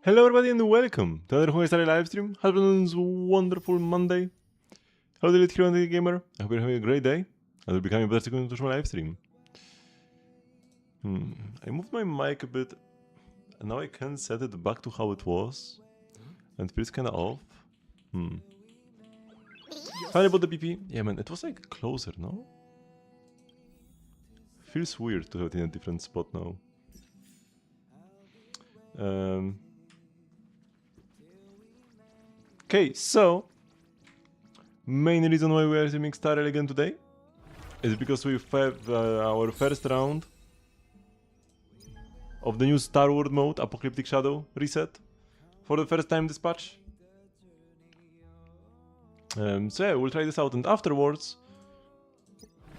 Hello everybody and welcome to another Honkai live stream. Hope it's a wonderful Monday. Hello Delete Hero and the Gamer. I hope you're having a great day. I will be coming better to my live stream. I moved my mic a bit and now I can set it back to how it was. And it feels kinda off. Sorry about the PP. Yeah man, it was like closer, no? Feels weird to have it in a different spot now. Okay, so main reason why we are streaming Starward again today is because we have our first round of the new Starward mode, Apocalyptic Shadow reset, for the first time this patch. So yeah, we'll try this out, and afterwards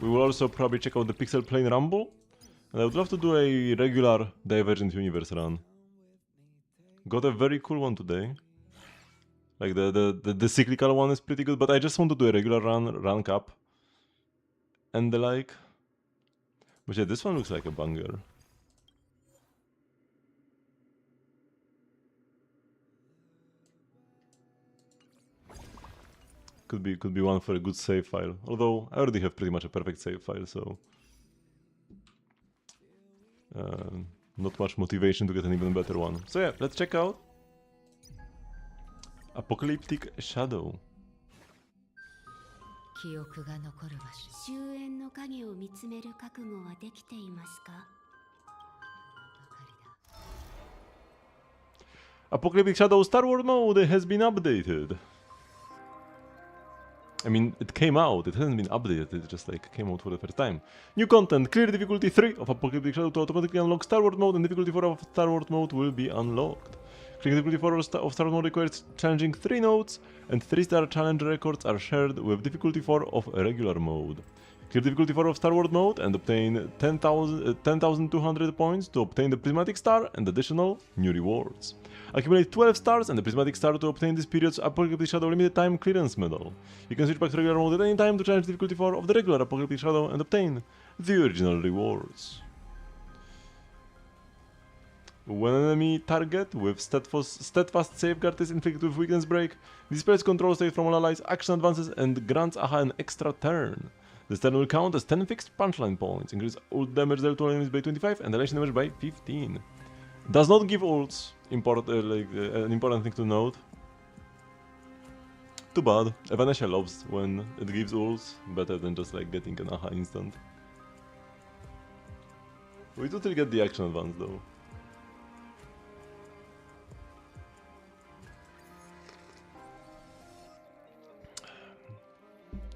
we will also probably check out the Pixel Plane Rumble, and I would love to do a regular Divergent Universe run. Got a very cool one today. Like the cyclical one is pretty good, but I just want to do a regular rank up and the like. But yeah, this one looks like a banger. Could be one for a good save file. Although I already have pretty much a perfect save file, so not much motivation to get an even better one. So yeah, let's check out Apocalyptic Shadow. 記憶が残る場所。終焉の影を見つめる覚悟はできていますか？ Apocalyptic Shadow Starward mode has been updated. I mean, it came out, it hasn't been updated, it just like came out for the first time. New content, clear difficulty 3 of Apocalyptic Shadow to automatically unlock Starward mode, and difficulty 4 of Starward mode will be unlocked. Clear difficulty 4 of Starward mode requires challenging 3 nodes, and 3-star challenge records are shared with difficulty 4 of regular mode. Clear difficulty 4 of Starward mode and obtain 10,200 points to obtain the Prismatic Star and additional new rewards. Accumulate 12 stars and the Prismatic Star to obtain this period's Apocalyptic Shadow Limited Time Clearance Medal. You can switch back to regular mode at any time to challenge difficulty 4 of the regular Apocalyptic Shadow and obtain the original rewards. When an enemy target with steadfast safeguard is inflicted with weakness break, dispels control state from all allies, action advances, and grants Aha an extra turn. This turn will count as 10 fixed punchline points, increase ult damage dealt to enemies by 25 and elation damage by 15. Does not give ults, an important thing to note. Too bad. Evanescia loves when it gives ults, better than just like getting an Aha instant. We totally get the action advance though.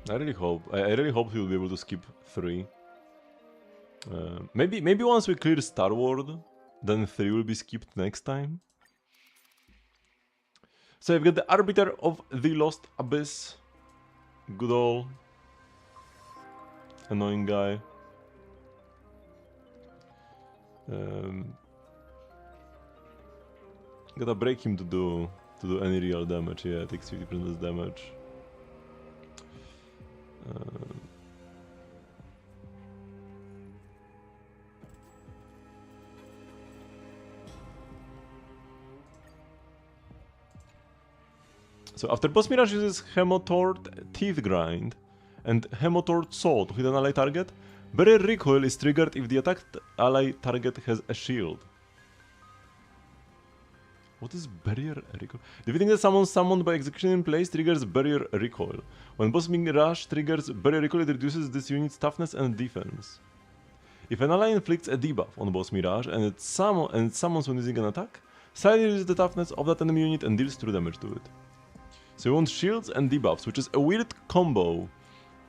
I really hope he will be able to skip 3. Maybe once we clear Starward, then 3 will be skipped next time. So I've got the Arbiter of the Lost Abyss. Good old annoying guy. Gotta break him to do any real damage. Yeah, it takes 50% damage. So after Boss Mirage uses Hemotort Teeth Grind and Hemotort Saw to hit an ally target, Barrier Recoil is triggered if the attacked ally target has a shield. What is Barrier Recoil? Defeating the summon summoned by execution in place triggers Barrier Recoil. When Boss Mirage triggers Barrier Recoil, it reduces this unit's toughness and defense. If an ally inflicts a debuff on Boss Mirage and it summons when using an attack, slightly reduces the toughness of that enemy unit and deals true damage to it. So you want shields and debuffs, which is a weird combo,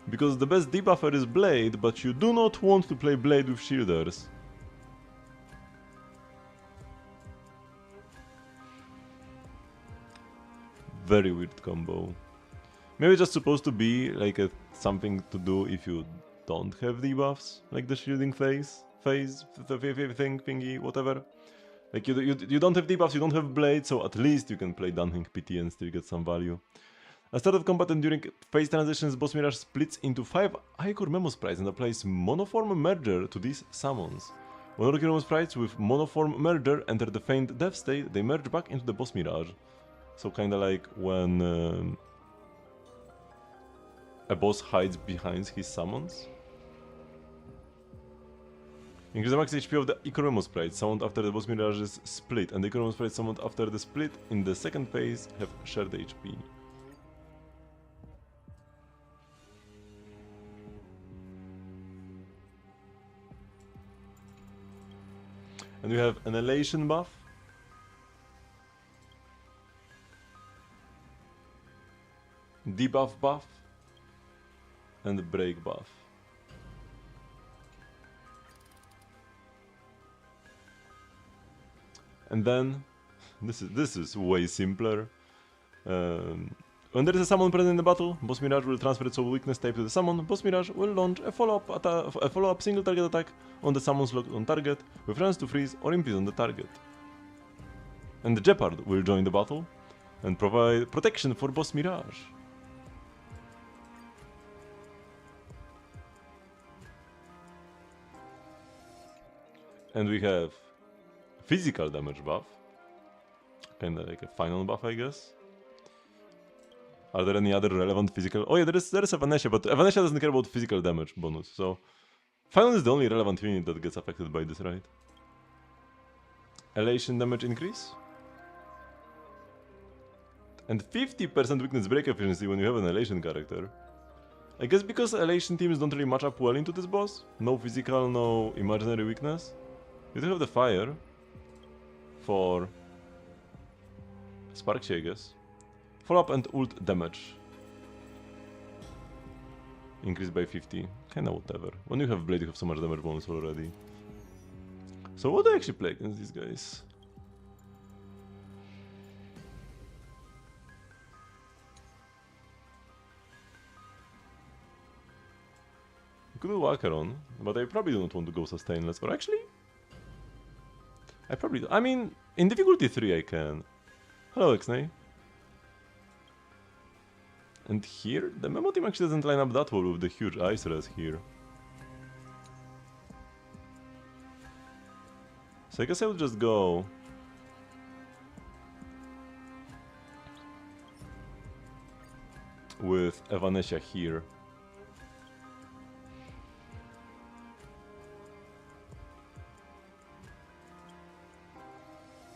because the best debuffer is Blade, but you do not want to play Blade with shielders. Very weird combo. Maybe it's just supposed to be like something to do if you don't have debuffs, like the shielding phase thing, thingy, whatever. Like you don't have debuffs, you don't have blade, so at least you can play Dunhing PT and still get some value. At start of combat and during phase transitions, Boss Mirage splits into 5 Ichor Memo Sprites and applies Monoform Merger to these summons. When Orchidron sprites with monoform merger enter the faint death state, they merge back into the boss mirage. So kinda like when a boss hides behind his summons. Increase the max HP of the Ikoremo sprite summoned after the boss mirage is split, and the Ikoremo sprite summoned after the split in the second phase have shared HP. And we have an elation buff. Debuff buff. And break buff. And then, this is way simpler. When there is a summon present in the battle, Boss Mirage will transfer its soul weakness type to the summon. Boss Mirage will launch a follow-up single target attack on the summons locked on target, with runs to freeze or imprison the target. And the Jeopard will join the battle and provide protection for Boss Mirage. And we have physical damage buff, kinda like a final buff, I guess. Are there any other relevant physical? Oh yeah, there is Evanescia, but Evanescia doesn't care about physical damage bonus, so final is the only relevant unit that gets affected by this, right? Elation damage increase, and 50% weakness break efficiency when you have an Elation character. I guess because Elation teams don't really match up well into this boss. No physical, no imaginary weakness. You do have the fire for Sparksy, I guess. Follow up and ult damage. Increased by 50. Kinda whatever. When you have Blade, you have so much damage bonus already. So what do I actually play against these guys? I could do Wakaron, but I probably do not want to go sustainless. Or actually, I probably do. I mean, in difficulty 3 I can. Hello, Xnay. And here, the Memo team actually doesn't line up that well with the huge ice res here. So I guess I will just go with Evanescia here.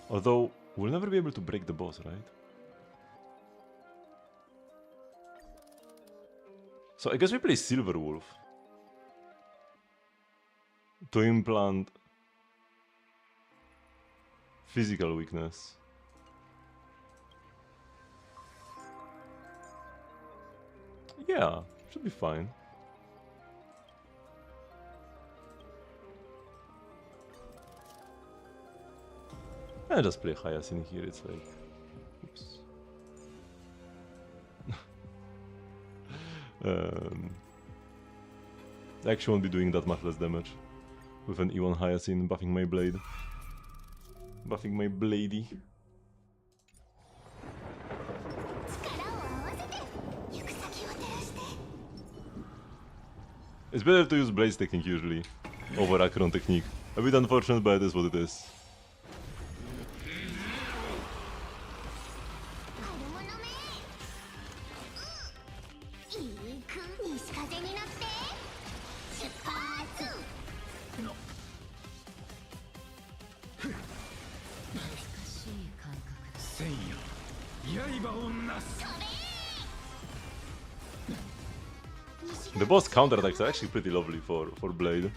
Although, we'll never be able to break the boss, right? So I guess we play Silver Wolf to implant physical weakness. Yeah, should be fine. I just play Hyacinth here, it's like... Oops. I actually won't be doing that much less damage with an E1 Hyacinth buffing my blade. Buffing my bladey. It's better to use Blaze technique usually over Acheron technique. A bit unfortunate, but it is what it is. The boss counterattacks are actually pretty lovely for Blade.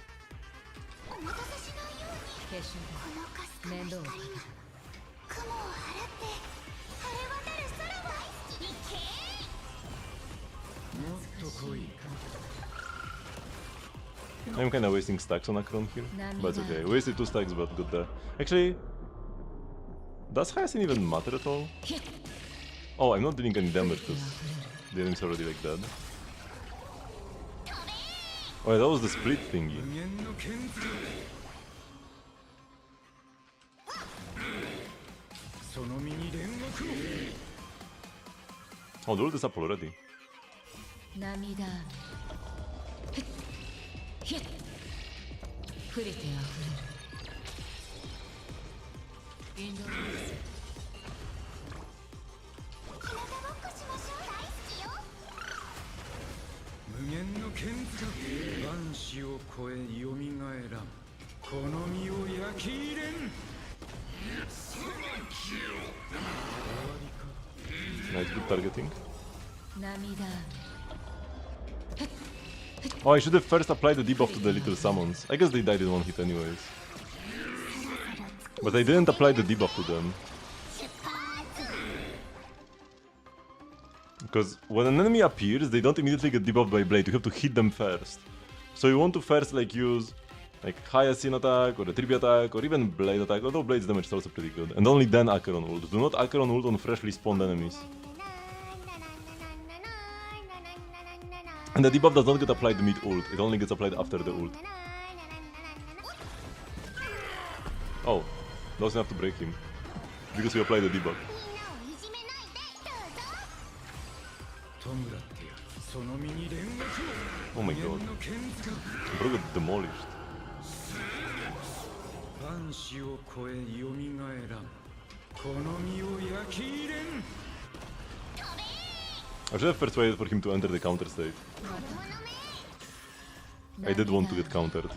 I'm kinda wasting stacks on Acheron here, but it's okay. Wasted 2 stacks, but good there. Actually, does Hyacinth even matter at all? Oh, I'm not dealing any damage because the enemy's already like dead. Oh yeah, that was the split thingy. Oh, the ult is up already. 無限の剣が万死を超えよみがえらんこの身を焼き入れん Nice, good targeting. Oh, I should have first applied the debuff to the little summons. I guess they died in one hit anyways. But I didn't apply the debuff to them. Because when an enemy appears, they don't immediately get debuffed by Blade, you have to hit them first. So you want to first like use like high Ascent attack, or a tribute attack, or even Blade attack, although Blade's damage is also pretty good. And only then Acheron ult. Do not Acheron ult on freshly spawned enemies. And the debuff does not get applied mid-ult, it only gets applied after the ult. Oh, that was enough to break him. Because we applied the debuff. Oh my god. Bro got demolished. I should have first waited for him to enter the counter state. I did want to get countered.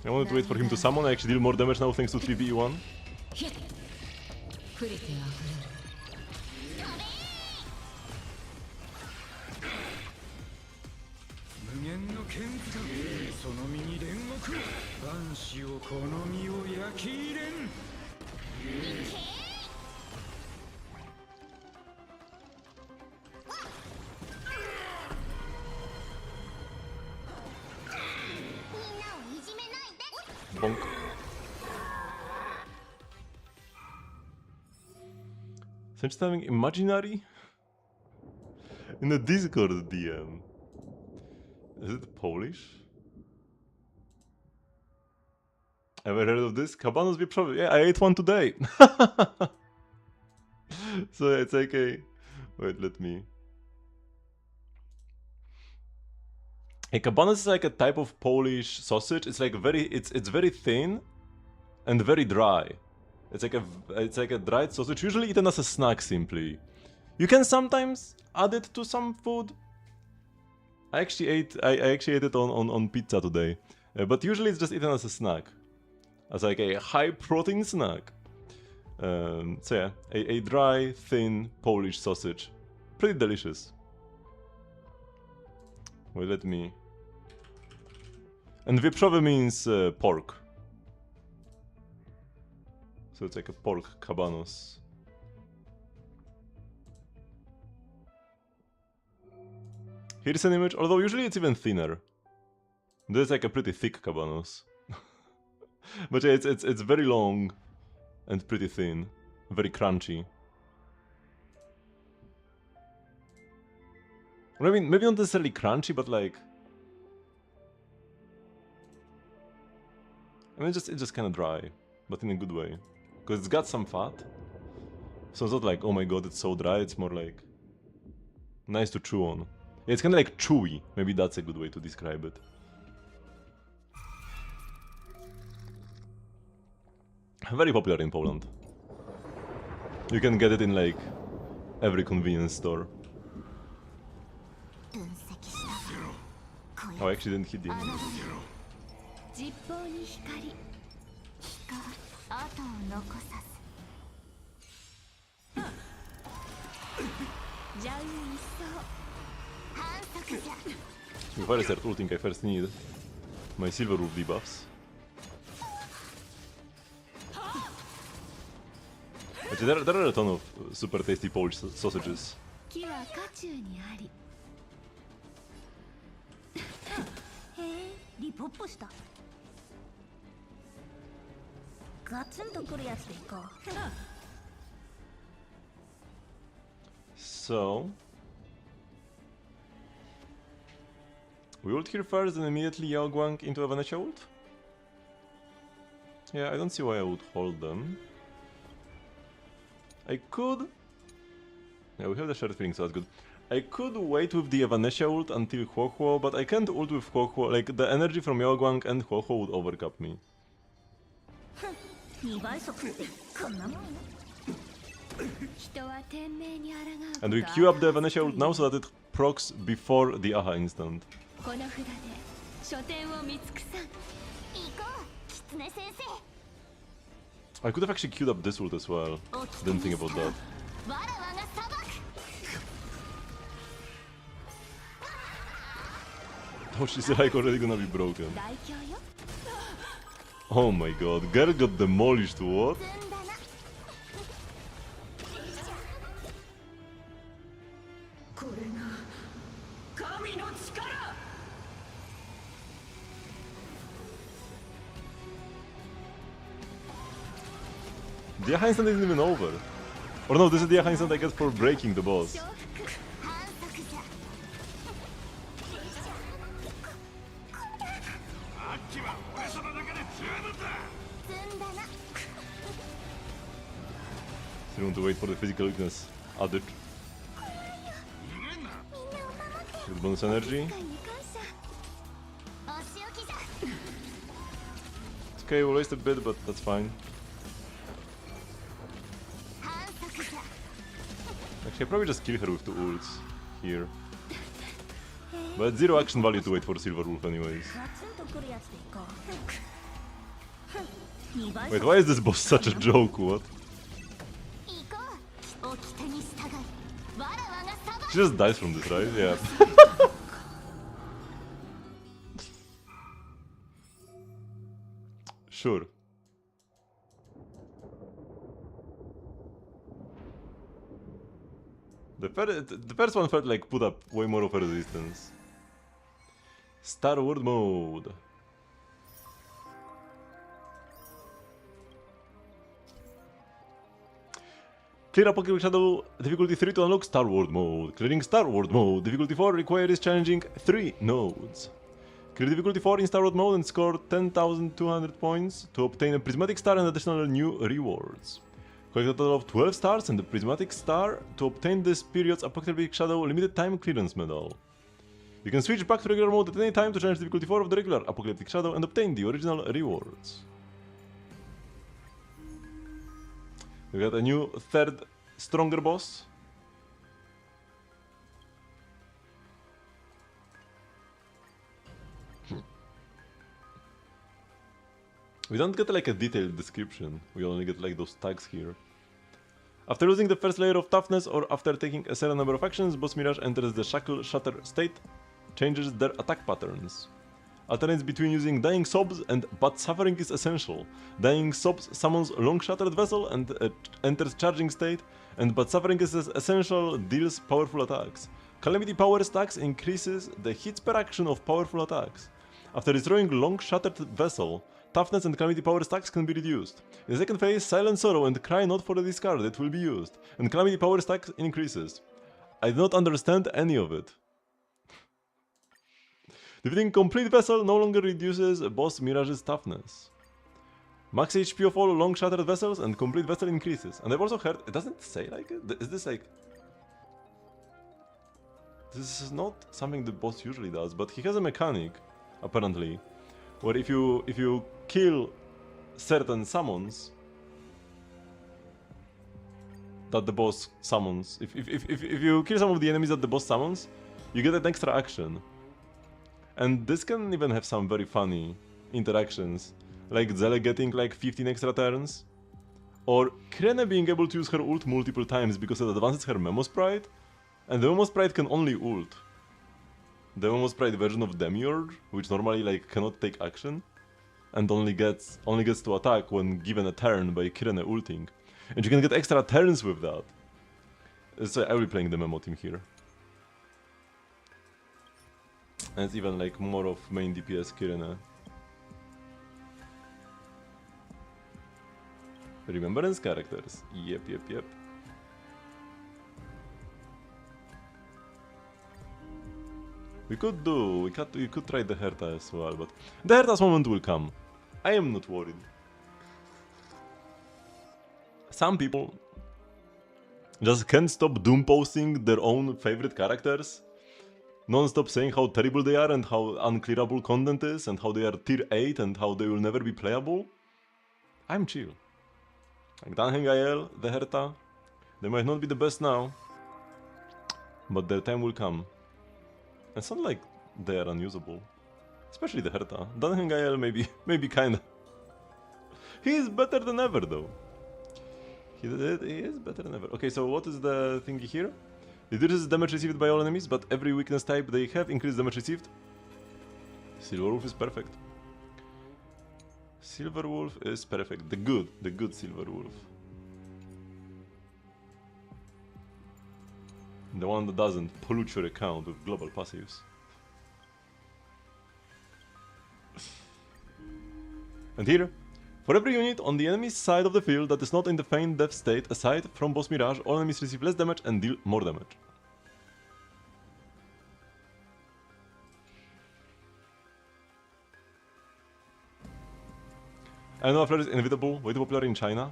I wanted to wait for him to summon, I actually deal more damage now thanks to 3v1. Bonk. Since having imaginary in the Discord DM. Is it Polish? Ever heard of this? Kabanos wieprzowy. Yeah, I ate one today. So it's okay. Wait, let me. Hey, kabanos is like a type of Polish sausage. It's like it's very thin and very dry. It's like a dried sausage, usually eaten as a snack simply. You can sometimes add it to some food. I actually ate it on pizza today, but usually it's just eaten as a snack, as like a high protein snack. So yeah, a dry, thin Polish sausage, pretty delicious. Wait, let me. And wieprzowy means pork. So it's like a pork kabanos. Here's an image, although usually it's even thinner. This is like a pretty thick kabanos. But yeah, it's very long and pretty thin, very crunchy. I mean, maybe not necessarily crunchy, but like, I mean, it's just kind of dry, but in a good way, because it's got some fat. So it's not like, oh my god, it's so dry. It's more like nice to chew on. Yeah, it's kind of like chewy. Maybe that's a good way to describe it. Very popular in Poland. You can get it in like every convenience store. Oh, I actually didn't hit the enemy. Before I start ulting, I first need my silver roof debuffs. Actually, there are a ton of super tasty Polish sausages. So we ult here first and immediately Yao Guang into a Venetia ult? Yeah, I don't see why I would hold them. I could... Yeah, we have the shared feeling, so that's good. I could wait with the Evanescia ult until Huohuo, but I can't ult with Huohuo. Like, the energy from Yao Guang and Huohuo would overcap me. 2倍速ってこんなもん 人は天命に抗うこと And we queue up the Evanescia ult now so that it procs before the Aha instant. この札で書店を見尽くさん。行こう狐先生 I could have actually queued up this ult as well. Didn't think about that. わらわが裁く Oh, she's like already gonna be broken. 大凶よ。 Oh my god, girl got demolished, what? 積んだなこれが神の力 The Aha instant isn't even over. Or no, this is the Aha instant I get for breaking the boss. 反則じゃ 積んだな So you want to wait for the physical weakness added. With bonus energy. 会に感謝お仕置きじゃ It's okay, we'll waste a bit, but that's fine. 反則じゃ Actually, I probably just kill her with two ults here. But zero action value to wait for Silver Wolf anyways. ガツンとくるやつでいこう2倍 Wait, 速 why is this boss such a joke? What? 行こう掟に従いわらわが裁く She just dies from this, right? Yeah. Sure. The first one felt like put up way more of a resistance. Starward mode. Clear Apocalypse Shadow difficulty 3 to unlock Starward mode. Clearing Starward mode difficulty 4 requires challenging 3 nodes. Clear difficulty 4 in Starward mode and score 10,200 points to obtain a Prismatic Star and additional new rewards. Collect a total of 12 stars and the Prismatic Star to obtain this period's Apocalyptic Shadow limited time clearance medal. You can switch back to regular mode at any time to challenge difficulty 4 of the regular Apocalyptic Shadow and obtain the original rewards. We got a new third stronger boss. We don't get like a detailed description, we only get like those tags here. After losing the first layer of toughness or after taking a certain number of actions, Boss Mirage enters the Shackle Shatter state, changes their attack patterns. Alternates between using Dying Sobs and But Suffering is essential. Dying Sobs summons Long Shattered Vessel and enters charging state, and But Suffering is essential deals powerful attacks. Calamity Power stacks increases the hits per action of powerful attacks. After destroying Long Shattered Vessel, Toughness and Calamity Power stacks can be reduced. In the second phase, Silent Sorrow and Cry Not for the Discarded will be used, and Calamity Power stacks increases. I do not understand any of it. Defeating Complete Vessel no longer reduces Boss Mirage's toughness. Max HP of all Long Shattered Vessels and Complete Vessel increases. And I've also heard, it doesn't say like it? Is this like... This is not something the boss usually does, but he has a mechanic, apparently, where if you kill certain summons that the boss summons, if you kill some of the enemies that the boss summons, you get an extra action. And this can even have some very funny interactions, like Zele getting like 15 extra turns, or Krene being able to use her ult multiple times because it advances her Memo Sprite, and the Memo Sprite can only ult. The Memo Sprite version of Demiurge, which normally like cannot take action, and only gets to attack when given a turn by Krene ulting. And you can get extra turns with that. So I will be playing the Memo team here. And it's even like more of main DPS Kirene. Remembrance characters. Yep. We could try the Herta as well, but the Herta's moment will come. I am not worried. Some people just can't stop doom posting their own favorite characters, non-stop saying how terrible they are and how unclearable content is and how they are tier 8 and how they will never be playable. I'm chill. Like Danhengael, the Herta, they might not be the best now, but their time will come. It's not like they are unusable. Especially the Herta. Danhengael maybe kinda. He is better than ever though. He is better than ever. Okay, so what is the thingy here? It reduces damage received by all enemies, but every weakness type they have increased damage received. Silverwolf is perfect. Silverwolf is perfect. The good Silverwolf. The one that doesn't pollute your account with global passives. And here, for every unit on the enemy's side of the field that is not in the feigned death state, aside from boss Mirage, all enemies receive less damage and deal more damage. I know Flare is inevitable, way too popular in China.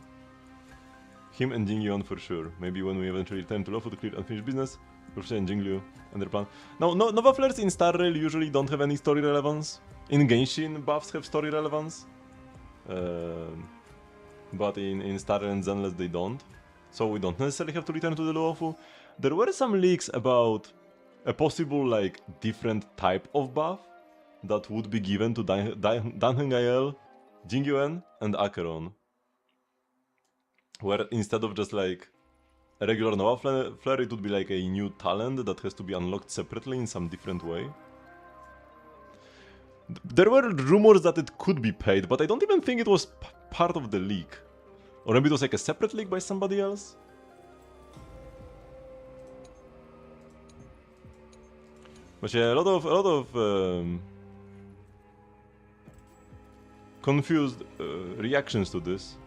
Him and Jingyuan for sure. Maybe when we eventually return to Lofu to clear unfinished business, Rufsha and Jinglu and their plan. Now, Nova Flares in Star Rail usually don't have any story relevance. In Genshin, buffs have story relevance. But in Star Rail and Zenless they don't. So we don't necessarily have to return to the Luofu. There were some leaks about a possible like different type of buff that would be given to Danhengael, Jingyuan and Acheron. Where instead of just like a regular Nova Flare, it would be like a new talent that has to be unlocked separately in some different way. There were rumors that it could be paid, but I don't even think it was part of the leak. Or maybe it was like a separate leak by somebody else? But yeah, a lot of confused reactions to this.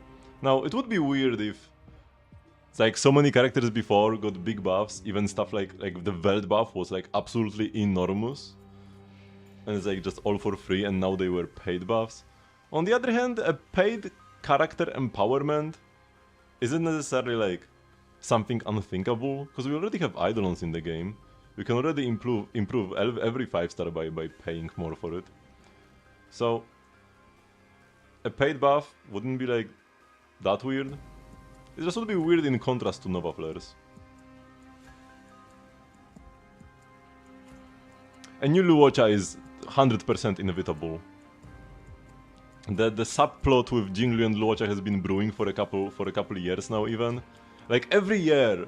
Now, it would be weird if it's like so many characters before got big buffs, even stuff like the Veld buff was like absolutely enormous. And it's like just all for free, and now they were paid buffs. On the other hand, a paid character empowerment isn't necessarily like something unthinkable, because we already have Eidolons in the game. We can already improve every 5-star by paying more for it. So a paid buff wouldn't be like that weird. It just would be weird in contrast to Nova Flares. A new Luocha is 100% inevitable. The subplot with Jinglu and Luocha has been brewing for a couple years now even. Like every year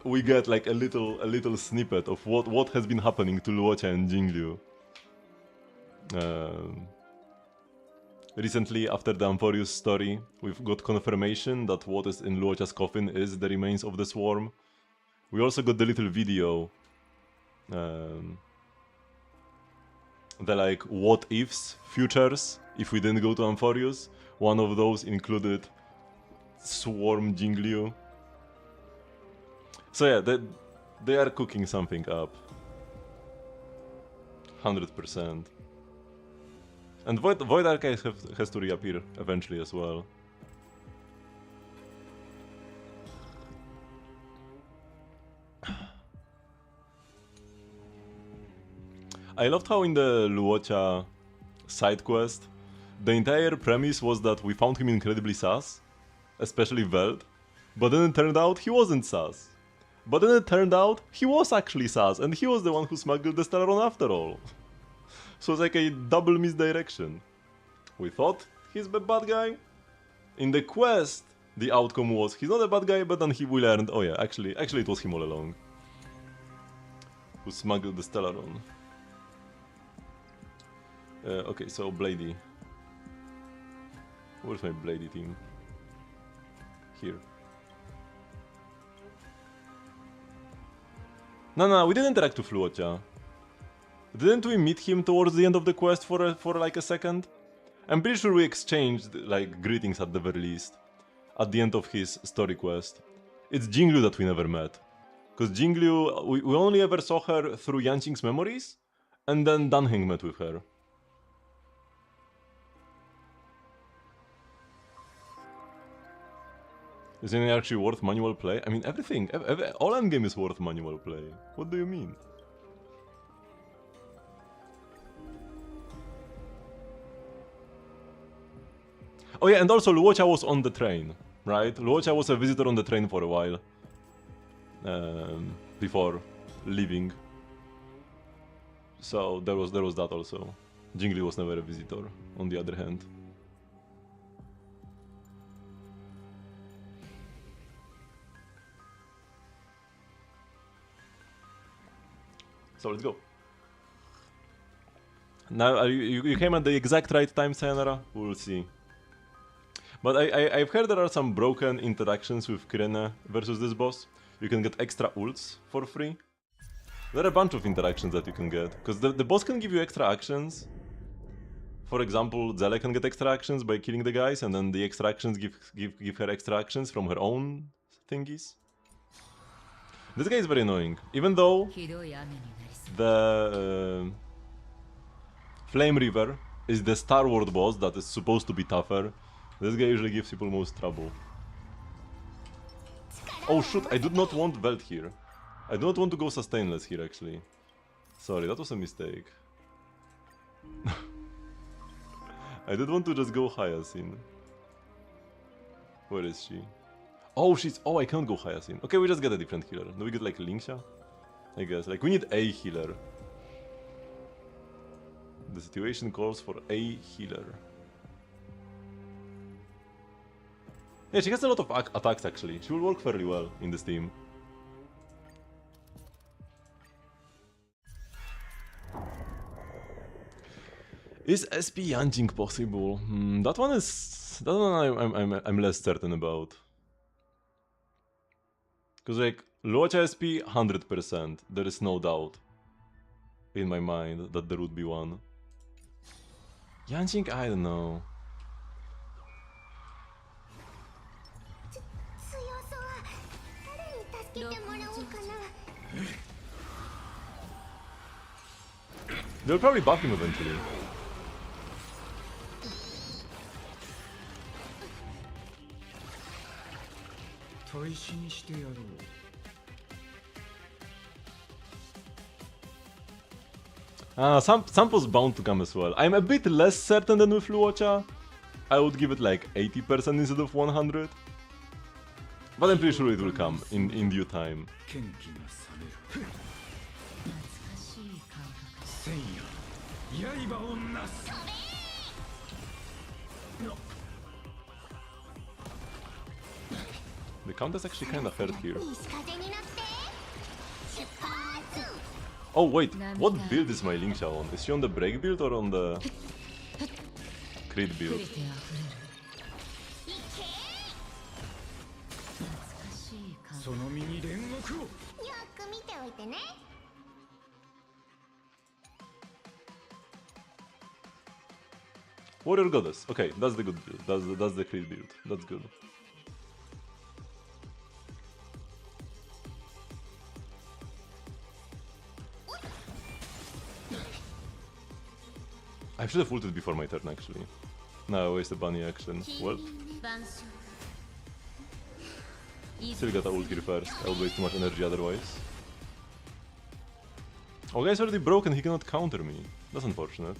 we get like a little snippet of what has been happening to Luocha and Jinglu. Recently, after the Amphorius story, we've got confirmation that what is in Luocha's coffin is the remains of the swarm. We also got the little video, the like what ifs futures if we didn't go to Amphorius. One of those included Swarm Jinglu. So yeah, they are cooking something up. 100%. And Void Archive has to reappear eventually as well. I loved how in the Luocha side quest, the entire premise was that we found him incredibly sus, especially Veld, but then it turned out he wasn't sus. But then it turned out he was actually sus, and he was the one who smuggled the Stellaron after all. So it's like a double misdirection. We thought he's the bad guy. In the quest, the outcome was he's not a bad guy, but then we learned, oh yeah, actually it was him all along. Who smuggled the Stellaron. Okay, so Blady. Where's my Blady team? Here. No, we didn't interact with Luocha. Didn't we meet him towards the end of the quest for like a second? I'm pretty sure we exchanged like greetings at the very least. At the end of his story quest. It's Jinglu that we never met. Because Jinglu, we only ever saw her through Yanqing's memories. And then Dunhing met with her. Is it actually worth manual play? I mean, everything, all endgame is worth manual play. What do you mean? Oh yeah, and also Luocha was on the train, right? Luocha was a visitor on the train for a while. Before leaving. So there was that also. Jingli was never a visitor, on the other hand. So let's go. Now you came at the exact right time, Sayonara. We'll see. But I've heard there are some broken interactions with Kirene versus this boss. You can get extra ults for free. There are a bunch of interactions that you can get. Because the boss can give you extra actions. For example, Zele can get extra actions by killing the guys, and then the extra actions give her extra actions from her own thingies. This guy is very annoying. Even though the Flame River is the Starward boss that is supposed to be tougher, this guy usually gives people most trouble. Oh shoot, I did not want Veld here. I do not want to go sustainless here actually. Sorry, that was a mistake. I did want to just go Hyacinth. Where is she? Oh, oh, I can't go Hyacinth. Okay, we just get a different healer. Do we get like Linksha? I guess. Like, we need a healer. The situation calls for a healer. Yeah, she has a lot of attacks actually. She will work fairly well in this team. Is SP Yanjing possible? That one I'm less certain about. Cause like Luocha SP 100%, there is no doubt in my mind that there would be one. Yanjing, I don't know. They'll probably buff him eventually. Sampo's bound to come as well. I'm a bit less certain than with Luocha. I would give it like 80% instead of 100. But I'm pretty sure it will come in due time. The countess actually kinda hurt here. Oh wait, what build is my Linksha on? Is she on the break build or on the crit build? Warrior Goddess. Okay, that's the good build. That's the crit build. That's good. I should have ulted before my turn actually. No, I wasted bunny action. Well, still got a ult here first. I would waste too much energy otherwise. Oh, guy's already broken. He cannot counter me. That's unfortunate.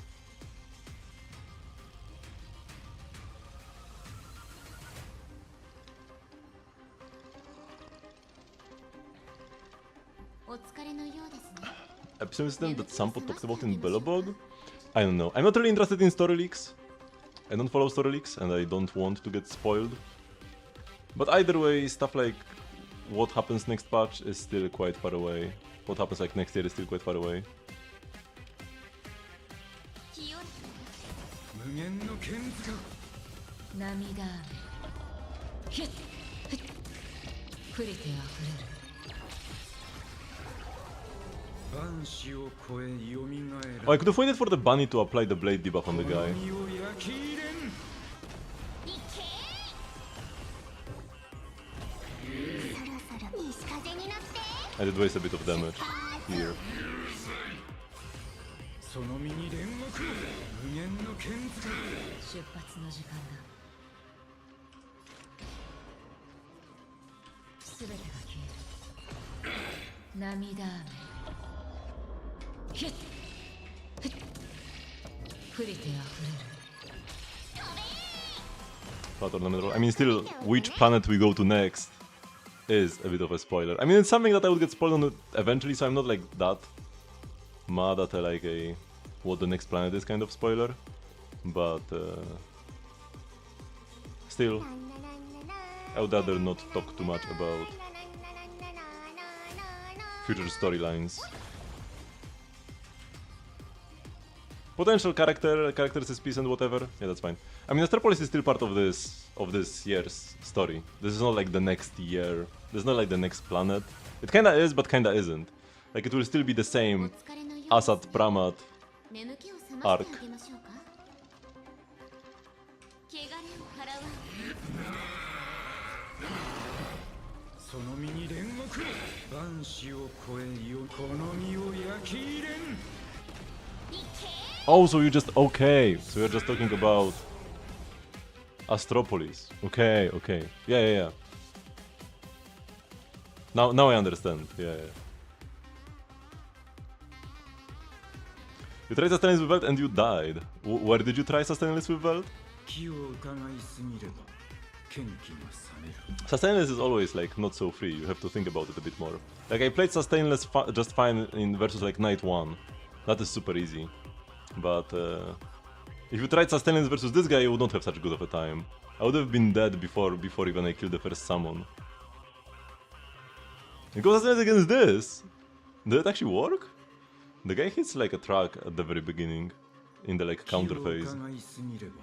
Episode incident that Sampo talked about in Bellobog? I don't know. I'm not really interested in story leaks. I don't follow story leaks and I don't want to get spoiled. But either way, stuff like what happens next patch is still quite far away. What happens like next year is still quite far away. Oh, I could have waited for the bunny to apply the blade debuff on the guy. I did waste a bit of damage here. その身に煉獄を無限の剣塚出発の時間だ。全てが消える。涙雨。ヒュッヒュッ降りてあふれる。 I mean, still, which planet we go to next is a bit of a spoiler. I mean, it's something that I would get spoiled on eventually, so I'm not like that mad at like a what the next planet is kind of spoiler. But still, I would rather not talk too much about future storylines. Potential characters is peace and whatever. Yeah, that's fine. I mean, Astropolis is still part of this year's story. This is not like the next year. This is not like the next planet. It kinda is, but kinda isn't. Like, it will still be the same Asad Pramat 眠気を覚ま arc. してあげましょうか。汚れを払わその身に煉獄を万死を超えよこの身を焼き入れん Oh, so you just okay. So you're just talking about Astropolis. Okay, okay. Yeah. Now I understand. Yeah. You tried Sustainless with Welt and you died. Where did you try Sustainless with Welt? 気を伺いすぎれば剣気が冷める Sustainless is always like not so free. You have to think about it a bit more. Like I played Sustainless just fine in versus like Night 1. That is super easy. But if you tried Sustainless versus this guy, you would not have such good of a time. I would have been dead before even I killed the first summon. And go Sustainless against this? Did it actually work? The guy hits like a track at the very beginning, in the like counter 気を phase. 伺いすぎれば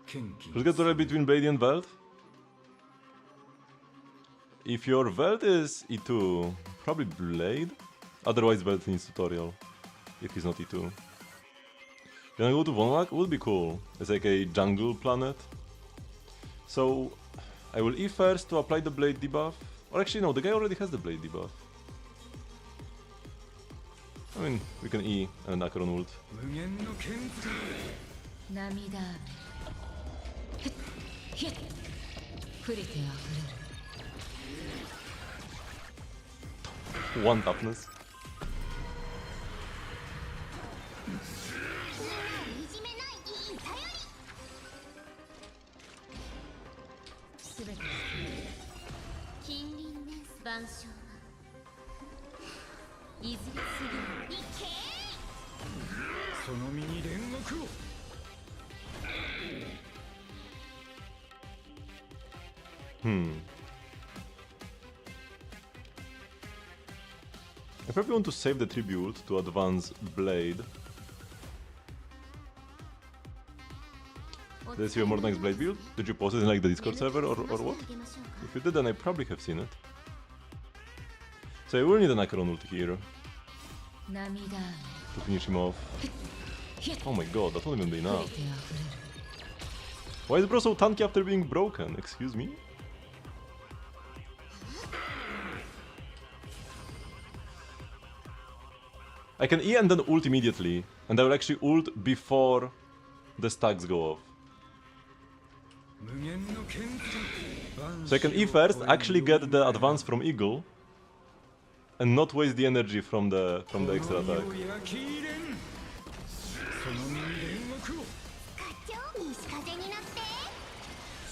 剣気 Let's get to between Blade and Veld. If your Veld is E2, probably Blade. Otherwise Veld needs tutorial. If he's not E2. Gonna go to Vonwak would be cool. It's like a jungle planet. So I will E first to apply the Blade debuff. Or actually no, the guy already has the Blade debuff. I mean, we can E and Acheron ult. 無限の剣塚涙雨。ヒュッヒュッ降りてあふれる。 One toughness. いじめないいい頼り全てが消える。近隣年数万象はいずれすぎるいけその身に煉獄を I probably want to save the tribute to advance Blade. Did I see your Morning's Blade build? Did you post it in like the Discord server or what? If you did, then I probably have seen it. So I will need an Acheron ult here 涙雨。 to finish him off. Oh my god, that won't even be 降り enough. てあふれる。 Why is bro so tanky after being broken? Excuse me? I can E and then ult immediately, and I will actually ult before the stacks go off. 無限の剣塚万 So I can E first, actually get the advance from Eagle, and not waste the energy from the extra attack. を焼き入れんその身に煉獄を課長西風になって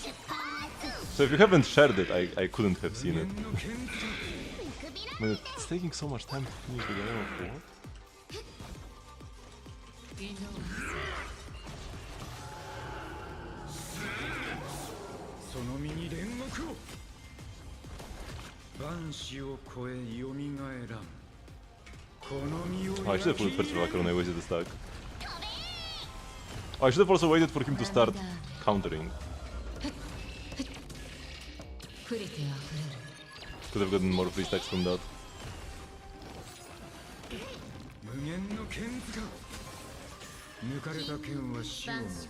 出発 So if you haven't shared it, I couldn't have seen 無 it. 限の剣塚 I mean, it's taking so much time to finish the game of what? 異能その身に煉獄を万死を超えよみがえらんこの身を Oh, I should have 焼 pulled き first 入れ for Acheron, I wasted the stack. Oh, I should have also waited for him to start countering. 降りてあふれる。 Could have gotten more free stacks from that. 無限の剣塚抜かれた剣は死をもたらす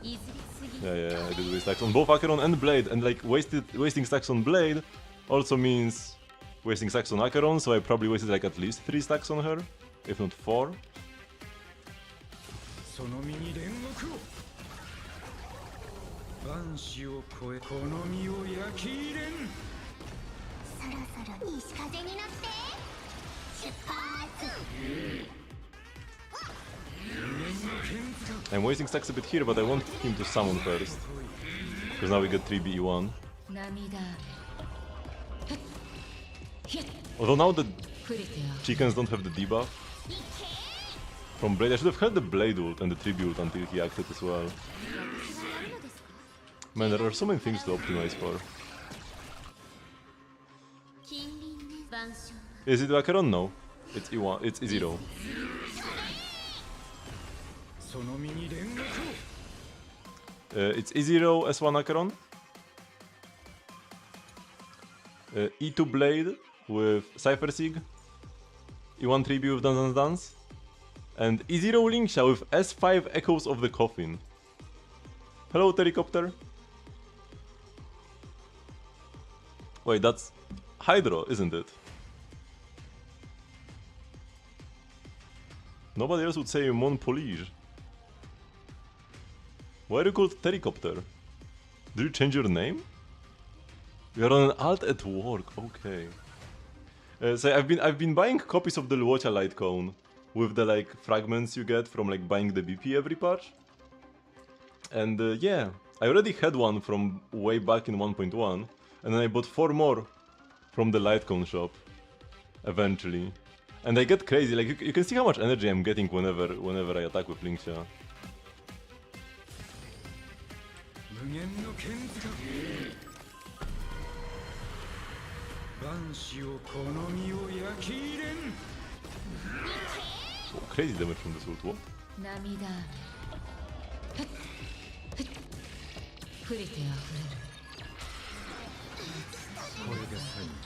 いずれすぎ Yeah, I did waste stacks on both Acheron and Blade, and like wasting stacks on Blade also means wasting stacks on Acheron, so I probably wasted like at least 3 stacks on her, if not 4. その身に煉獄を万死を超えこの身を焼き入れんそろそろ西風に乗って出発 I'm wasting stacks a bit here, but I want him to summon first. Because now we get 3BE1. 涙 Although now the 触れてよ chickens don't have the debuff from Blade. I should have held the Blade ult and the Tribute until he acted as well. Man, there are so many things to optimize for. 近隣ね万象 Is it Acheron? No. It's E1. It's E0. その身に煉獄を It's E0 S1 Acheron. E2 Blade with Cypher Sig. E1 Tribute with Dance Dance Dance. And E0 Linksha with S5 Echoes of the Coffin. Hello, Terrycopter. Wait, that's Hydro, isn't it? Nobody else would say Mon Polish. Why are you called Terrycopter? Did you change your name? You're on an alt at work, okay. So I've been buying copies of the Luocha Light Cone with the like fragments you get from like buying the BP every patch. And yeah, I already had one from way back in 1.1, and then I bought 4 more from the Light Cone shop eventually. And I get crazy, like you can see how much energy I'm getting whenever I attack with Linksha. 無限の剣塚万死をこの身を焼き入れん Oh, crazy damage from this ult, what? 涙触れてよ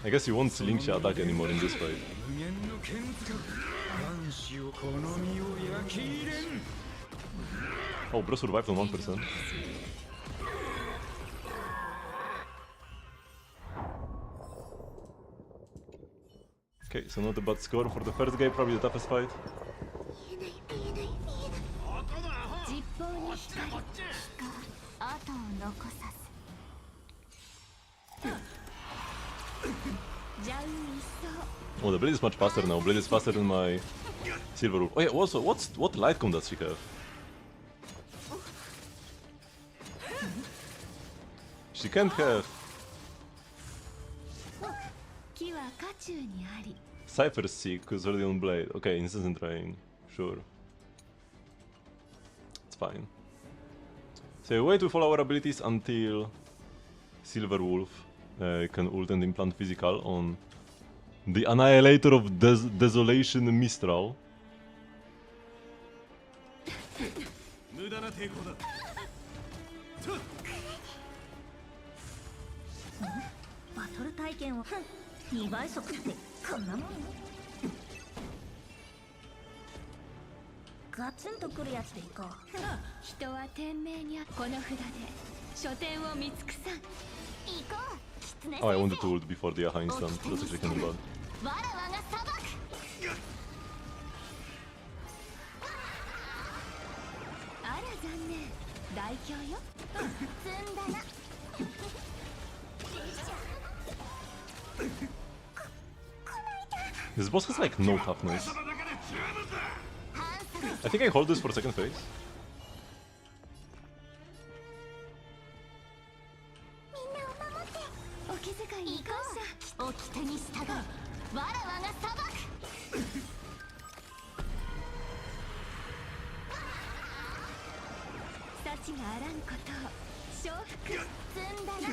I guess you won't see Linksha attack anymore in this fight. 無限の剣塚万死をこの身を焼き入れん Oh, bro survived on 1%. Okay, so not a bad score for the first game, probably the toughest fight. 実報に光跡を残さすジャウ一 Oh, the blade is much faster now. Blade is faster than my silver wolf. Oh yeah, also, what light cone does she have? She can't have 層木は渦中にあり Cypher Seek because already on blade. Okay, incessant rain. Sure. It's fine. So we wait with all our abilities until Silver Wolf can ult and implant physical on the Annihilator of Desolation Mistral. 無駄な抵抗だバトル体験を2倍速ってこんなもんガツンとくるやつでいこう人は天命にこの札で書店を見尽くさん行こう狐 Oh, I 先 wanted 生 to ult before the Aha instant. That's actually kind of bad. わらわが裁くあら残念大凶よ積んだな This boss has like no toughness. I think I hold this for second phase. みんなを守ってお気遣いに行感謝こう掟に従うわらわが裁く幸があらんことを承服積んだな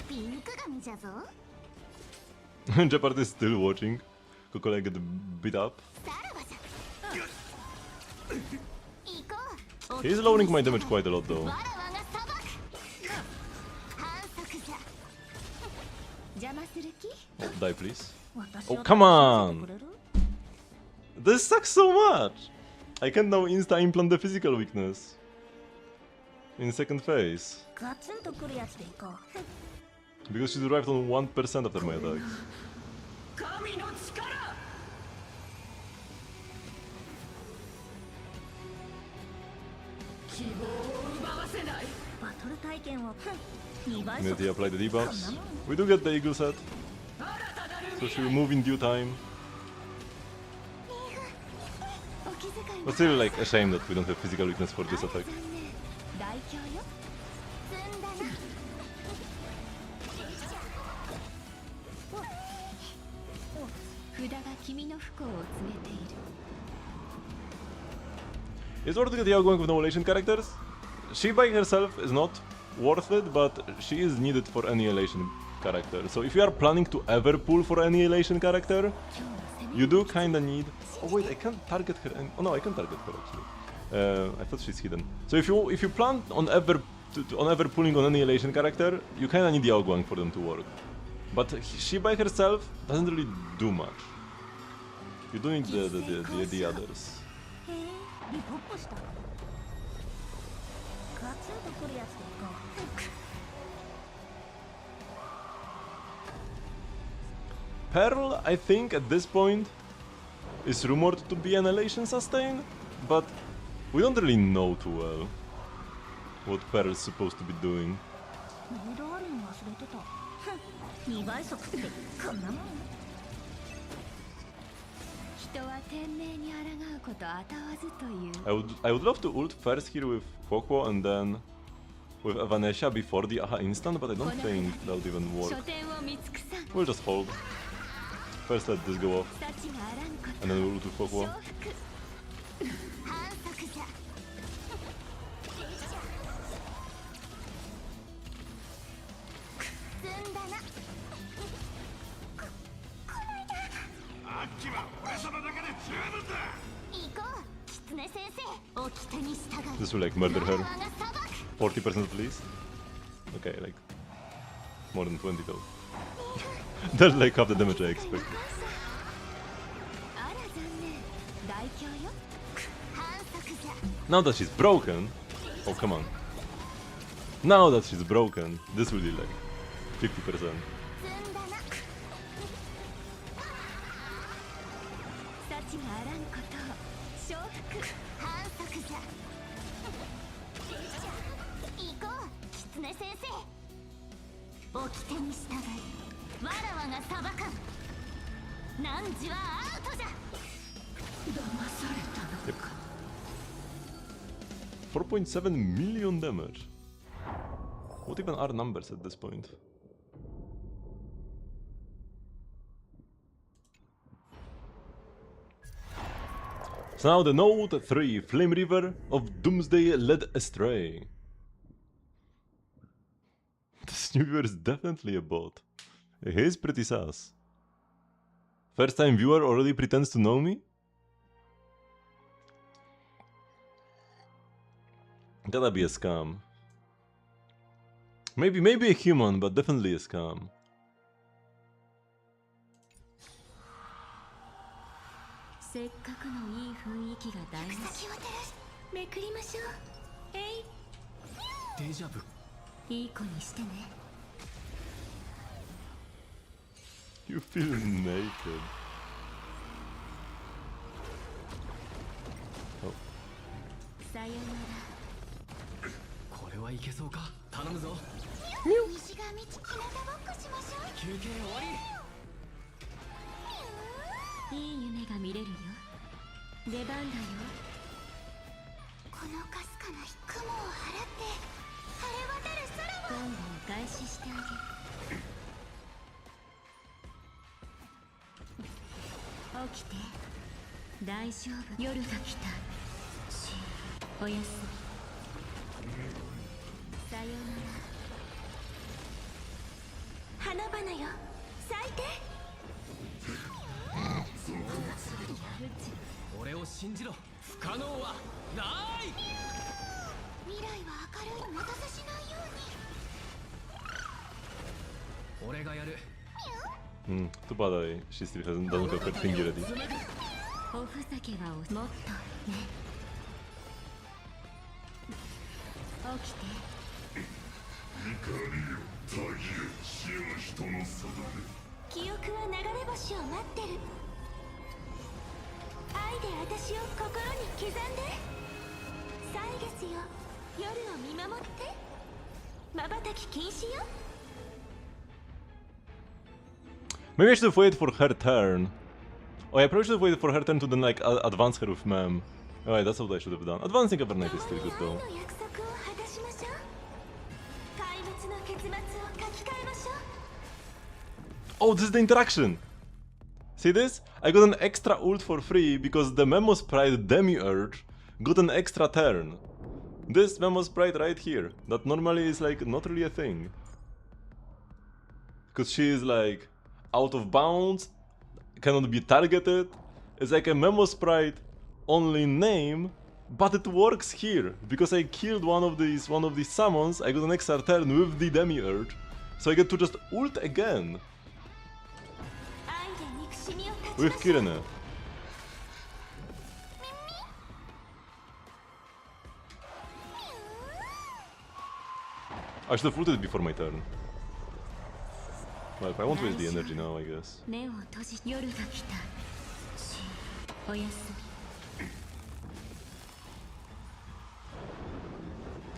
ピンク髪じゃぞ Jeopard is still watching. Kokola get beat up. さらばじゃ行こう He's lowering my damage quite a lot though. わらわが裁く反則じゃ邪魔する気 Oh, die please. 私 Oh, を come on! 助けてくれる This sucks so much! I can now insta-implant the physical weakness. In second phase. ガツンとくるやつでいこう Because she survived on 1% after my attack. 神の力取る体験を2倍 Immediately apply the debuffs. We do get the eagle set, so she will move in due time. お気遣い But still, like, a shame that we don't have physical weakness for this attack. 大凶よ。積んだな 札が君の不幸を告げている。 It's worth to get Yao going with no elation characters. She by herself is not worth it, but she is needed for any elation character. So if you are planning to ever pull for any elation character, you do kinda need... Oh wait, I can't target her... Oh no, I can target her actually. I thought she's hidden. So if you plan on ever pulling on any elation character, you kinda need Yao Guang for them to work. But she by herself doesn't really do much. You do need the others. へえリポップしたガツンとくるやつでいこう Pearl, I think at this point, is rumored to be an elation sustain, but we don't really know too well what Pearl is supposed to be doing. メイドあるの忘れてた2倍速ってこんなもん人は天命に抗うことあたわずという。I would love to ult first here with Kwokwo and then with Evanesha before the Aha instant, but I don't think that would even work. 書店を見尽くさん。 We'll just hold. First let this go off, 幸があらんこと。 and then we'll ult with Kwokwo. 承服。反則じゃ積んだな行こう狐先生掟に従い This will like murder her. 我が裁く 40% at least. Okay, like more than 20 though. That's like half the damage I expected. あら残念。大凶よ。反則じゃ Now that she's broken, oh come on. Now that she's broken, this will be like 50%. 積んだな幸があらんことを。承服。反則じゃ行こう狐先生掟に従いわらわが裁かん汝はアウトじゃ騙されたのか 4.7 million damage. What even are numbers at this point? So now the Note 3 Flame River of Doomsday led astray. This new viewer is definitely a bot. He's pretty sus. First time viewer already pretends to know me? Gotta be a scam. Maybe a human, but definitely a scam. せっかくのいい雰囲気が台無し。先を照らしめくりましょう。えい。デジャブいい子にしてね。 You feel naked. Oh. さよなら。これはいけそうか頼むぞ西が道きなたぼっこしましょう休憩終わりいい夢が見れるよ。出番だよ。このかすかな雲を払って晴れ渡る空をどんどん開始してあげる。起きて。大丈夫。夜が来た。おやすみ。さよなら。花々よ、咲いて。俺を信じろ不可能はない未来は明るい待たせしないように俺がやる Too bad she still doesn't have her thing ready. おふざけはもっとね。起きて。記憶は流れ星を待ってる愛で私を心に刻んで歳月よ夜を見守って瞬き禁止よ。 Maybe I should have waited for her turn. Oh, yeah, I probably should have waited for her turn to then like advance her with Mem. Alright, that's what I should have done. Advancing Evernight is still good though. の約束を果たしましょう。怪物の結末を書き換えましょう。 Oh, this is the interaction! See this? I got an extra ult for free because the Memo Sprite Demiurge got an extra turn. This Memo Sprite right here, that normally is like not really a thing. Because she is like out of bounds, cannot be targeted. It's like a Memo Sprite only name, but it works here because I killed one of these summons. I got an extra turn with the Demiurge, so I get to just ult again 愛で憎しみを断ち with ましょう。 Kirene. I should have ulted before my turn. Well, I won't waste the energy now, I guess. 目を閉じ夜が来た。おやすみ。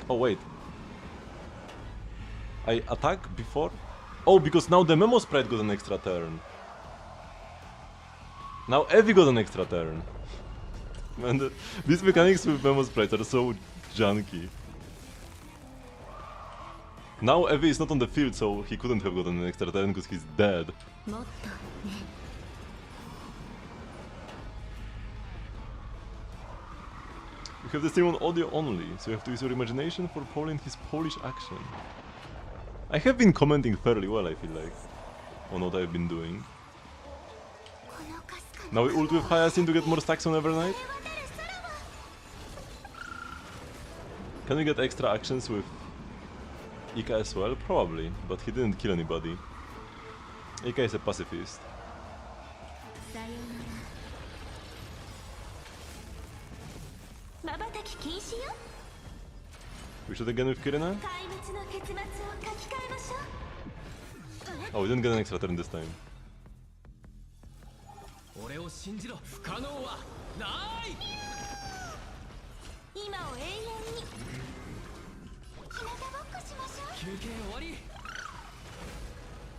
Oh wait. I attack before? Oh, because now the Memo Sprite got an extra turn. Now Evie got an extra turn. Man, these mechanics with Memo Sprites are so junky. Now Evie is not on the field, so he couldn't have gotten an extra turn because he's dead. もっとね。 You have the stream on audio only, so you have to use your imagination for Poland his Polish action. I have been commenting fairly well, I feel like, on what I've been doing. このかすか Now we ult with Hyacinth to get more stacks on Evernight. な渡る空は Can we get extra actions with Ika as well? Probably, but he didn't kill anybody. Ika is a pacifist. さよなら。瞬き禁止よ。 We should again with Kirina? 怪物の結末を書き換えましょう。 Oh, we didn't get an extra turn this time. 俺を信じろ。不可能はない。今を永遠に。日向ぼっこしましょう。休憩終わり。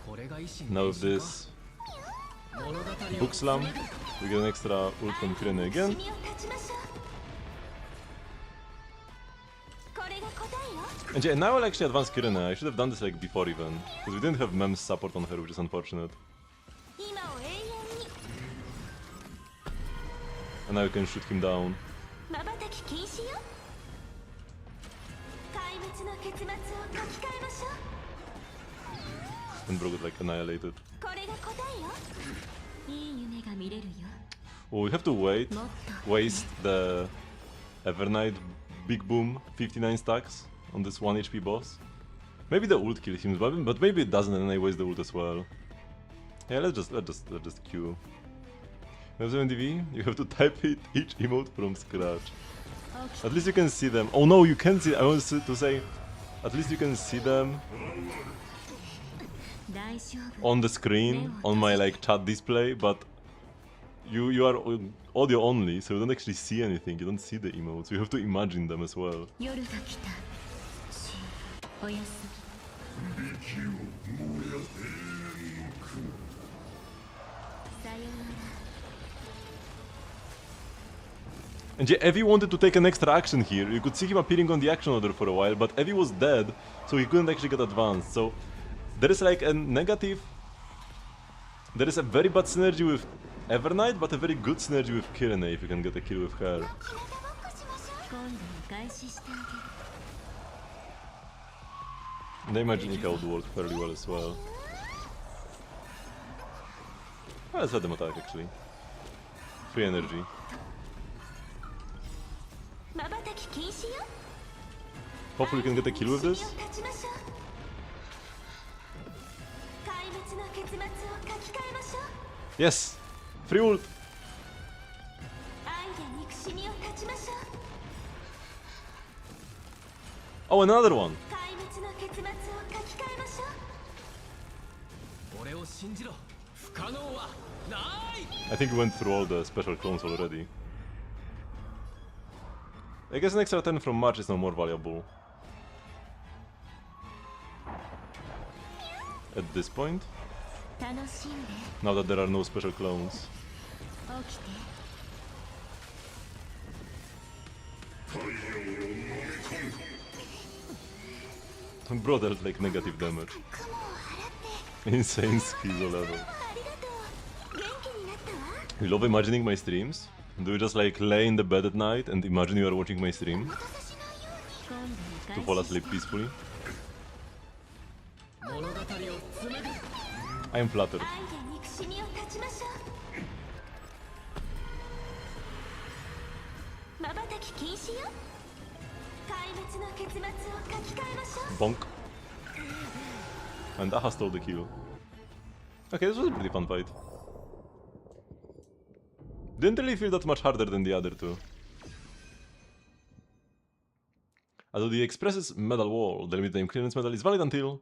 これが維新 Now with this 物語を Book Slam, we get an extra ult from Kirina again. シミを断ちましょう。これが答えよ。 And yeah, now I'll actually advance Kirina. I should have done this like before even, because we didn't have Mem's support on her, which is unfortunate. 今を永遠に。 And now we can shoot him down. 瞬き禁止よ。怪物の結末を書き換えましょう。 And bro got like annihilated. これが答えよ。いい夢が見れるよ。 Oh, we have to wait, もっと。 waste the Evernight Big Boom 59 stacks on this 1 HP boss. Maybe the ult kills him, but maybe it doesn't, and then I waste the ult as well. Yeah, let's just queue. You have 7DV, you have to type it each emote from scratch. At least you can see them. Oh no, you can see. I want to say, at least you can see them 大丈夫。 on the screen on my like chat display, but you are audio only, so you don't actually see anything. You don't see the emotes. You have to imagine them as well. 夜が来た。おやすみ。さよなら。 And yeah, Evie wanted to take an extra action here. You could see him appearing on the action order for a while, but Evie was dead, so he couldn't actually get advanced. So there is like a negative. There is a very bad synergy with Evernight, but a very good synergy with Kirene if you can get a kill with her. 日向ぼっこしましょう。今度お返ししてあげる。 And I imagine Ika would work fairly well as well. Well, let's let them attack actually. Free energy. 瞬き禁止よ。 Hopefully we can get a kill with this. シミを断ちましょう。怪物の結末を書き換えましょう。 Yes! Free ult! 愛で憎しみを断ちましょう。 Oh, another one! 怪物の結末を書き換えましょう。俺を信じろ。不可能はない。 I think we went through all the special clones already. I guess an extra turn from March is now more valuable. at this point. 楽しんで Now that there are no special clones. 起きて Bro, there's like negative damage. 雲を払って Insane skill level. ありがとう元気になったわ You love imagining my streams? Do you just like lay in the bed at night and imagine you are watching my stream またさしないように今 to 度 fall に asleep peacefully? 物語を紡ぐ I am flattered. 愛や憎しみを断ちましょう瞬き禁止よ壊滅の結末を書き換えましょう Bonk. And Aha stole the kill. Okay, this was a pretty fun fight. Didn't really feel that much harder than the other two. Although the Express's medal wall, the limited time clearance medal, is valid until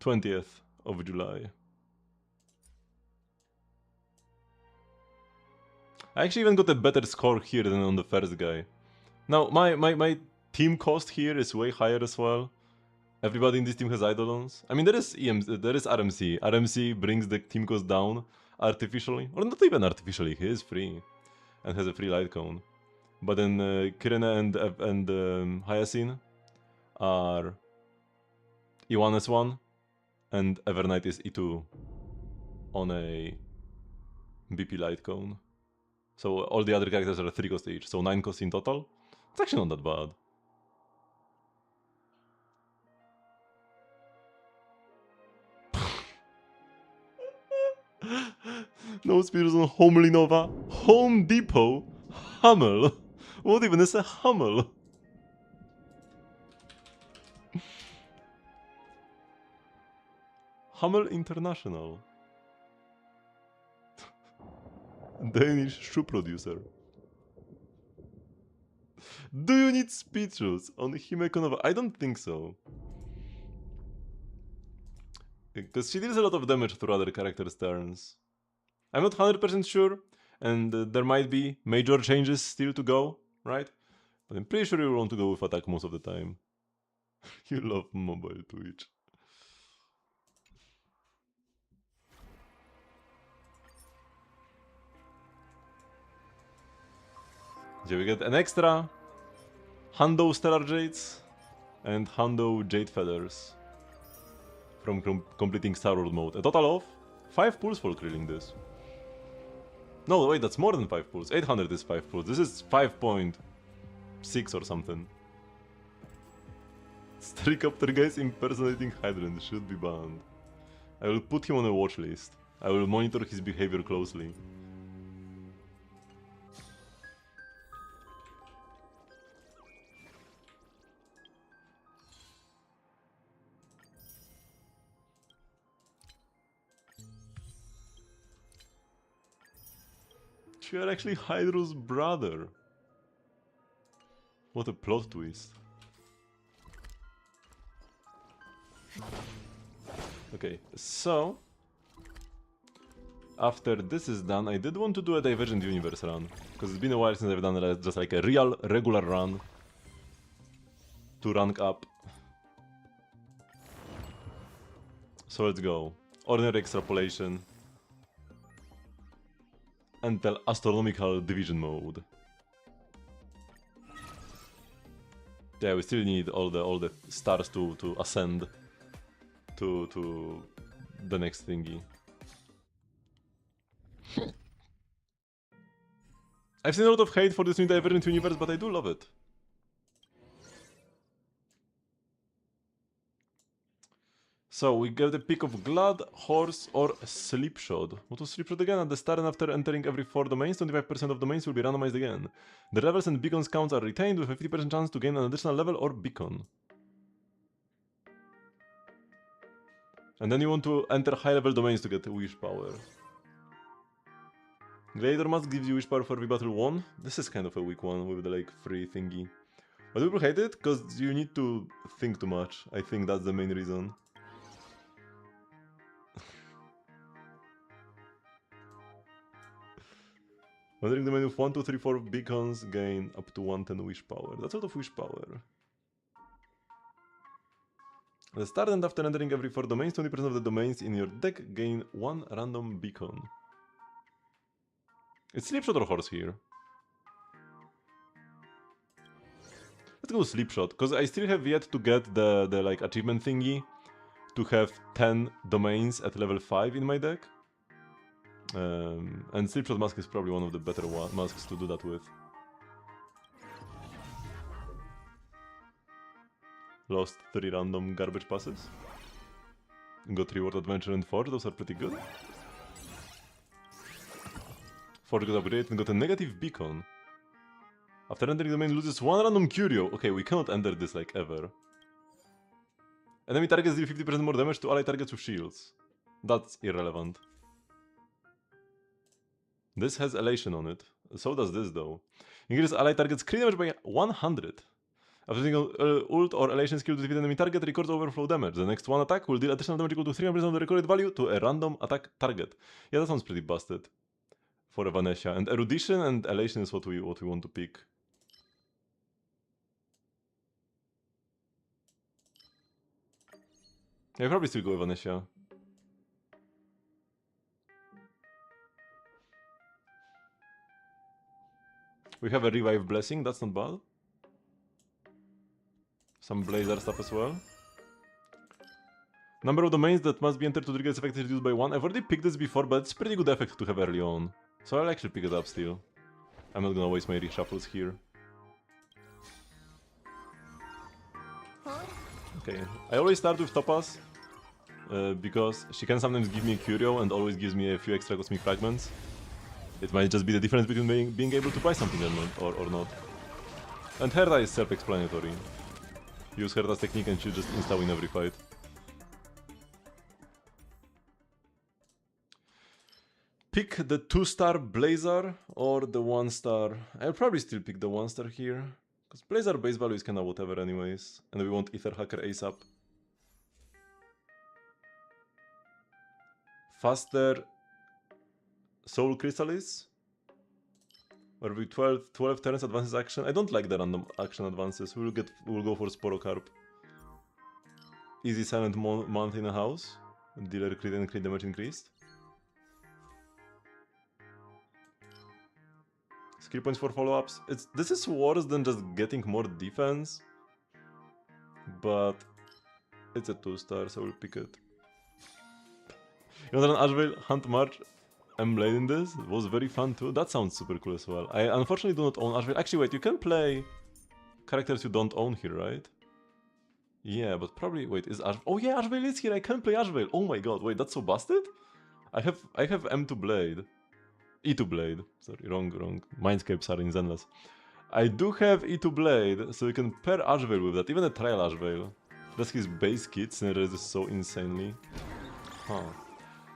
20th of July. I actually even got a better score here than on the first guy. Now, my team cost here is way higher as well. Everybody in this team has Eidolons. I mean, there is RMC. RMC brings the team cost down artificially. Or not even artificially, he is free. And has a free light cone. But then Kirena and Hyacinth are E1 S1 and Evernight is E2 on a BP light cone. So all the other characters are 3 cost each, so 9 cost in total. It's actually not that bad. No spears on Homelinova, Home Depot, Hummel. What even is a Hummel? Hummel International. Danish shoe producer. Do you need speeches on Himekonova? I don't think so. Because she deals a lot of damage through other characters' turns. I'm not 100% sure, and there might be major changes still to go, right? But I'm pretty sure you want to go with attack most of the time. You love mobile Twitch. So we get an extra Hundo Stellar Jades and Hundo Jade Feathers from completing Starward mode. A total of 5 pulls for clearing this. No, wait, that's more than 5 pulls. 800 is 5 pulls. This is 5.6 or something. Stricopter guys impersonating Hydrant should be banned. I will put him on a watch list. I will monitor his behavior closely. You are actually Hydro's brother. What a plot twist. Okay, so after this is done, I did want to do a Divergent Universe run, because it's been a while since I've done just like a real, regular run to rank up. So let's go. Ordinary Extrapolation until Astronomical Division mode. Yeah, we still need all the stars to ascend to the next thingy. I've seen a lot of hate for this new Divergent Universe, but I do love it. So we get the pick of Glad, Horse, or Slipshod. What was Slipshod again? At the start and after entering every 4 domains, 25% of domains will be randomized again. The levels and beacons counts are retained with a 50% chance to gain an additional level or beacon. And then you want to enter high level domains to get wish power. Gladiator Mask gives you wish power for every battle won. This is kind of a weak one with the like free thingy. But people hate it because you need to think too much. I think that's the main reason. Entering the menu with 1, 2, 3, 4 beacons gain up to 110 wish power. That's a lot of wish power. The start and after entering every 4 domains, 20% of the domains in your deck gain 1 random beacon. It's Slipshot or Horse here? Let's go Slipshot, because I still have yet to get the like achievement thingy to have 10 domains at level 5 in my deck. And Slipshot Mask is probably one of the better masks to do that with. Lost 3 random garbage passes. Got Reward Adventure and Forge, those are pretty good. Forge got upgraded and got a negative beacon. After entering the domain, loses 1 random curio. Okay, we cannot enter this like ever. Enemy targets deal 50% more damage to ally targets with shields. That's irrelevant. This has elation on it. So does this though. Increases ally targets crit damage by 100. After using ult or elation skill to defeat enemy target, records overflow damage. The next one attack will deal additional damage equal to 300% of the recorded value to a random attack target. Yeah, that sounds pretty busted. For Evanesia. And Erudition and Elation is what we want to pick. Yeah, probably still go Evanesia. We have a Revive Blessing, that's not bad. Some Blazer stuff as well. Number of domains that must be entered to trigger this effect is reduced by 1. I've already picked this before, but it's pretty good effect to have early on. So I'll actually pick it up still. I'm not gonna waste my reshuffles here. Okay, I always start with Topaz. Because she can sometimes give me a curio and always gives me a few extra cosmic fragments. It might just be the difference between being able to buy something or not. And Herta is self-explanatory. Use Herta's technique and she'll just insta-win every fight. Pick the 2-star Blazer or the 1-star. I'll probably still pick the 1-star here. Because Blazer base value is kinda whatever anyways. And we want Ether Hacker ASAP. Faster Soul Chrysalis. Or with 12 turns advances action. I don't like the random action advances. We'll go for Sporocarp. Easy Silent Month in a house. Dealer crit and crit damage increased. Skill points for follow-ups. This is worse than just getting more defense. But it's a 2-star, so we'll pick it. You know, Ashvale Hunt March Emblade in this was very fun too. That sounds super cool as well. I unfortunately do not own Ashvale. Actually, wait, you can play characters you don't own here, right? Yeah, but probably wait, is Ashvale? Oh yeah, Ashvale is here. I can play Ashvale. Oh my god, wait, that's so busted. I have M2 Blade, E2 Blade. Sorry, wrong. Mindscapes are in Zenless. I do have E2 Blade, so you can pair Ashvale with that. Even a trial Ashvale. That's his base kit, since it is so insanely. Huh.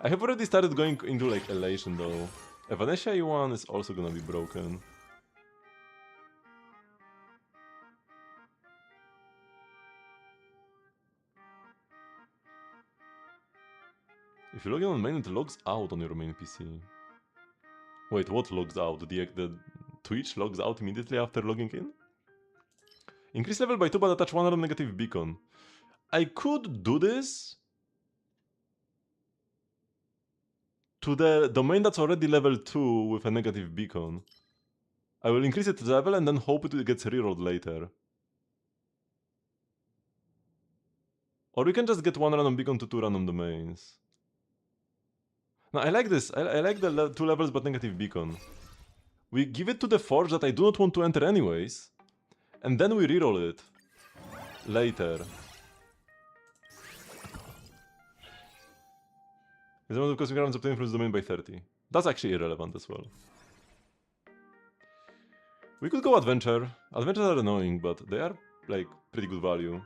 I have already started going into like Elation though. Evanesia E1 is also gonna be broken. If you log in on main, it logs out on your main PC. Wait, what logs out? The Twitch logs out immediately after logging in? Increase level by 2 but attach 1 random negative beacon. I could do this to the domain that's already level 2 with a negative beacon. I will increase its level and then hope it gets rerolled later. Or we can just get 1 random beacon to 2 random domains. No, I like this. I like the 2 levels but negative beacon. We give it to the forge that I do not want to enter anyways. And then we reroll it later. The amount of cosmic rounds obtained from this domain by 30. That's actually irrelevant as well. We could go Adventure. Adventures are annoying, but they are, like, pretty good value.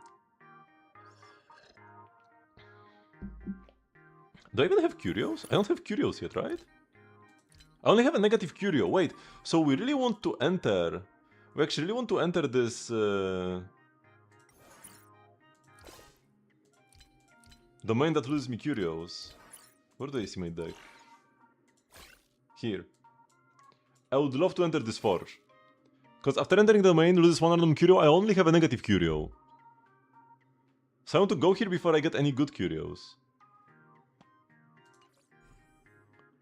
Do I even have Curios? I don't have Curios yet, right? I only have a negative Curio. Wait, so we really want to enter... We actually really want to enter this... domain that loses me Curios. Where do I see my deck? Here. I would love to enter this forge. Because after entering the domain, loses 1 random curio, I only have a negative curio. So I want to go here before I get any good curios.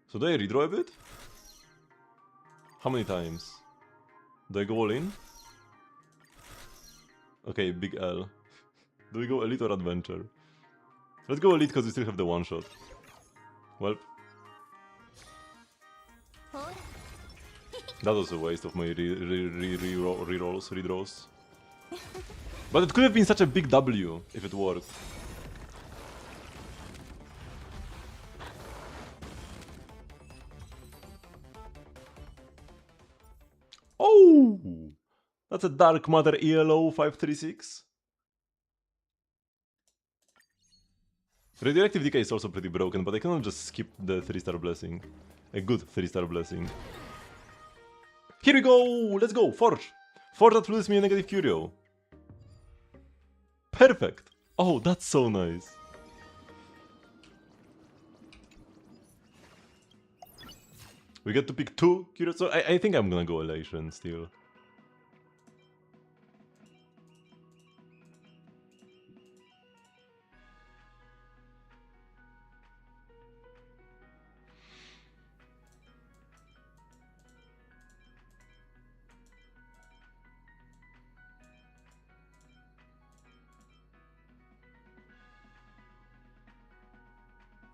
So do I redraw a bit? How many times? Do I go all in? Okay, big L. Do we go Elite or Adventure? Let's go Elite because we still have the one shot. Well, that was a waste of my redraws. But it could have been such a big W if it worked. Oh! That's a Dark Matter ELO 536. Radioactive Decay is also pretty broken, but I cannot just skip the 3-star blessing. A good 3-star blessing. Here we go! Let's go! Forge! Forge that loses me a negative curio. Perfect! Oh, that's so nice. We get to pick 2 curios, so I think I'm gonna go Elation still.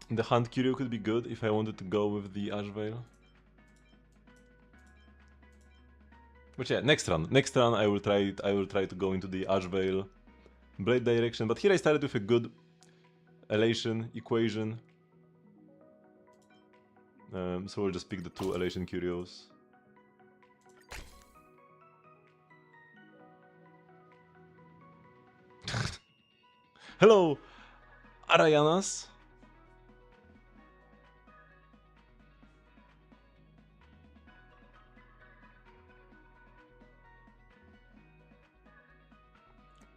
The Hunt Curio could be good if I wanted to go with the Ash Veil. But yeah, next run I will try to go into the Ash Veil Blade direction, but here I started with a good Elation equation. So we'll just pick the 2 Elation Curios. Hello, Arayanas.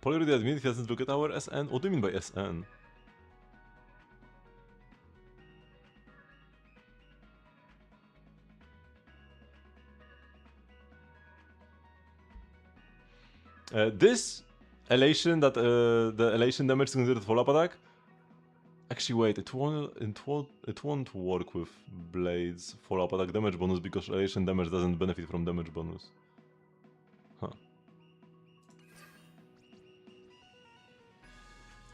Paul already admitted he doesn't look at our SN. What do you mean by SN? This elation, that the elation damage is considered follow-up attack. Actually, wait, it won't work with Blade's follow-up attack damage bonus because elation damage doesn't benefit from damage bonus. Huh.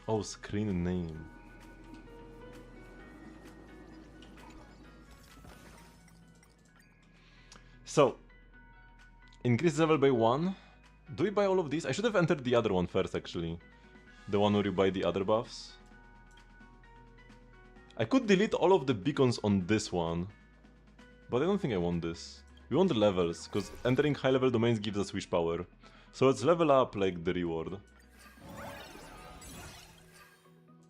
Oh, screen name. So, increase level by 1. Do we buy all of these? I should have entered the other one first, actually. The one where you buy the other buffs. I could delete all of the beacons on this one. But I don't think I want this. We want the levels, because entering high level domains gives us wish power. So let's level up, like, the reward.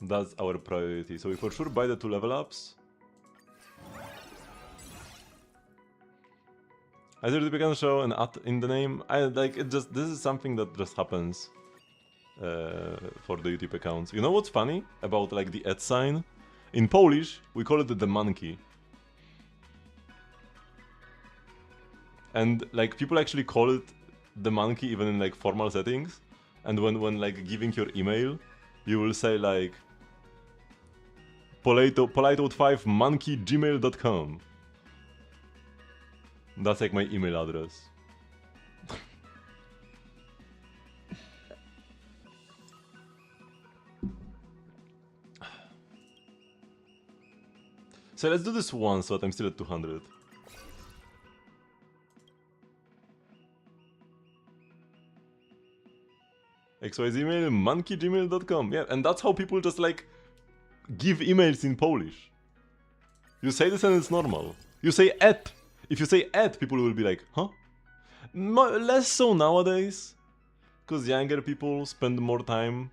That's our priority. So we for sure buy the 2 level ups. Either the beacon show an at in the name. This is something that just happens for the YouTube accounts. You know what's funny about like the @ sign? In Polish, we call it the monkey. And like people actually call it the monkey even in like formal settings. And when like giving your email, you will say like polite5monkey@gmail.com. That's like my email address. So let's do this once so that I'm still at 200. XYZ email monkey@gmail.com. Yeah, and that's how people just like give emails in Polish. You say this and it's normal. You say @. If you say @, people will be like, huh? Less so nowadays. Because younger people spend more time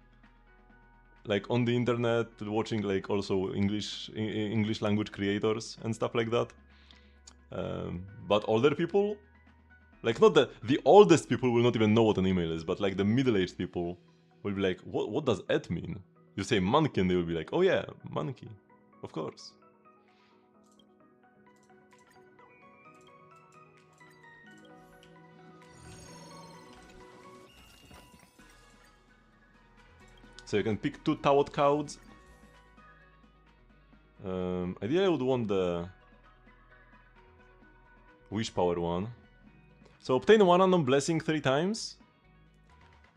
like on the internet, watching like also English language creators and stuff like that. But older people, like not the oldest people will not even know what an email is, but like the middle-aged people will be like, what does @ mean? You say monkey and they will be like, oh yeah, monkey, of course. So you can pick 2 Tawot codes. Ideally I would want the Wish Power one. So obtain 1 random blessing 3 times.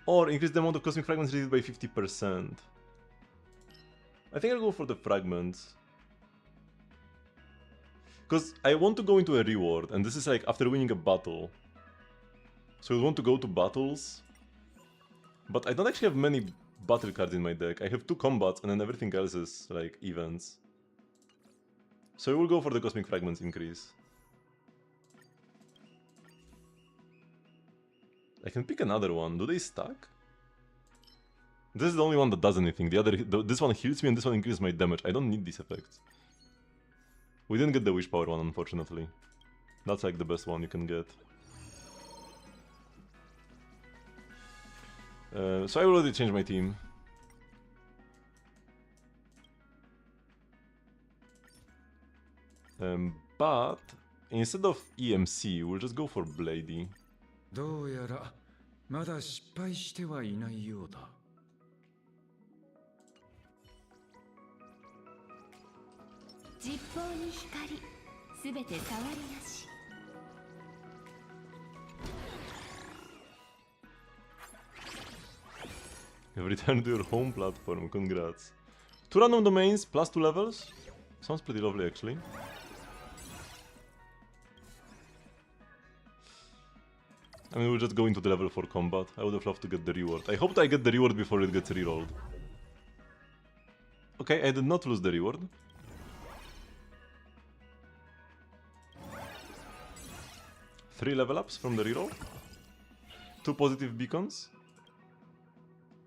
Or increase the amount of cosmic fragments received by 50%. I think I'll go for the fragments. Because I want to go into a reward, and this is like after winning a battle. So I want to go to battles. But I don't actually have many battle cards in my deck. I have 2 combats, and then everything else is like events. So I will go for the cosmic fragments increase. I can pick another one. Do they stack? This is the only one that does anything. This one heals me and this one increases my damage. I don't need these effects. We didn't get the Wish Power one, unfortunately. That's like the best one you can get. So I already changed my team. But instead of EMC, we'll just go for Bladey. どうやらまだ失敗してはいないようだ。実報に光、すべて触りなし。You've returned to your home platform, congrats. 2 random domains plus 2 levels? Sounds pretty lovely actually. I mean, we'll just go into the level 4 combat. I would have loved to get the reward. I hope I get the reward before it gets rerolled. Okay, I did not lose the reward. Three level ups from the reroll. 2 positive beacons.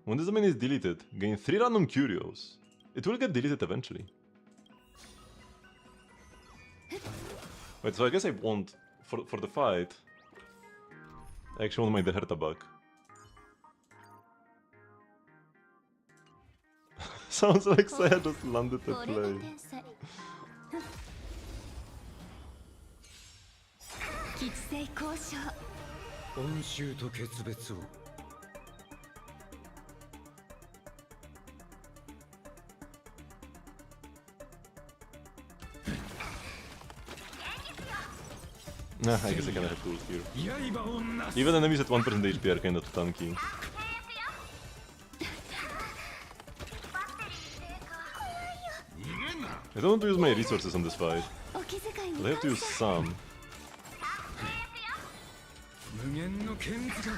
When this domain is deleted, gain 3 random curios. It will get deleted eventually. Wait, so I guess I want, for the fight, I actually want my Deherta back. Sounds like Saya just landed a play. 吉星交渉。恩衆と決別を。Nah, I guess I kinda have tools here. 刃をなす。 Even enemies at 1% HP are kinda tanky. I don't want to use my resources on this fight, お気遣い but I have to use some. 無限の剣図が。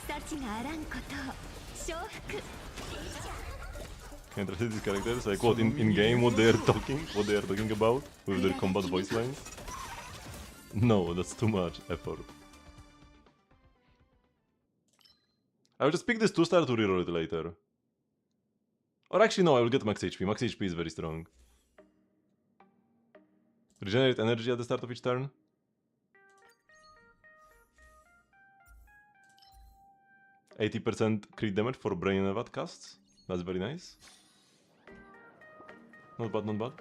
幸があらんことを承服。 Can I translate these characters? Like what in game what they are talking about with their combat voice lines? No, that's too much effort. I'll just pick this 2-star to reroll it later. Or actually no, I will get max HP. Max HP is very strong. Regenerate energy at the start of each turn. %80 crit damage for Brain Nevat casts. That's very nice. Not bad, not bad.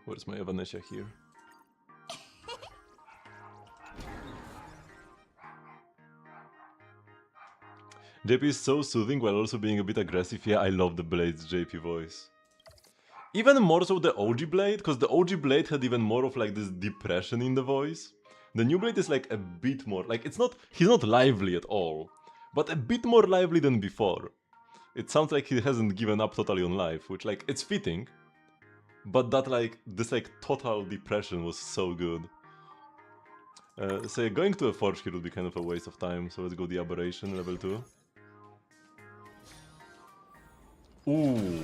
Where's my Evanescia here? JP is so soothing while also being a bit aggressive. Yeah, I love the Blade's JP voice. Even more so the OG Blade, because the OG Blade had even more of like this depression in the voice. The new Blade is like a bit more, like he's not lively at all, but a bit more lively than before. It sounds like he hasn't given up totally on life, which like, it's fitting. But that like, this like total depression was so good. So going to a Forge here would be kind of a waste of time, so let's go the Aberration, level 2. Ooh.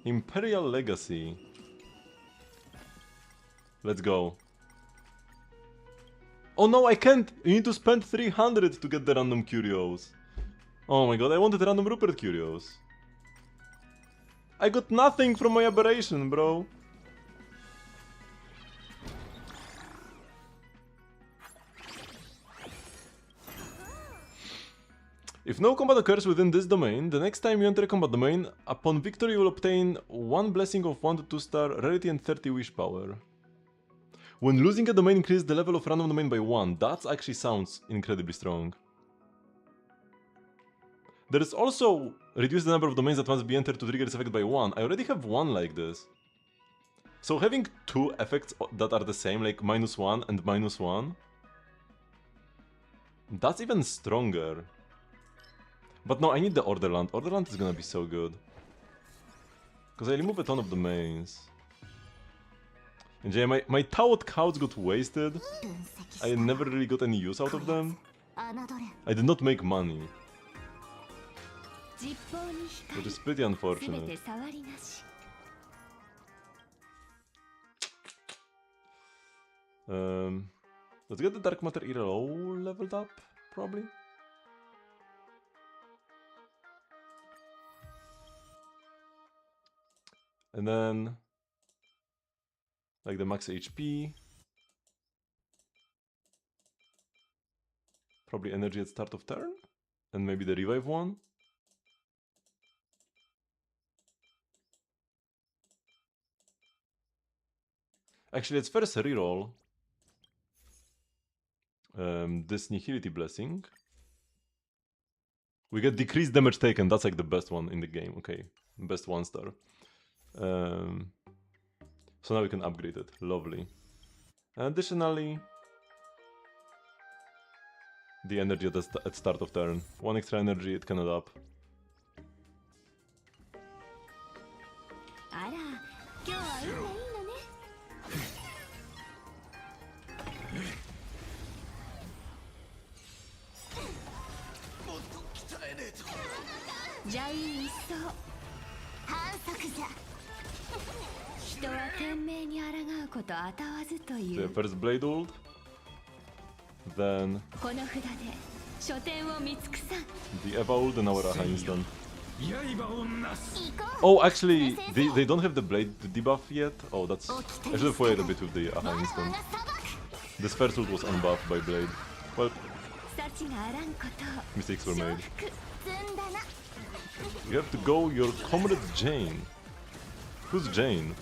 Imperial Legacy. Let's go. Oh no, I can't! You need to spend 300 to get the random curios. Oh my god, I wanted random Rupert curios. I got nothing from my Aberration, bro. If no combat occurs within this domain, the next time you enter a combat domain, upon victory you will obtain 1 blessing of 1 to 2 star, rarity and 30 wish power. When losing a domain, increase the level of random domain by 1. That actually sounds incredibly strong. There is also reduce the number of domains that must be entered to trigger this effect by 1. I already have one like this. So having 2 effects that are the same, like -1 and -1, that's even stronger. But no, I need the Orderland. Orderland is gonna be so good. Because I remove a ton of domains. And yeah, my Tauot cows got wasted. I never really got any use out of them. I did not make money. Which is pretty unfortunate. Let's get the Dark Matter ERO leveled up, probably. And then, like the max HP. Probably energy at start of turn. And maybe the revive one. Actually, let's first reroll this Nihility Blessing. We get decreased damage taken. That's like the best one in the game. Okay, best 1 star. So now we can upgrade it. Lovely. And additionally, the energy at start of turn. 1 extra energy, it can add up. So first Blade Ult, then the Eva Ult and our Aha Instant. Oh, actually, they don't have the Blade debuff yet. Oh, that's... I should have waited a bit with the Aha Instant. This first ult was unbuffed by Blade. Well, mistakes were made. You have to go your comrade Jane. Who's Jane?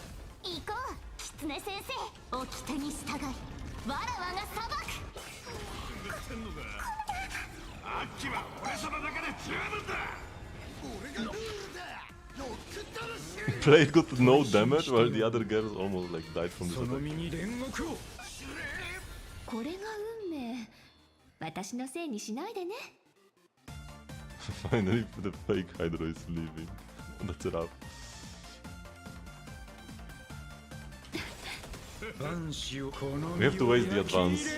Blade got no damage while the other girls almost like died from this attack. Finally, the fake Hydra is leaving. That's it up. We have to waste the advance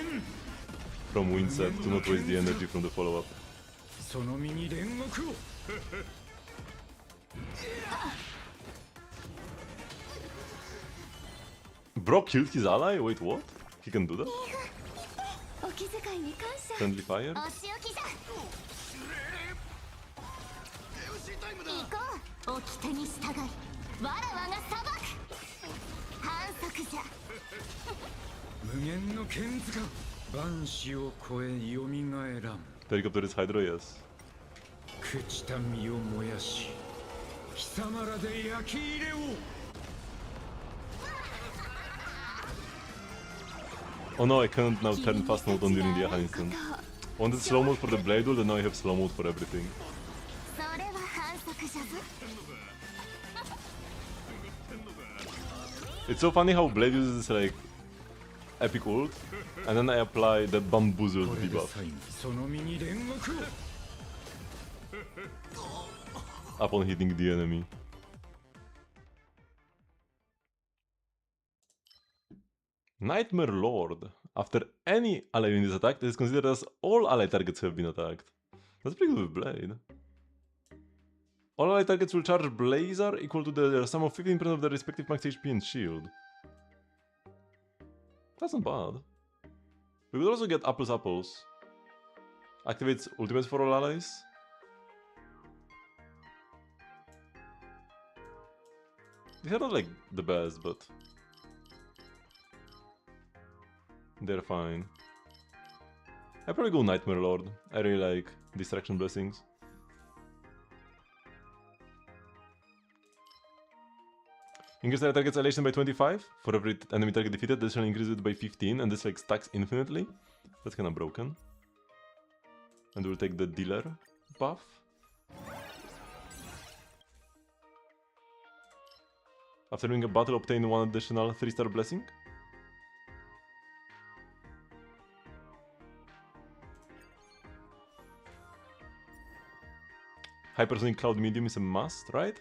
from Windset to not waste the energy from the follow-up. Bro killed his ally? Wait, what? He can do that? Friendly fire? Helicopter is Hydra, yes. Oh no, I can't now turn fast mode on during the Aha instant. I wanted slow mode for the Blade Ult and now I have slow mode for everything. It's so funny how Blade uses this like epic ult and then I apply that bamboozled debuff upon hitting the enemy. Nightmare Lord. After any ally unit is attacked, it is considered as all ally targets have been attacked. That's pretty good with Blade. All ally targets will charge Blazer equal to the sum of 15% of their respective max HP and shield. That's not bad. We could also get Apples Apples. Activates ultimates for all allies. These are not like the best, but they're fine. I probably go Nightmare Lord. I really like Distraction Blessings. Increase the target's elation by 25 for every enemy target defeated. This shall increase it by 15, and this like stacks infinitely. That's kind of broken. And we'll take the dealer buff. After winning a battle, obtain one additional 3-star blessing. Hypersonic Cloud Medium is a must, right?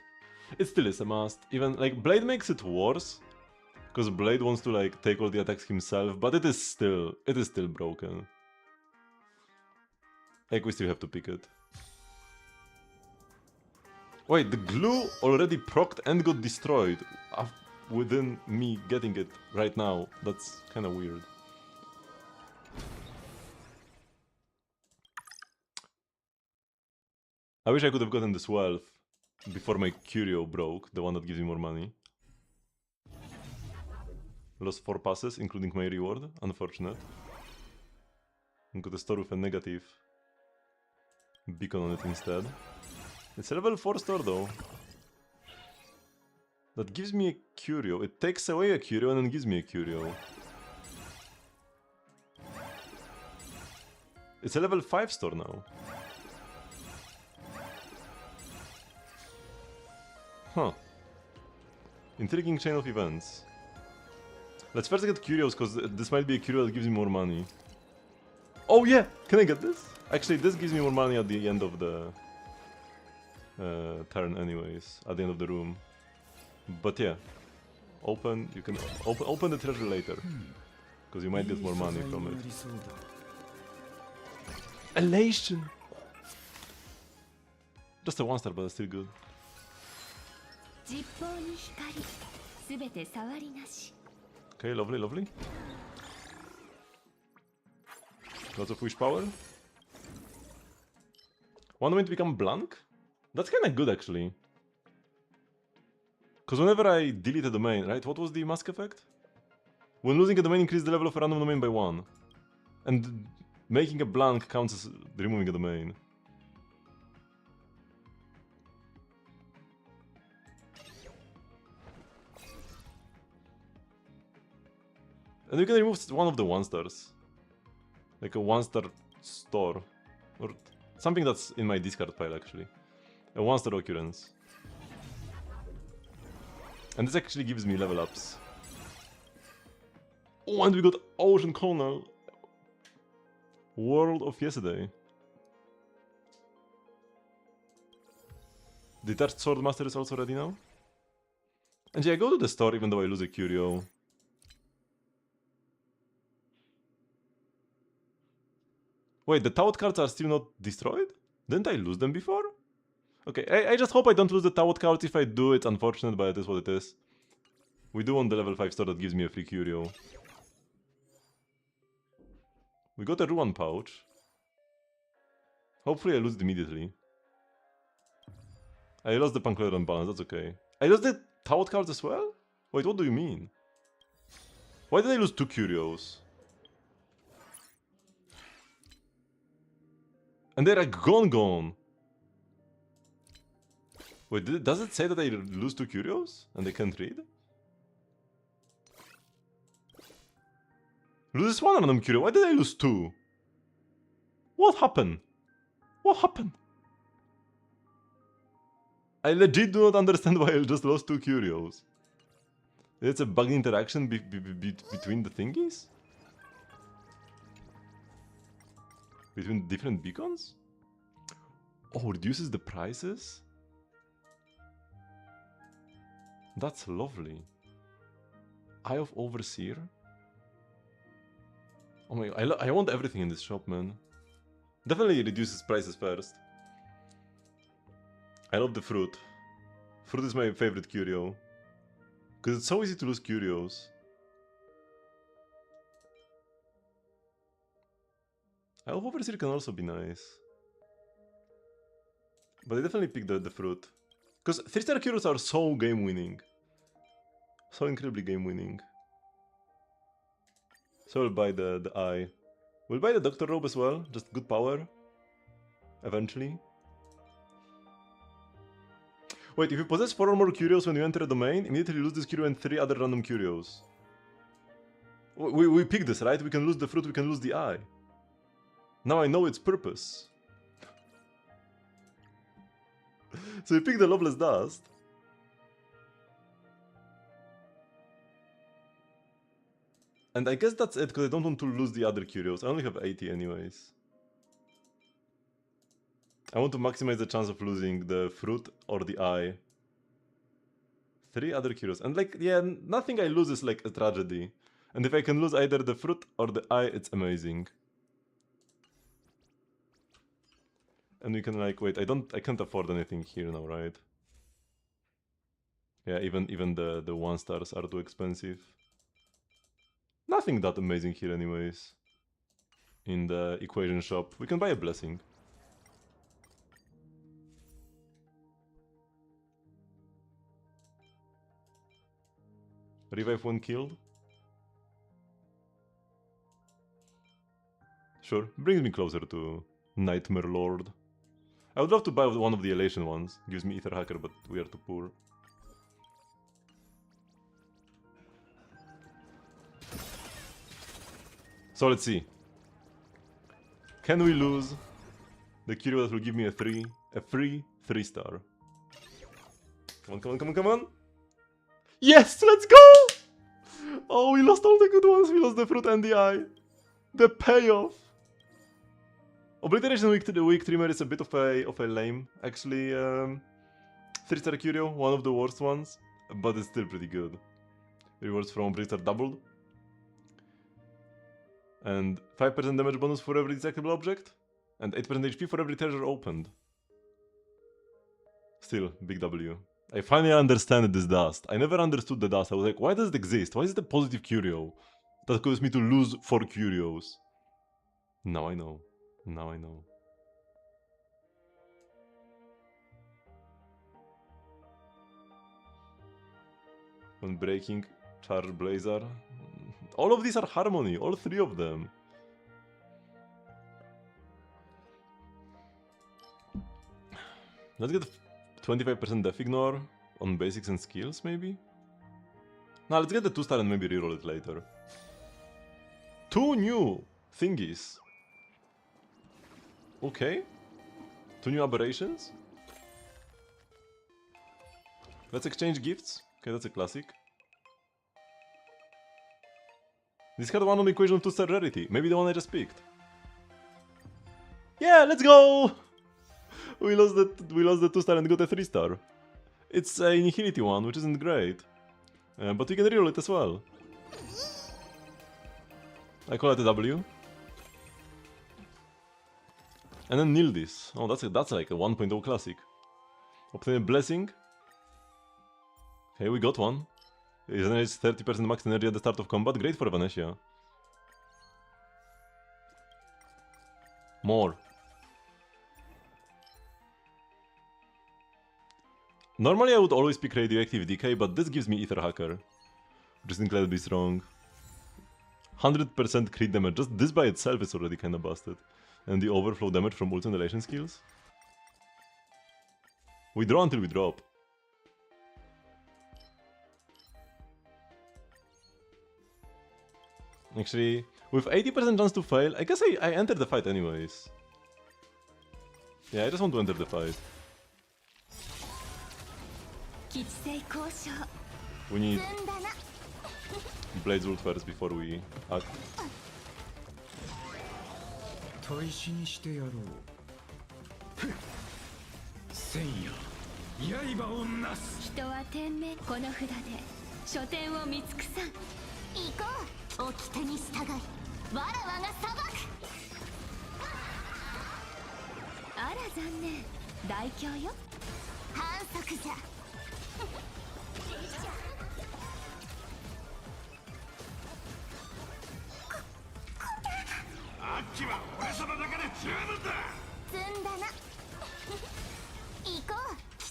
It still is a must. Even like Blade makes it worse, because Blade wants to like take all the attacks himself, but it is still broken. Like we still have to pick it. Wait, the glue already procced and got destroyed within me getting it right now. That's kind of weird. I wish I could have gotten this wealth before my curio broke, the one that gives me more money. Lost 4 passes, including my reward. Unfortunate. I got a store with a negative beacon on it instead. It's a level 4 store though. That gives me a curio. It takes away a curio and then gives me a curio. It's a level 5 store now. Huh. Intriguing chain of events. Let's first get curios, because this might be a curio that gives me more money. Oh yeah! Can I get this? Actually, this gives me more money at the end of the turn anyways. At the end of the room. But yeah. You can open the treasure later. Because you might get more money from it. Elation! Just a 1-star, but it's still good. Okay, lovely, lovely. Lots of wish power. One moment to become blank? That's kinda good actually. Because whenever I delete a domain, right? What was the mask effect? When losing a domain, increase the level of a random domain by 1. And making a blank counts as removing a domain. And you can remove one of the 1-stars. Like a 1-star store. Or something that's in my discard pile actually. A 1-star occurrence. And this actually gives me level ups. Oh, and we got Ocean Colonel. World of yesterday. Detached Swordmaster is also ready now. And yeah, I go to the store even though I lose a curio. Wait, the Tout cards are still not destroyed? Didn't I lose them before? Okay, I just hope I don't lose the Tout cards. If I do, it's unfortunate, but it is what it is. We do want the level 5 store that gives me a free curio. We got a Ruan pouch. Hopefully I lose it immediately. I lost the Pancleron balance, that's okay. I lost the Tout cards as well? Wait, what do you mean? Why did I lose 2 curios? And they're like gone. Wait, does it say that I lose 2 curios? And they can't read? Loses 1 random curio, why did I lose 2? What happened? What happened? I legit do not understand why I just lost 2 curios. It's a bug interaction between the thingies? Between different beacons? Oh, reduces the prices? That's lovely. Eye of Overseer? Oh my god, I want everything in this shop, man. Definitely reduces prices first. I love the fruit. Fruit is my favorite curio. Because it's so easy to lose curios. Eye of Overseer can also be nice. But I definitely pick the fruit. Because 3-star curios are so game winning. So incredibly game winning. So we'll buy the eye. We'll buy the Doctor Robe as well, just good power. Eventually. Wait, if you possess 4 or more curios when you enter a domain, immediately lose this curio and 3 other random curios. We pick this, right? We can lose the fruit, we can lose the eye. Now I know its purpose. So we pick the Loveless Dust. And I guess that's it, because I don't want to lose the other curios. I only have 80 anyways. I want to maximize the chance of losing the fruit or the eye. 3 other curios. And like, yeah, nothing I lose is like a tragedy. And if I can lose either the fruit or the eye, it's amazing. And we can like, wait, I can't afford anything here now, right? Yeah, even the 1 stars are too expensive. Nothing that amazing here anyways. In the equation shop. We can buy a blessing. Revive when killed? Sure, brings me closer to Nightmare Lord. I would love to buy one of the Elation ones. Gives me Ether Hacker, but we are too poor. So let's see. Can we lose the curio that will give me a free 3-star? Come on, come on, come on, come on! Yes, let's go! Oh, we lost all the good ones. We lost the fruit and the eye. The payoff. Obliteration weak trimmer is a bit of a lame, actually. 3-star curio, one of the worst ones, but it's still pretty good. Rewards from Obliterator doubled. And 5% damage bonus for every detectable object. And 8% HP for every treasure opened. Still, big W. I finally understand this dust. I never understood the dust. I was like, why does it exist? Why is it a positive curio that causes me to lose 4 curios? Now I know. Now I know. When breaking, charge Blazer. All of these are harmony, all 3 of them. Let's get 25% def ignore on basics and skills, maybe? Nah, let's get the 2-star and maybe reroll it later. 2 new thingies. Okay. 2 new aberrations. Let's exchange gifts. Okay, that's a classic. This had one on equation of 2-star rarity. Maybe the one I just picked. Yeah, let's go! We lost the 2-star and got a 3-star. It's a Nihility one, which isn't great. But we can reroll it as well. I call it a W. And then nil this. Oh, that's like a 1.0 classic. Obtain a blessing. Okay, we got one. It generates 30% max energy at the start of combat. Great for Venetia. More. Normally I would always pick Radioactive Decay, but this gives me Ether Hacker, which is incredibly strong. 100% crit damage, just this by itself is already kinda busted. And the overflow damage from ult and elation skills. We draw until we drop. Actually, with 80% chance to fail, I guess I enter the fight anyways. Yeah, I just want to enter the fight. We need Blade's ult first before we act. 砥石にしてやろう千夜刃をなす人は天命この札で書店を見尽くさん。行こう掟に従いわらわが裁く。あら残念、大凶よ。反則じゃ。あっちは俺様だけで十分だ積んだな。行こ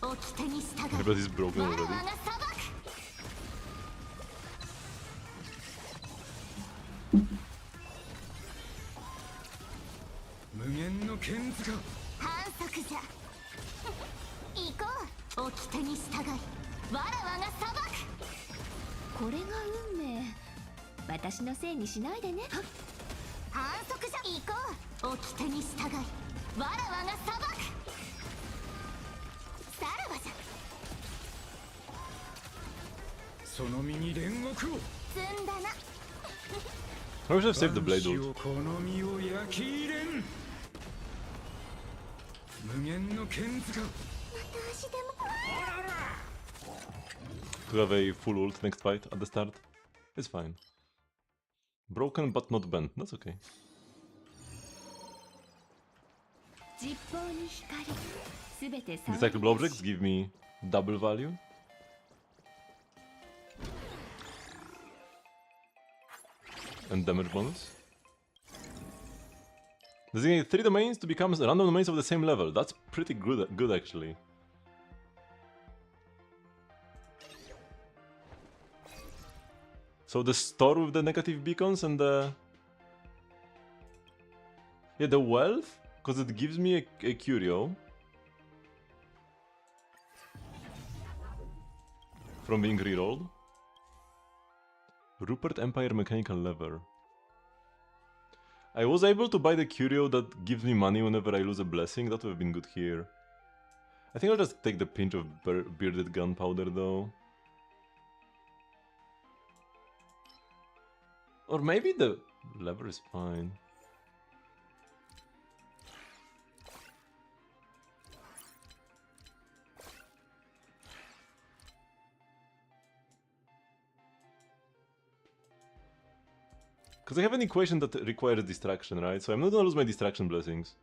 う掟に従い Everybody's broken わら already. わが裁く。無限の剣塚反則じゃ。行こう掟に従いわらわが裁く。これが運命。私のせいにしないでね。反則じゃ。行こう。掟に従いわらわが裁く。さらばじゃ。その身に煉獄を。積んだな。 I wish I've saved the blade 万 ult. 死をこの身を焼き入れん。無限の剣塚。足でも To have a full ult next fight at the start is fine. Broken but not bent, that's okay. 実報に光。すべて Recyclable objects give me double value. And damage bonus. Designate 3 domains to become random domains of the same level. That's pretty good actually. So the store with the negative beacons and the... Yeah, the wealth, because it gives me a curio. From being rerolled. Rupert Empire Mechanical Lever. I was able to buy the curio that gives me money whenever I lose a blessing. That would have been good here. I think I'll just take the pinch of bearded gunpowder though. Or maybe the lever is fine. Because I have an equation that requires distraction, right? So I'm not gonna lose my distraction blessings.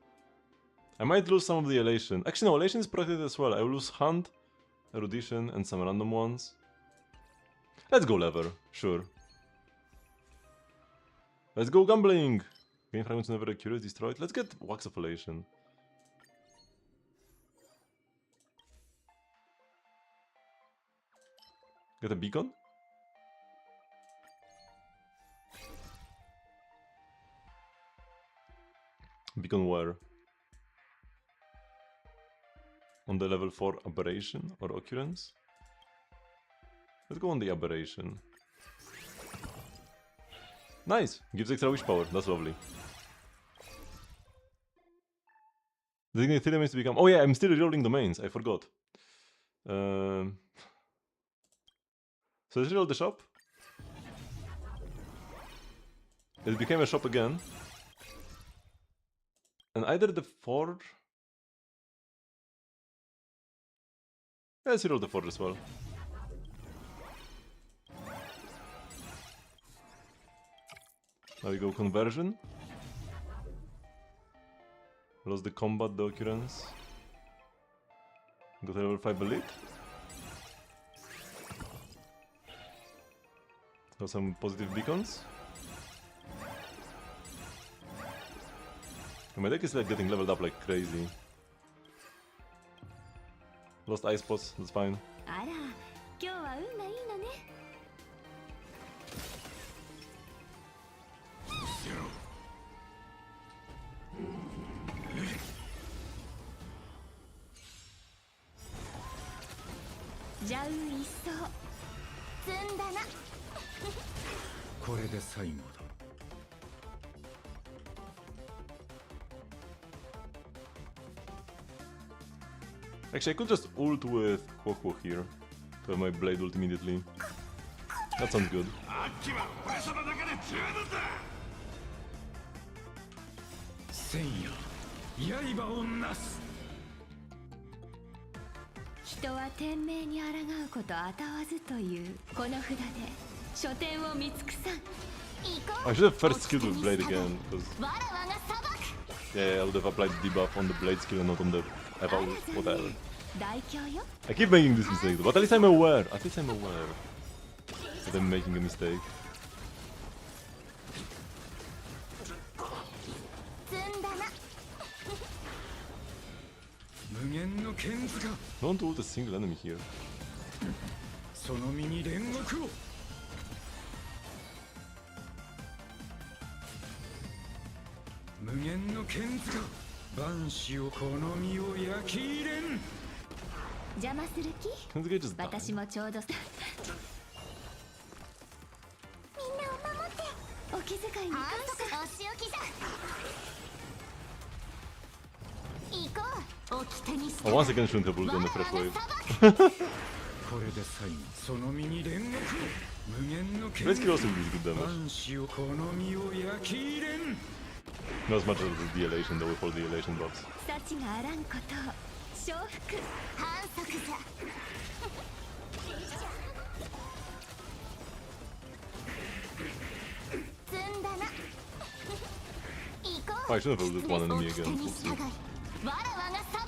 I might lose some of the elation. Actually no, elation is protected as well. I will lose hunt, erudition, and some random ones. Let's go lever, sure. Let's go gambling! Gain fragments whenever a curio is destroyed. Let's get wax of elation. Get a beacon? Beacon where? On the level 4 aberration or occurrence? Let's go on the aberration. Nice! Gives extra wish power, that's lovely. Designate 3 domains to become... Oh yeah, I'm still rerolling domains, I forgot. So let's reroll the shop. It became a shop again. And either the forge... Yeah, let's reroll the forge as well. Now we go conversion. Lost the combat, the occurrence. Got a level 5 elite. Got some positive beacons. And my deck is like getting leveled up like crazy. Lost ice spots, that's fine. あら、今日は運がいいのね。邪運一掃。積んだな。これで最後だ。Actually, I could just ult with Huohuo here to have my blade ult immediately. That sounds good. 千夜刃をなす。人は天命に抗うことあたわずというこの札で書店を見尽くさん。行こう。 I should have first skilled with blade again, because わらわが裁く。 yeah, I would have applied debuff on the blade skill and not on the Eva ult, whatever. 大凶よ。 I keep making this mistake, but at least I'm aware. At least I'm aware that I'm making a mistake. 積んだな。無限の剣塚。 Don't ult a single enemy here. その身に煉獄を。無限の剣塚。万死をこの身を焼き入れん。邪魔する気？ Kensuke just died. 私もちょうどさ。みんなを守って。お気遣いに感謝。お仕置きじゃ。行こう。掟にして。 Oh, once again, shouldn't have pulled on the fresh wave. これで最後その身に煉獄を無限の Let's kill also really good damage. 万死をこの身を焼き入れん Not as much as the elation, though, for the elation buffs. 幸があらんことを承服。反則じゃ。積んだな。行こう。 Oh, I should have rolled this one enemy again. 掟に従い Oopsie. わらわが裁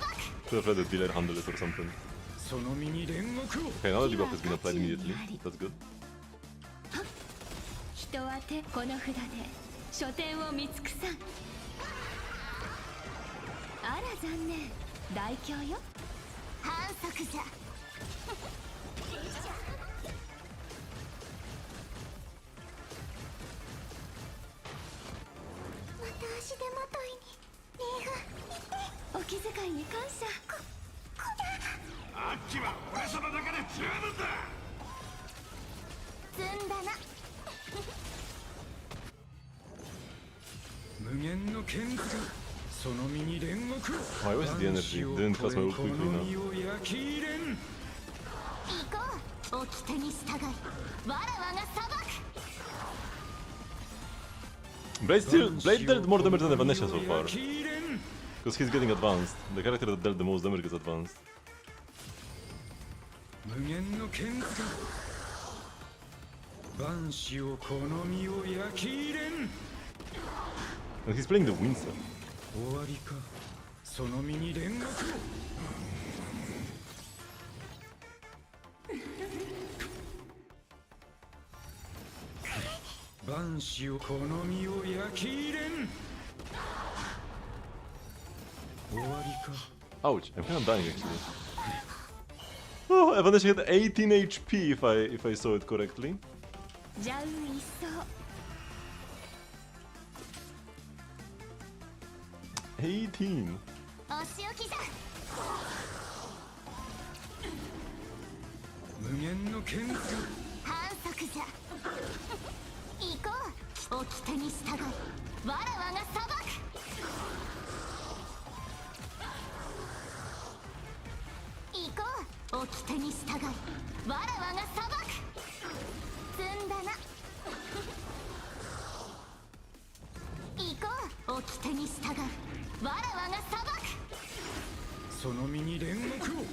く。 Should have let the dealer handle it or something. その身に煉獄を Okay, now the debuff has been applied immediately. That's good. 人は手この札で書店を見尽くさん。あら残念。大凶よ。反則じゃ。また足手まといに。ねえが。お気遣いに感謝。あっちは俺様だけで十分だ。積んだな。無限の剣がその身に煉獄を Why was the energy? Didn't cast my ult こ quickly の now. 身を焼き入れん行こう。掟に従いわらわが裁く。 Blade dealt more damage than Evanescia so far. 焼き入れん Because he's getting advanced. The character that dealt the most damage gets advanced. 無限の剣が万死をこの身を焼き入れん And he's playing the Winston. 終わりかその身に煉獄を万死をこの身を焼き入れん終わりか Ouch, I'm kind of dying actually. Oh, Evanescia had 18 HP if I saw it correctly. 邪運一掃。 18. お仕置きじゃ。無限の剣が反則じゃ。行こう。掟に従いわらわが裁く。行こう。掟に従いわらわが裁く。積んだな。行こう。掟に従いわらわが裁く。その身に煉獄を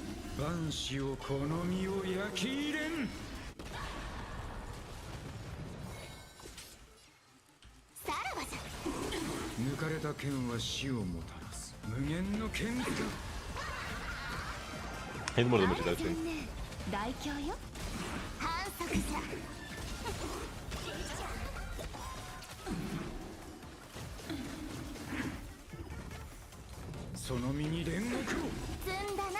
万死をこの身を焼き入れんさらばじゃ。抜かれた剣は死をもたらす無限の剣が Hit more あら damage, I 残 think. 念。大凶よ。反則じゃ。その身に煉獄を積んだな。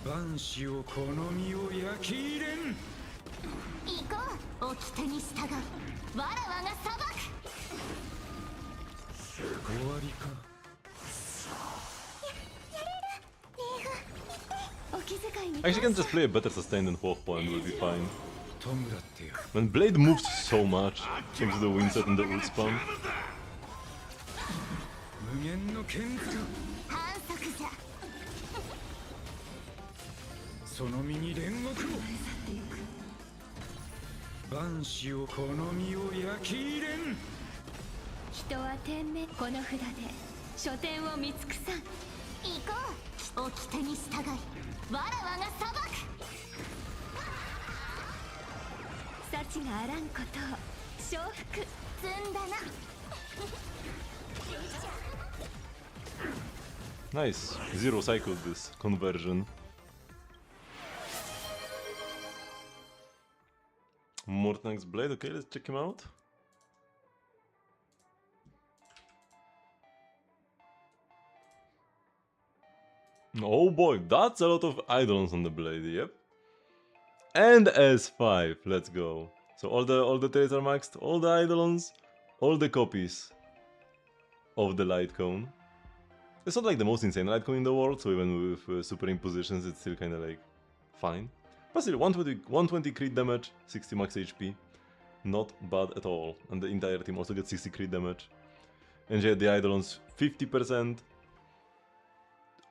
万死をこの身を焼き入れん行こう。掟に従いわらわが裁く。終わりかお気遣いに I 感 actually 謝。 can just play a better sustain than Huohuo and we'll be fine. 弔ってやる When Blade moves so much, thanks to the Windset and the ult spam. 無限の剣が反則じゃ。その身に煉獄を万死をこの身を焼き入れん人は天命この札で書店を見尽くさん。行こう。掟に従いわらわが裁く。幸があらんことを承服。積んだな。 Nice. Zero cycled this conversion. Mortnag's Blade, okay, let's check him out. Oh boy, that's a lot of Eidolons on the Blade, yep. And S5, let's go. So all the traits are maxed, all the Eidolons, all the copies of the Light Cone. It's not like the most insane Lightcone in the world, so even with super impositions, it's still kind of like fine. But still, 120 crit damage, 60 max HP, not bad at all. And the entire team also gets 60 crit damage. And yeah, the Eidolons 50%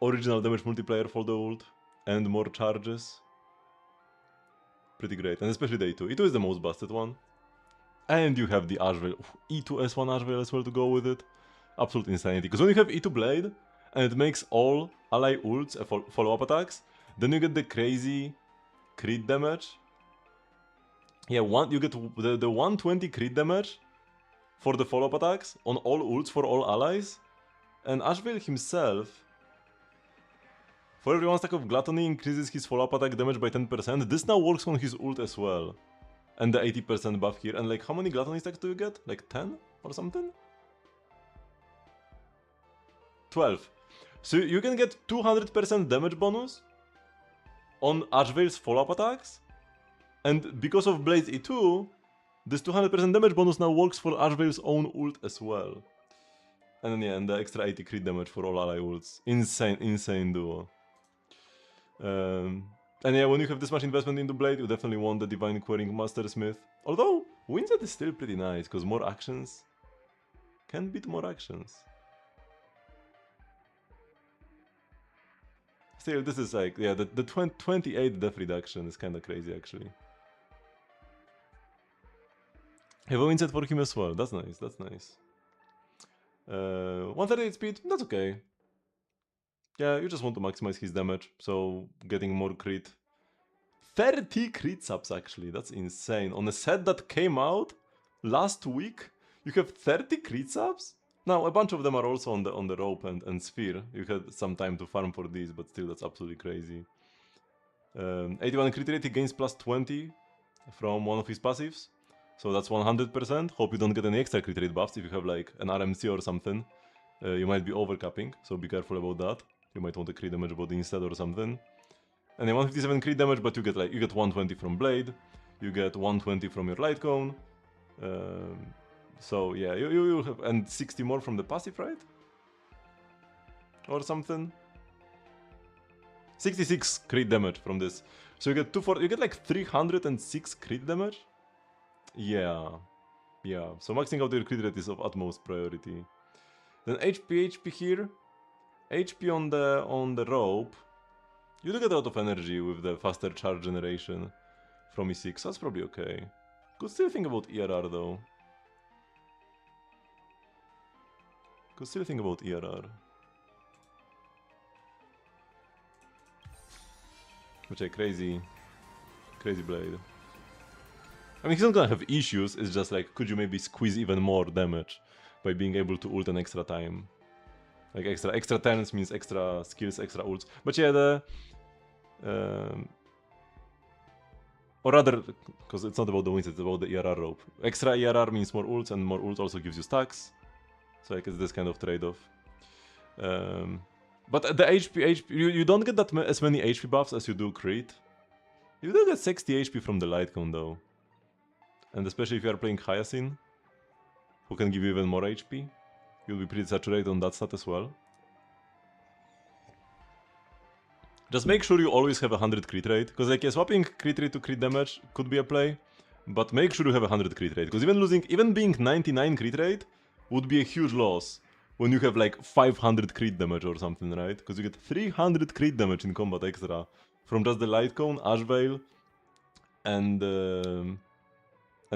original damage multiplier for the ult, and more charges. Pretty great, and especially the E2. E2 is the most busted one. And you have the Ashvale, E2 S1 Ashvale as well to go with it. Absolute insanity, because when you have E2 Blade, and it makes all ally ults follow-up attacks, then you get the crazy crit damage. Yeah, you get the 120 crit damage for the follow-up attacks on all ults for all allies. And Ashvale himself, for every one stack of Gluttony, increases his follow-up attack damage by 10%. This now works on his ult as well. And the 80% buff here. And like, how many Gluttony stacks do you get? Like 10 or something? 12. So you can get 200% damage bonus on Ashvale's follow-up attacks. And because of Blade's E2, this 200% damage bonus now works for Ashvale's own ult as well. And then yeah, and the extra 80 crit damage for all ally ults. Insane duo. And yeah, when you have this much investment into Blade, you definitely want the Divine Querying Master Smith. Although, Windset is still pretty nice, because more actions can beat more actions. Still, this is like, yeah, the 28 death reduction is kinda crazy actually. Have a Windset for him as well, that's nice, that's nice. 138 speed, that's okay. Yeah, you just want to maximize his damage, so getting more crit. 30 crit subs actually, that's insane. On a set that came out last week, you have 30 crit subs? Now, a bunch of them are also on the rope and sphere. You had some time to farm for these, but still that's absolutely crazy. 81 crit rate, he gains plus 20 from one of his passives. So that's 100%. Hope you don't get any extra crit rate buffs if you have like an RMC or something. You might be overcapping, so be careful about that. You might want a crit damage body instead or something. And then 157 crit damage, but you get 120 from Blade, you get 120 from your Light Cone. So yeah, you have, and 60 more from the passive, right? Or something. 66 crit damage from this. So you get you get like 306 crit damage. Yeah. So maxing out your crit rate is of utmost priority. Then HP here. HP on the rope. You do get a lot of energy with the faster charge generation from E6, so that's probably okay. Could still think about ERR though. Which is crazy Blade. I mean, he's not gonna have issues, it's just like, could you maybe squeeze even more damage by being able to ult an extra time? Like extra turns means extra skills, extra ults. But yeah, or rather, because it's not about the wins, it's about the ERR rope. Extra ERR means more ults, and more ults also gives you stacks. So like it's this kind of trade-off. But the HP you don't get as many HP buffs as you do crit. You do get 60 HP from the Light Cone though. And especially if you are playing Hyacinth, who can give you even more HP, you'll be pretty saturated on that stat as well. Just make sure you always have a 100 crit rate, because like, yeah, swapping crit rate to crit damage could be a play, but make sure you have a 100 crit rate, because even being 99 crit rate would be a huge loss when you have like 500 crit damage or something, right? Because you get 300 crit damage in combat extra from just the Light Cone, Ashvale, and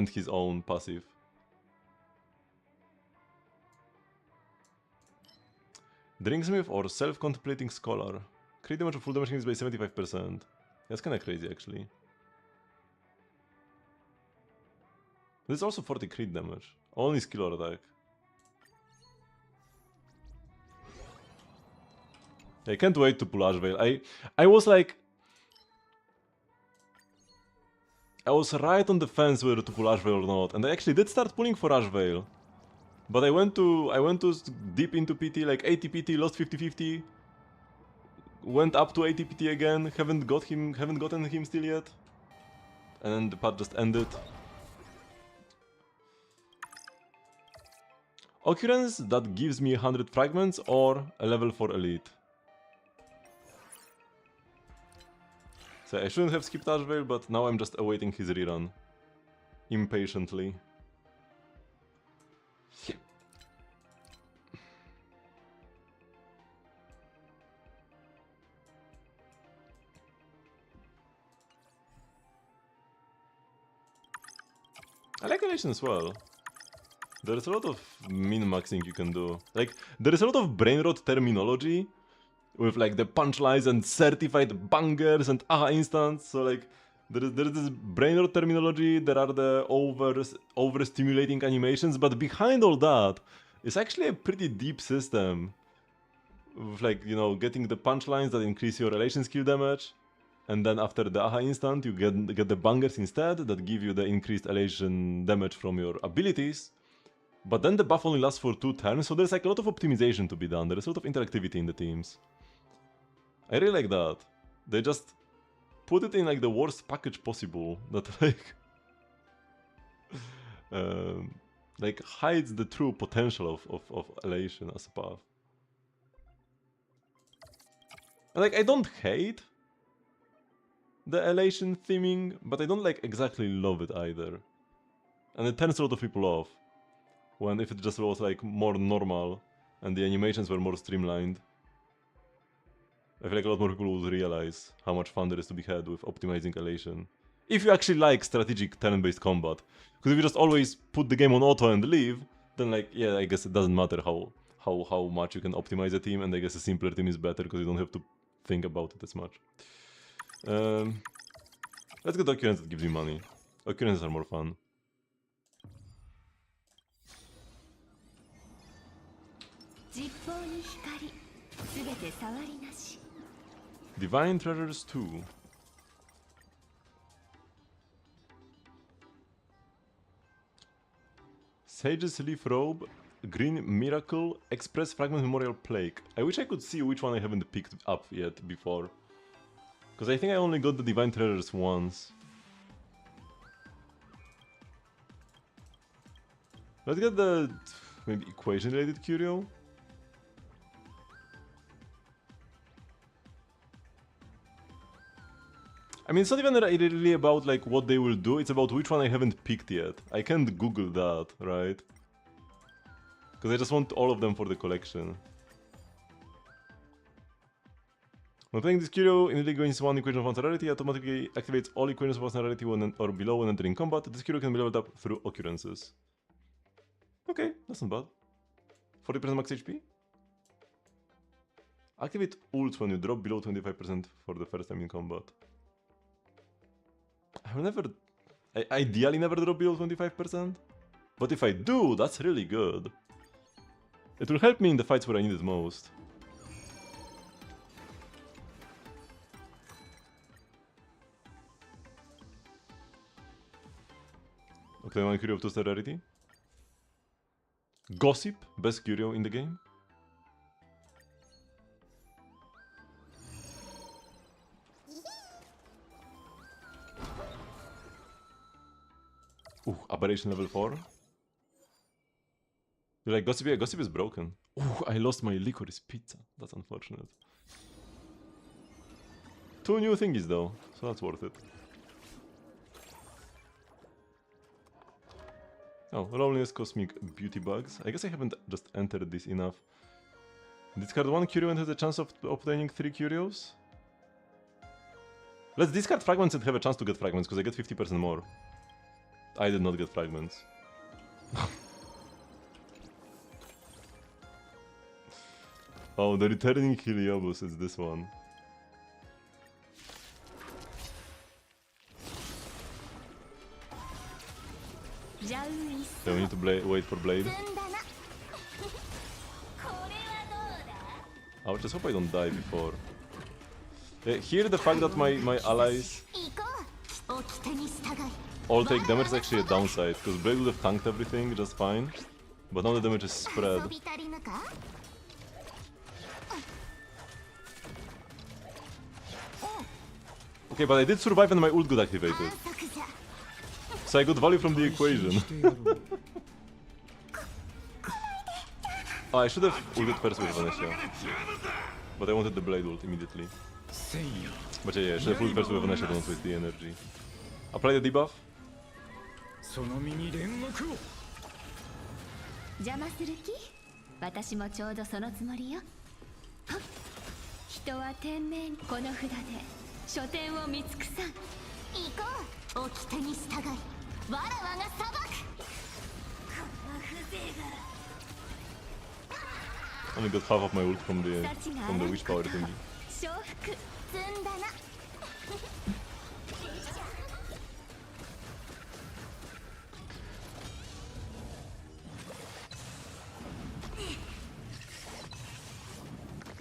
his own passive. Drinksmith or Self-Contemplating Scholar. Crit damage of full damage is by 75%. That's kinda crazy actually. There's also 40 crit damage. Only skill or attack. I can't wait to pull Ashvale. I was like... I was right on the fence whether to pull Ashvale or not, and I actually did start pulling for Ashvale. But I went to deep into PT, like 80 PT, lost 50-50. Went up to 80 PT again, haven't gotten him still yet. And then the path just ended. Occurrence that gives me 100 fragments or a level 4 elite. So I shouldn't have skipped Ashvale, but now I'm just awaiting his rerun. Impatiently. I like Elation as well. There's a lot of min-maxing you can do. Like, there is a lot of brain rot terminology with like the punchlines and certified bangers and aha instants. So like, there is this brain rot terminology, there are the overstimulating animations, but behind all that is actually a pretty deep system. With like, you know, getting the punchlines that increase your relation skill damage. And then after the aha instant, you get the bangers instead that give you the increased elation damage from your abilities. But then the buff only lasts for 2 turns, so there's like a lot of optimization to be done. There's a lot of interactivity in the teams. I really like that. They just put it in like the worst package possible that like hides the true potential of elation as a path. And like, I don't hate the elation theming, but I don't like exactly love it either. And it turns a lot of people off. When if it just was like more normal and the animations were more streamlined. I feel like a lot more people would realize how much fun there is to be had with optimizing elation. If you actually like strategic turn-based combat. Because if you just always put the game on auto and leave, then like, yeah, I guess it doesn't matter how much you can optimize a team, and I guess a simpler team is better because you don't have to think about it as much. Let's get occurrence that gives you money. Occurrences are more fun. Divine Treasures 2. Sage's Leaf Robe, Green Miracle, Express Fragment Memorial Plague. I wish I could see which one I haven't picked up yet before. Because I think I only got the Divine Treasures once. Let's get the maybe equation related curio. I mean, it's not even really about like what they will do, it's about which one I haven't picked yet. I can't Google that, right? Because I just want all of them for the collection. When playing this curio, immediately gains one equation of one's rarity, automatically activates all equations of one's rarity when or below when entering combat. This curio can be leveled up through occurrences. Okay, that's not bad. 40% max HP? Activate ults when you drop below 25% for the first time in combat. I will never... I ideally never drop below 25%. But if I do, that's really good. It will help me in the fights where I need it most. Okay, one curio of 2-star rarity. Gossip, best curio in the game. Ooh, Aberration level 4. You like Gossip? Yeah, Gossip is broken. Ooh, I lost my licorice pizza. That's unfortunate. 2 new thingies though, so that's worth it. Oh, Loneliness, Cosmic Beauty Bugs. I guess I haven't just entered this enough. Discard 1 curio and has a chance of obtaining 3 curios. Let's discard fragments and have a chance to get fragments, because I get 50% more. I did not get fragments. Oh, the returning Heliobus is this one. So we need to wait for Blade. I just hope I don't die before. Here the fact that my allies all take damage is actually a downside, because Blade would have tanked everything just fine, but now the damage is spread. Okay, but I did survive and my ult got activated. So I got value from the equation. Oh, I should have ulted first with Vanesha. But I wanted the blade ult immediately. 千夜 But yeah, I should have ulted first with Vanesha, don't waste the energy. Apply the debuff. その身に煉獄を。邪魔する気？私もちょうどそのつもりよ。はっ、人は天命にこの札で書店を見尽くさん。行こう掟に従いわらわが裁く。この風情が Only got half of my ult from the wish power thingy. 承服。積んだな。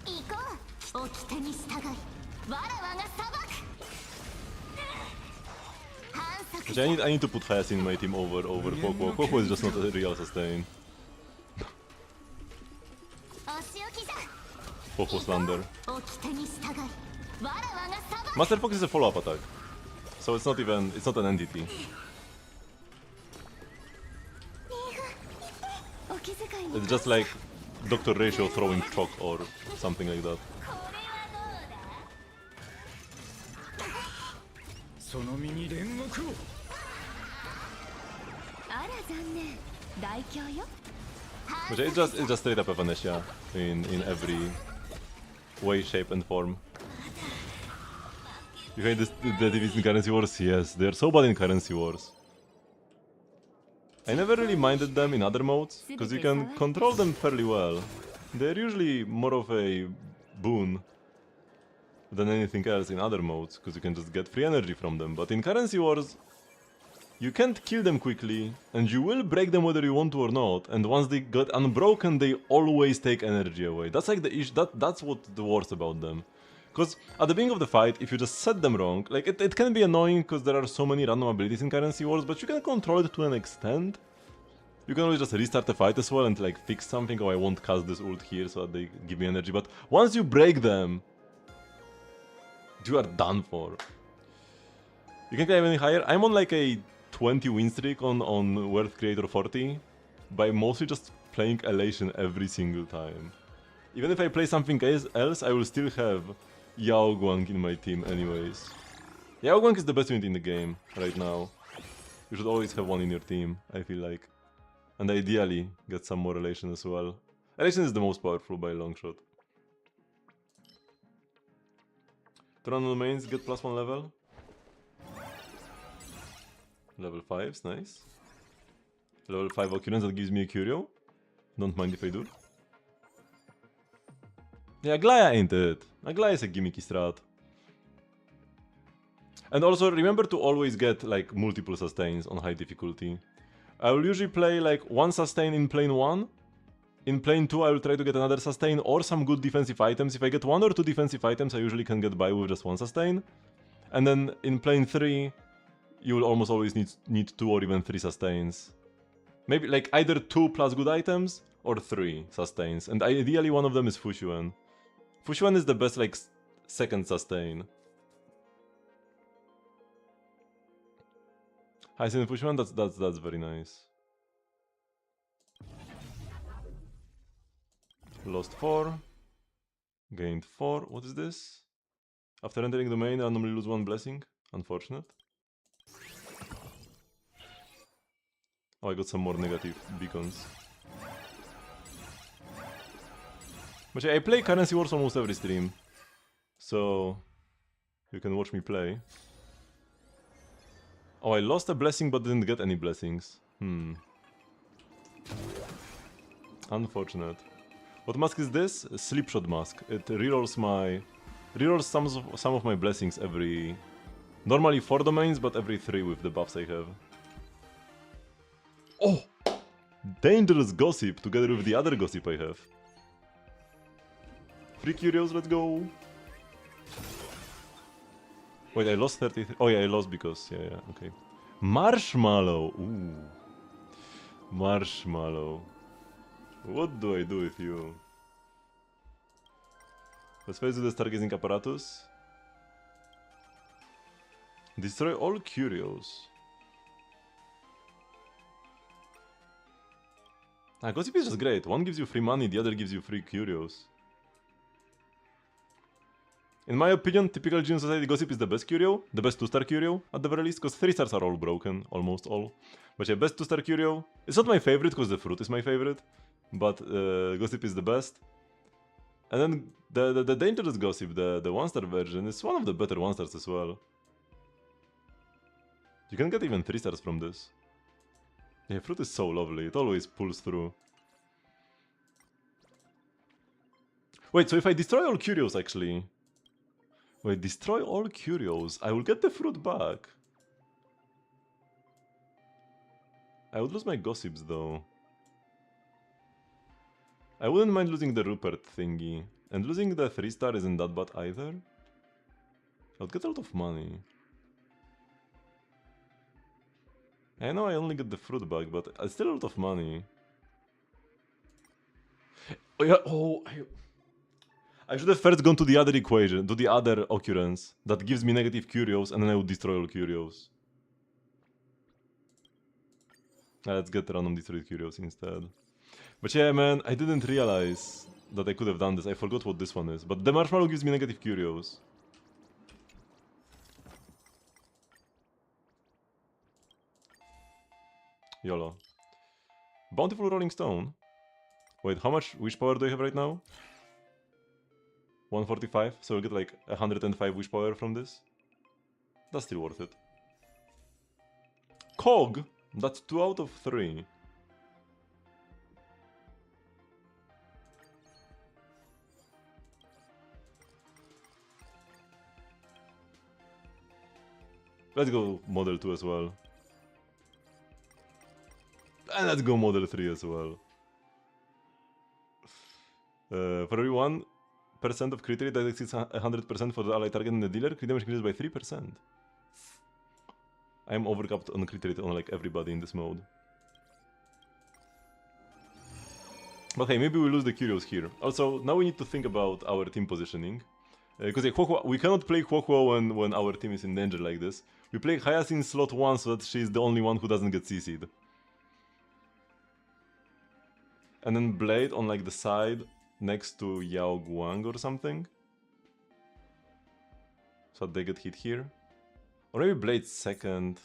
行こう掟に従いわらわが裁く。反則 Actually, I need to put Hyacinth in my team over Koko. Koko is just not a real sustain. お仕置きじゃ。 Koko slander. 掟に従いわらわが裁く。 Master Fox is a follow-up attack. So it's not an entity. お気遣いに It's just like Dr. Ratio throwing chalk or something like that. その身に煉獄を。あら残念。大凶よ。 Which it's just straight up a Vanesha in every way, shape and form. You hate the division in currency wars? Yes, they're so bad in currency wars. I never really minded them in other modes, because you can control them fairly well. They're usually more of a boon than anything else in other modes, because you can just get free energy from them. But in currency wars, you can't kill them quickly, and you will break them whether you want to or not, and once they get unbroken, they always take energy away. That's like the issue, that's what the worst about them. Because at the beginning of the fight, if you just set them wrong, like it can be annoying because there are so many random abilities in currency wars, but you can control it to an extent. You can always just restart the fight as well and like fix something, oh I won't cast this ult here so that they give me energy, but once you break them, you are done for. You can climb any higher. I'm on like a 20 win streak on Worth Creator 40 by mostly just playing Elation every single time. Even if I play something else, I will still have Yao Guang in my team anyways. Yao Guang is the best unit in the game right now. You should always have one in your team, I feel like. And ideally, get some more Elation as well. Elation is the most powerful by a long shot. Turn on the mains, get +1 level. Level 5's nice. Level 5 occurrence, that gives me a Curio. Don't mind if I do. Yeah, Aglaya ain't it. Aglaya is a gimmicky strat. And also remember to always get like multiple sustains on high difficulty. I will usually play like one sustain in plane 1. In plane 2 I will try to get another sustain or some good defensive items. If I get 1 or 2 defensive items I usually can get by with just one sustain. And then in plane 3 you will almost always need 2 or even 3 sustains. Maybe like either 2 plus good items or 3 sustains. And ideally one of them is Fushuan. Fushuan is the best like second sustain. Hyacinth Fushuan, that's very nice. Lost 4. Gained 4. What is this? After entering the main, randomly lose 1 blessing. Unfortunate. Oh, I got some more negative beacons. But yeah, I play Currency Wars almost every stream. So you can watch me play. Oh, I lost a blessing but didn't get any blessings. Unfortunate. What mask is this? A Slipshot mask. It rerolls some of my blessings every... Normally 4 domains, but every 3 with the buffs I have. Oh! Dangerous Gossip together with the other Gossip I have. Free Curios, let's go! Wait, I lost 33... Oh yeah, I lost because... Yeah, okay. Marshmallow! Ooh. Marshmallow. What do I do with you? Let's face the stargazing apparatus. Destroy all curios. Ah, Gossip is just great. One gives you free money, the other gives you free curios. In my opinion, typical Genius Society Gossip is the best curio, the best 2-star curio, at the very least, because 3 stars are all broken, almost all. But yeah, best 2-star curio. It's not my favorite, because the fruit is my favorite, but Gossip is the best. And then the Dangerous Gossip, the 1-star version, is one of the better 1-stars as well. You can get even 3 stars from this. Yeah, fruit is so lovely, it always pulls through. Wait, so if I destroy all curios actually... Wait, destroy all curios, I will get the fruit back. I would lose my gossips though. I wouldn't mind losing the Rupert thingy. And losing the 3-star isn't that bad either. I would get a lot of money. I know I only get the fruit back, but it's still a lot of money. Oh yeah, I should have first gone to the other equation, to the other occurrence, that gives me negative curios, and then I would destroy all curios. Let's get random destroyed curios instead. But yeah, man, I didn't realize that I could have done this. I forgot what this one is. But the marshmallow gives me negative curios. YOLO. Bountiful Rolling Stone. Wait, how much wish power do I have right now? 145, so we'll get like 105 wish power from this. That's still worth it. Cog! That's 2 out of 3. Let's go Model 2 as well. And let's go Model 3 as well. For every 1% of crit rate that exceeds 100% for the ally target and the dealer, crit damage increases by 3%. I am overcapped on crit rate on like everybody in this mode. But hey, maybe we lose the curios here. Also, now we need to think about our team positioning. Because we cannot play Huohuo when our team is in danger like this. We play Hyacinth slot 1 so that she's the only one who doesn't get CC'd. And then Blade on like the side next to Yao Guang or something. So they get hit here. Or maybe Blade second.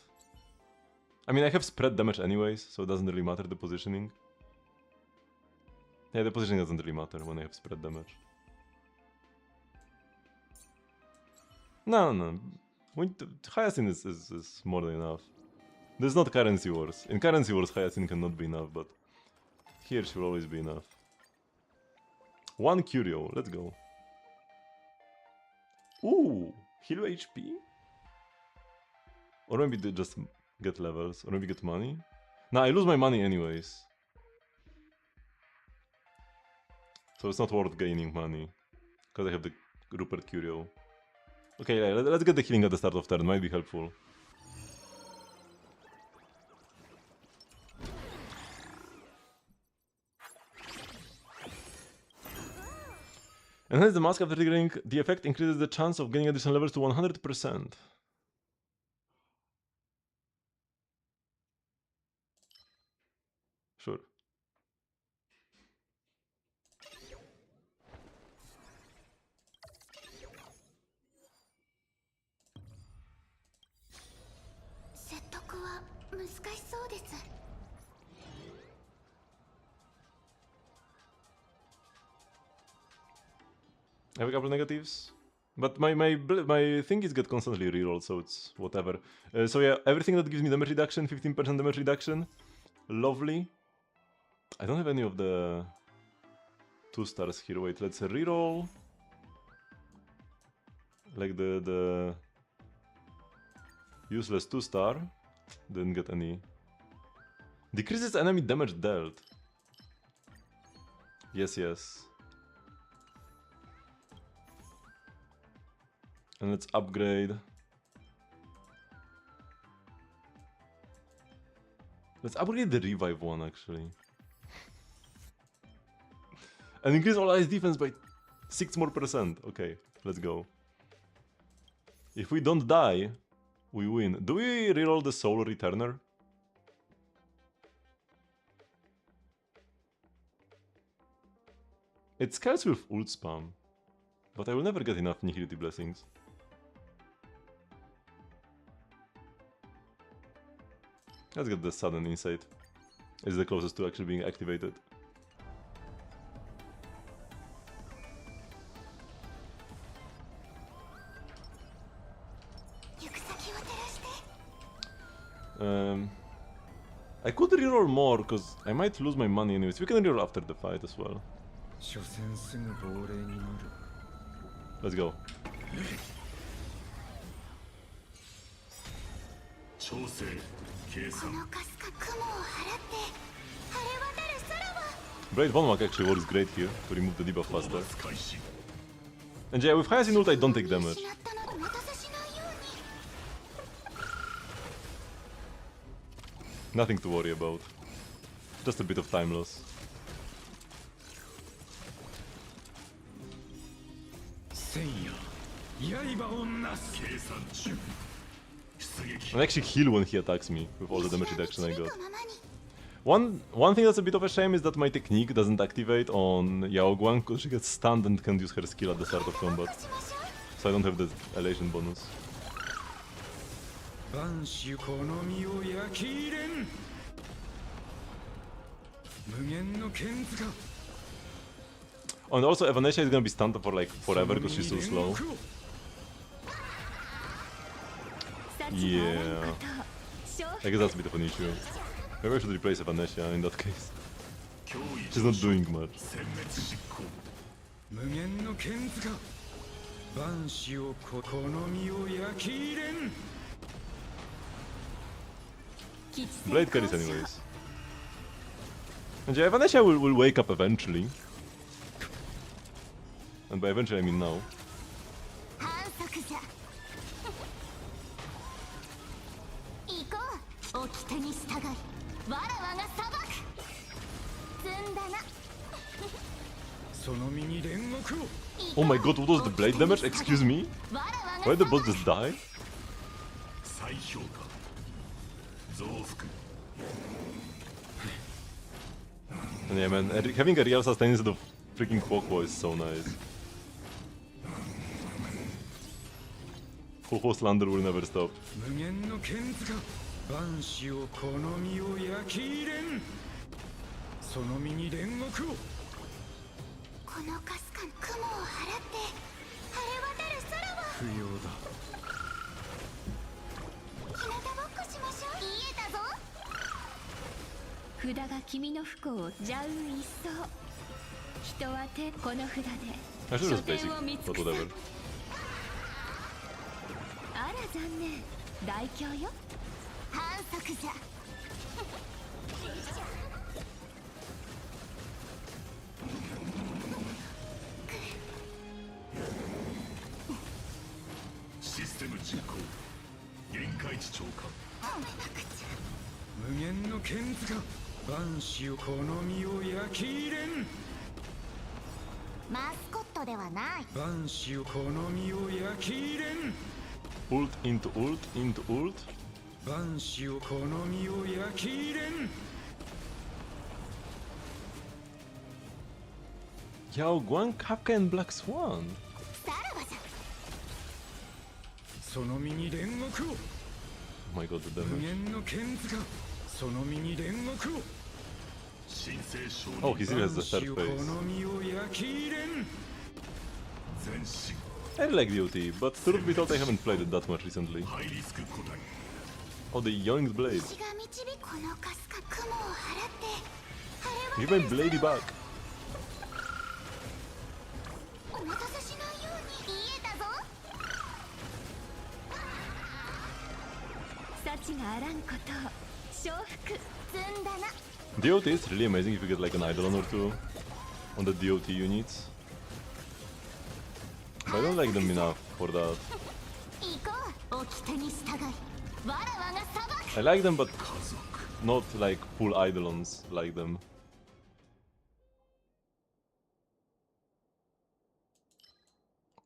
I mean, I have spread damage anyways, so it doesn't really matter the positioning. Yeah, the positioning doesn't really matter when I have spread damage. No. Hyacinth is more than enough. This is not Currency Wars. In Currency Wars, Hyacinth cannot be enough, but here she will always be enough. 1 Curio, let's go. Ooh, heal HP? Or maybe they just get levels, or maybe get money? Nah, I lose my money anyways. So it's not worth gaining money. Because I have the Rupert Curio. Okay, yeah, let's get the healing at the start of turn, might be helpful. Enhance the mask after triggering, the effect increases the chance of gaining additional levels to 100%. Sure. I have a couple negatives, but my thingies get constantly rerolled, so it's whatever. So yeah, everything that gives me damage reduction, 15% damage reduction, lovely. I don't have any of the 2 stars here. Wait, let's reroll. Like the useless 2-star. Didn't get any. Decreases enemy damage dealt. Yes. And let's upgrade. Let's upgrade the revive one actually. And increase all allies defense by 6% more. Okay, let's go. If we don't die, we win. Do we reroll the Soul Returner? It scales with ult spam, but I will never get enough Nihility Blessings. Let's get the sudden insight. It's the closest to actually being activated. I could reroll more, because I might lose my money anyways. We can reroll after the fight as well. 所詮すぐ亡霊になる Let's go. 調整計算このかすか雲を払って晴れ渡る空は Blade 1 mark actually works great here to remove the debuff 討 faster. 伐開始 And yeah, with Hyacinth ult I don't take damage. 失ったのをまたさしないように Nothing to worry about. Just a bit of time loss. 千夜刃をなす計算中出撃 I actually heal when he attacks me with all the damage reduction I got. 導くままに One thing that's a bit of a shame is that my technique doesn't activate on Yao Guang because she gets stunned and can't use her skill at the start of combat. しましょう So I don't have the elation bonus. 万種この身を焼き入れん無限の剣塚 Oh, and also Evanesia is gonna be stunned for like forever because she's so slow. 幸があらんことを I guess that's a bit of an issue. Maybe I should replace Evanesia in that case. 脅威 She's not doing much. 殲滅執行無限の剣塚万種をこの身を焼き入れん Blade carries anyways. And yeah, Evanesia will wake up eventually. And by eventually I mean now. 反則じゃ行こう掟に従いわらわが裁く積んだなその身に煉獄を Oh my god, what was the blade damage? Excuse me? わらわ Why が did the boss just die? 再評価増幅 And yeah, man, having a real sustain instead of freaking Quokwo is so nice. Ho slander will never stop. 無限の剣塚万種をこの身を焼き入れんその身に煉獄をこのかすかに雲を払って晴れ渡る空は不要だ日向ぼっこしましょう言えたぞ札が君の不幸を邪運一掃人は手この札で I should 書 just basic, 店を見つ but くさ whatever. あら残念大凶よ反則じゃシステム実行限界値超過止めなくちゃ無限の剣塚万種をこの身を焼き入れんマスコットではない万種をこの身を焼き入れん Ult into ult into ult. 万種をこの身を焼き入れん Yao Guang, Kafka, and Black Swan. さらばじゃその身に煉獄を Oh my god, the 無 damage. 限の剣塚その身に煉獄を申請承 Oh, 認 he still has the 万 third 種をこ phase. の身を焼き入れん前進 I like DOT, but truth be told, I haven't played it that much recently. ハイリスク個体 Oh, the Young's Blade. 私が導くこのかすか雲を払って晴 Give れ my 渡る Bladey back. お待たせしないように言えたぞ幸があらんことを承服積んだな DOT is really amazing if you get like an Eidolon or two on the DOT units. But I don't like them enough for that. 行こう掟に従いわらわが裁く I like them, but 家族 not like full Eidolons like them.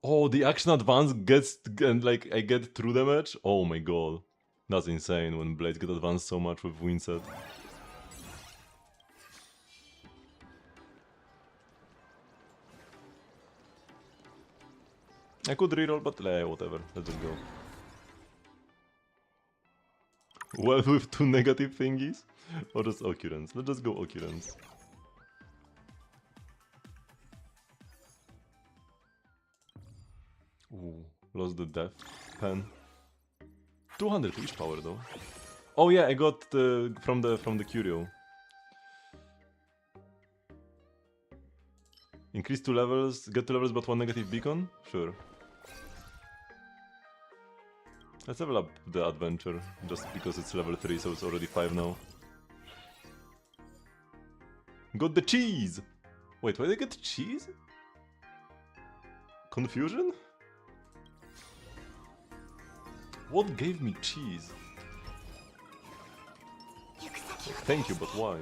Oh, the action advance gets and like I get true damage. Oh my god, that's insane when blades get advanced so much with Windset. I could reroll, but whatever. Let's just go. Well, with 2 negative thingies? Or just occurrence? Let's just go occurrence. Ooh, lost the death pen. 200 wish power though. Oh yeah, I got from the curio. Increase 2 levels, get 2 levels but 1 negative beacon? Sure. Let's level up the adventure, just because it's level 3, so it's already 5 now. Got the cheese! Wait, why did I get cheese? Confusion? What gave me cheese? Thank you, but why?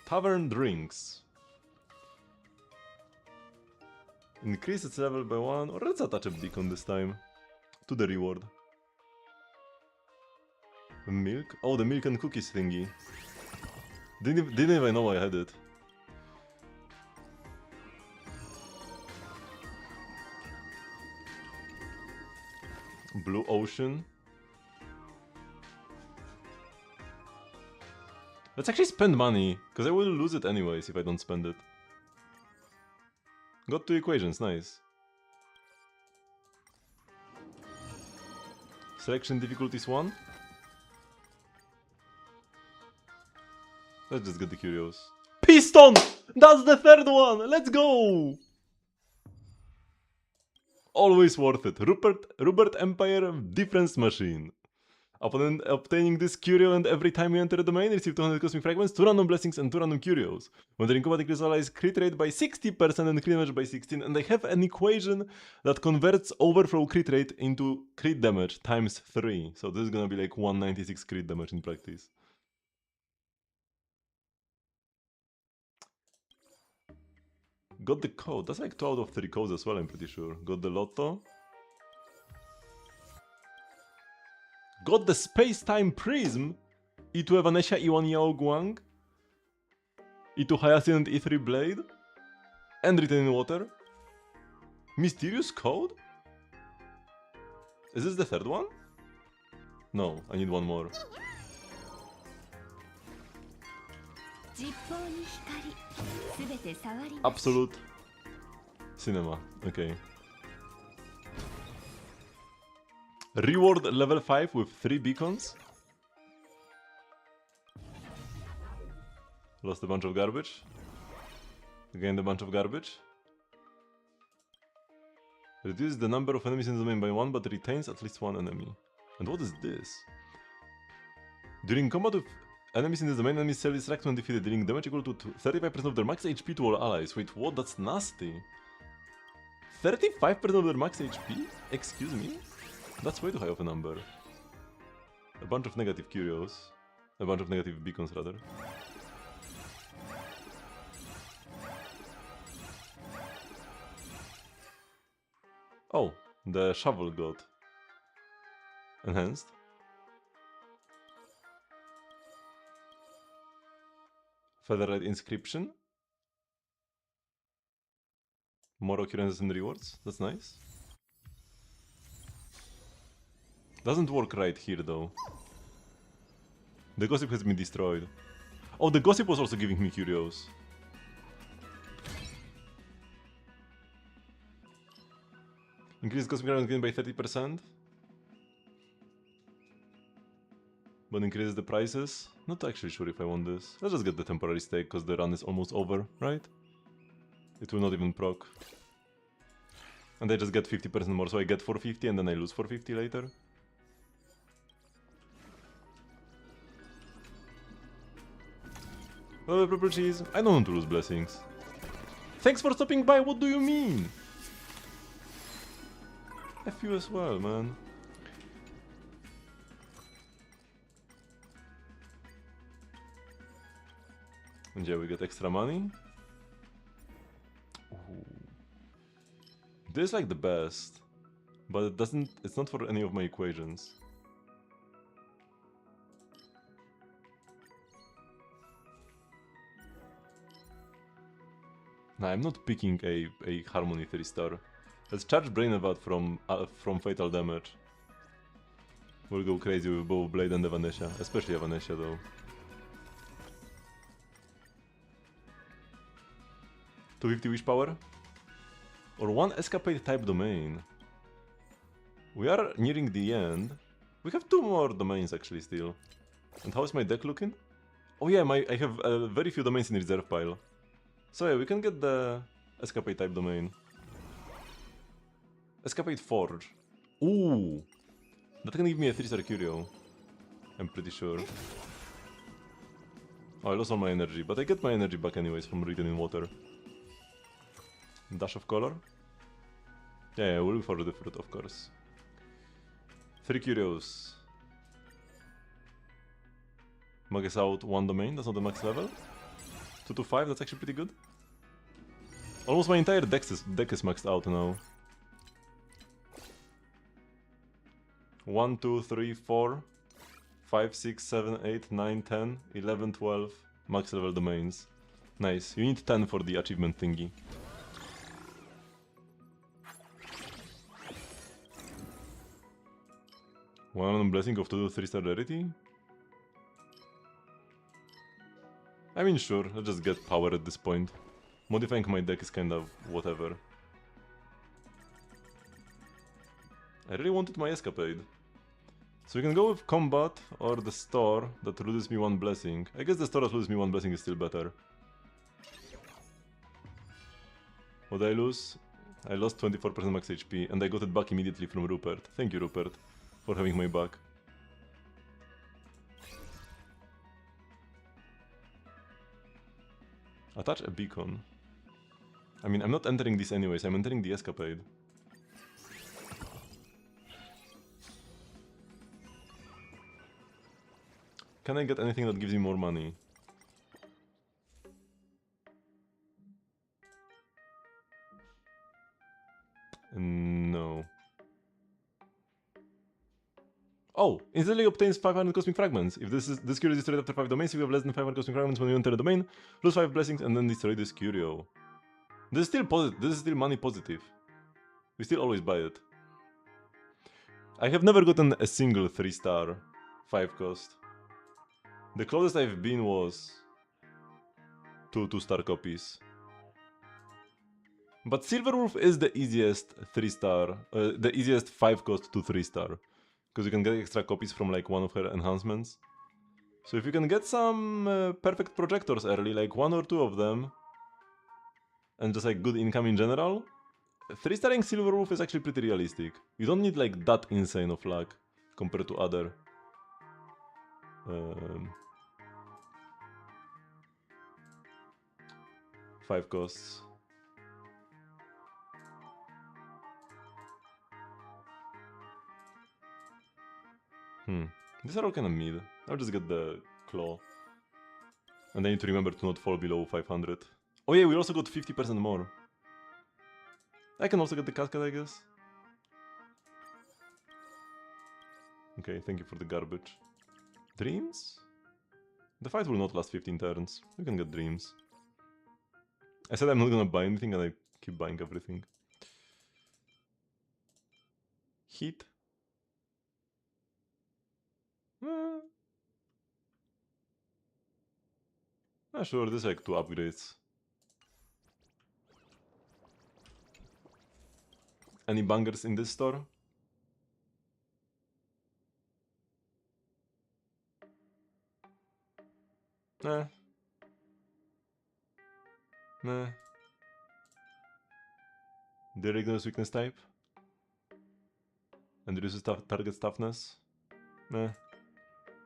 Tavern drinks. Increase its level by 1, or let's attach a beacon this time. To the reward. Milk? Oh, the milk and cookies thingy. Didn't even know I had it. Blue Ocean. Let's actually spend money, because I will lose it anyways if I don't spend it. Got 2 equations, nice. Selection difficulties 1. Let's just get the curios. Piston! That's the 3rd one! Let's go! Always worth it. Rupert Empire Difference Machine. Upon obtaining this curio and every time you enter the domain, receive 200 cosmic fragments, 2 random blessings and 2 random curios. When the combat increases allies crit rate by 60% and crit damage by 16, and I have an equation that converts overflow crit rate into crit damage times 3. So this is gonna be like 196 crit damage in practice. Got the code. That's like 2 out of 3 codes as well, I'm pretty sure. Got the Lotto. Got the Space-Time Prism, E2 Evanescia, E1 Yao Guang, E2 Hyacinth, E3 Blade, and Written Water. Mysterious Code? Is this the 3rd one? No, I need 1 more. Absolute Cinema, okay. Reward level 5 with 3 beacons. Lost a bunch of garbage. Gained a bunch of garbage. Reduce the number of enemies in the domain by 1 but retains at least 1 enemy. And what is this? During combat with enemies in the domain, enemies self-destruct when defeated, dealing damage equal to 35% of their max HP to all allies. Wait, what? That's nasty. 35% of their max HP? Excuse me? That's way too high of a number. A bunch of negative curios. A bunch of negative beacons, rather. Oh, the shovel got enhanced. Featherlight inscription. More occurrences and rewards. That's nice. Doesn't work right here though. The gossip has been destroyed. Oh, the gossip was also giving me curios. Increase cosmic damage gain by 30%. But increases the prices. Not actually sure if I want this. Let's just get the temporary stake because the run is almost over, right? It will not even proc. And I just get 50% more, so I get 450 and then I lose 450 later. Hello, purple cheese. I don't want to lose blessings. Thanks for stopping by, what do you mean? F you as well, man. And yeah, we get extra money. Ooh. This is like the best. But it doesn't, it's not for any of my equations. Nah, I'm not picking a Harmony 3-star. Let's charge Brain About from fatal damage. We'll go crazy with both Blade and Evanescia, especially Evanescia though. $250 Wish Power? Or 1 Escapade type domain. We are nearing the end. We have 2 more domains actually still. And how is my deck looking? Oh yeah, I have very few domains in reserve pile. So yeah, we can get the Escapade type domain. Escapade Forge. Ooh! That can give me a 3-star Curio. I'm pretty sure. Oh, I lost all my energy, but I get my energy back anyways from reading in water. Dash of color? Yeah, we'll look for the fruit, of course. 3 Curios. Max out 1 domain, that's not the max level. 2 to 5, that's actually pretty good. Almost my entire deck is maxed out now. 1, 2, 3, 4, 5, 6, 7, 8, 9, 10, 11, 12 max level domains. Nice, you need 10 for the achievement thingy. One blessing of 2 to 3-star rarity? I mean sure, I'll just get power at this point. Modifying my deck is kind of whatever. I really wanted my Escapade. So we can go with Combat or the Store that loses me 1 blessing. I guess the Store that loses me 1 blessing is still better. What did I lose? I lost 24% max HP and I got it back immediately from Rupert. Thank you, Rupert, for having my back. Attach a beacon. I mean, I'm not entering this anyways, I'm entering the Escapade. Can I get anything that gives me more money? No. Oh! Instantly obtains 500 Cosmic Fragments. If this curio is destroyed after 5 domains, if you have less than 500 Cosmic Fragments when you enter the domain, lose 5 blessings and then destroy this curio. This is still positive. This is still money positive. We still always buy it. I have never gotten a single 3-star 5 cost. The closest I've been was 2 2-star copies. But Silverwolf is the easiest 3-star, the easiest 5 cost to 3-star. Because you can get extra copies from like one of her enhancements. So if you can get some perfect projectors early, like 1 or 2 of them, and just like good income in general, 3-starring Silverwolf is actually pretty realistic. You don't need like that insane of luck compared to other 5 costs. These are all kind of mid. I'll just get the claw. And I need to remember to not fall below 500. Oh yeah, we also got 50% more. I can also get the cascade, I guess. Okay, thank you for the garbage. Dreams? The fight will not last 15 turns. We can get dreams. I said I'm not gonna buy anything and I keep buying everything. Heat? Sure, there's like 2 upgrades. Any bangers in this store? Nah. Nah. They ignores weakness type. And reduces target's toughness. Nah.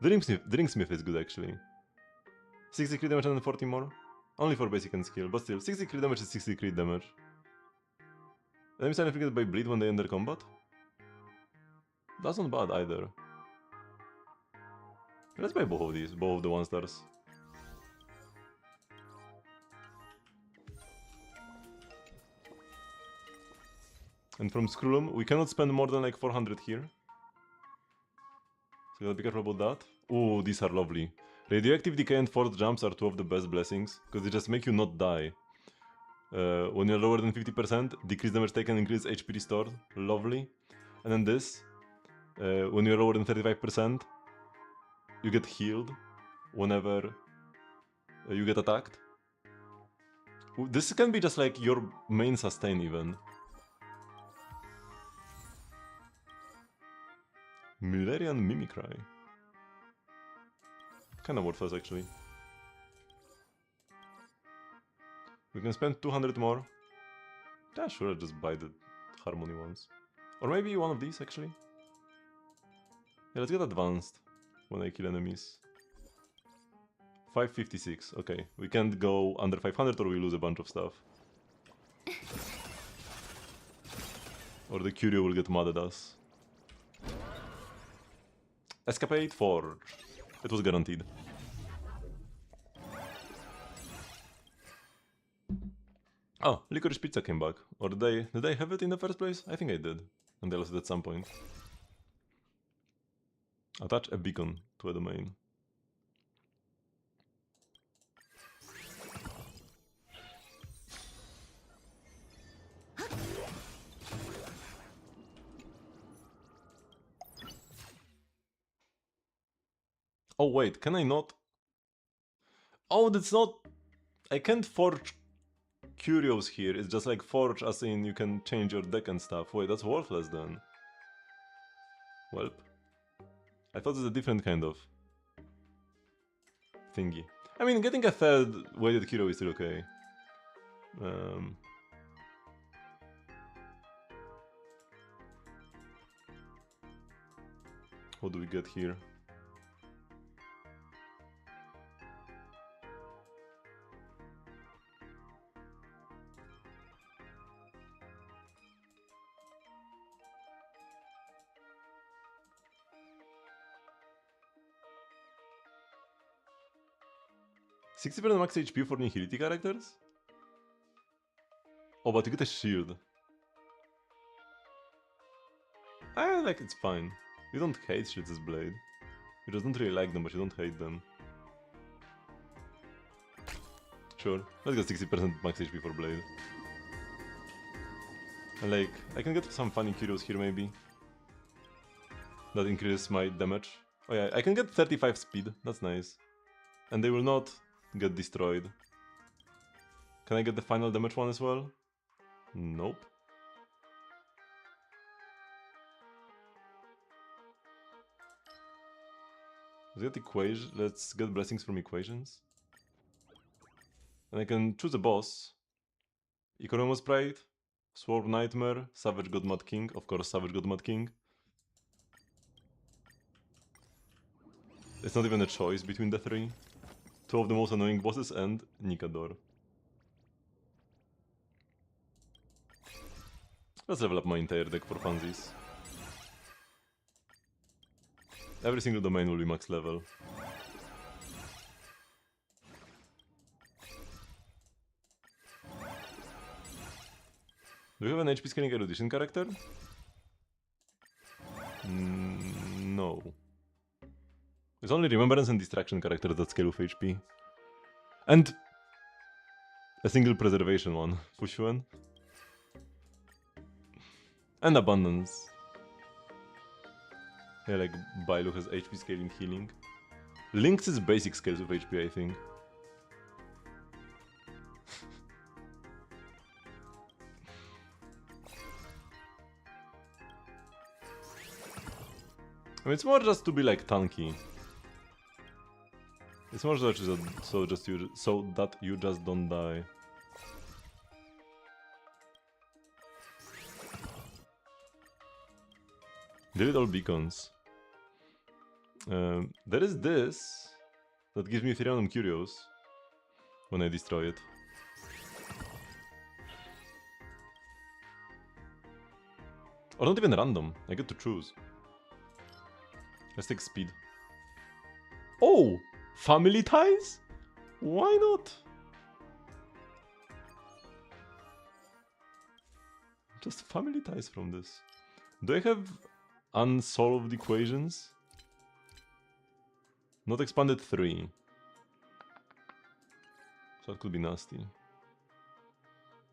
Drinksmith is good actually. 60 crit damage and 40 more. Only for basic and skill, but still, 60 crit damage is 60 crit damage. Enemies are afflicted by bleed when they enter combat. That's not bad either. Let's buy both of these, both of the 1-stars. And from Skrullum, we cannot spend more than like 400 here. So gotta be careful about that. Ooh, these are lovely. Radioactive Decay and Force Jumps are 2 of the best blessings, because they just make you not die. When you're lower than 50%, decrease damage taken, increase HP restored. Lovely. And then this. When you're lower than 35%, you get healed whenever you get attacked. This can be just like your main sustain even. Mullerian Mimicry. Kinda worthless actually. We can spend 200 more. Yeah, sure, I'll just buy the Harmony ones. Or maybe one of these actually. Yeah, let's get advanced when I kill enemies. 556, okay. We can't go under 500 or we lose a bunch of stuff. Or the Curio will get mad at us. Escapade Forge. It was guaranteed. Oh, Licorice Pizza came back. Or did I have it in the first place? I think I did. And I lost it at some point. Attach a beacon to a domain. Oh wait, can I not? Oh, that's not... I can't forge curios here. It's just like forge as in you can change your deck and stuff. Wait, that's worthless then. Welp. I thought it's a different kind of thingy. I mean, getting a third weighted curio is still okay. What do we get here? $60% max HP for Nihility characters? Oh, but you get a shield. Like, it's fine. You don't hate Shit's Blade. You just don't really like them, but you don't hate them. Sure, let's get 60% max HP for Blade. And like, I can get some funny curios here maybe. That increases my damage. Oh yeah, I can get 35 speed, that's nice. And they will not get destroyed. Can I get the final damage one as well? Nope. Let's get blessings from equations. And I can choose a boss. Economos Pride, Swarm Nightmare, Savage God Mad King, of course Savage God Mad King. It's not even a choice between the three. Two of the most annoying bosses and Nikador. Let's level up my entire deck for funsies. Every single domain will be max level. Do you have an HP scaling erudition character? No. It's only remembrance and distraction characters that scale with HP. And a single preservation one, Fushuan. And abundance. Yeah, like Bailu has HP scaling healing. Lynx is basic scales with HP, I think. I mean, it's more just to be like tanky. It's more just so that you just don't die. Delete all beacons. There is this that gives me 3 random curios when I destroy it. Or not even random, I get to choose. Let's take speed. Oh! Family ties? Why not? Just family ties from this. Do I have unsolved equations? Not expanded 3. So that could be nasty.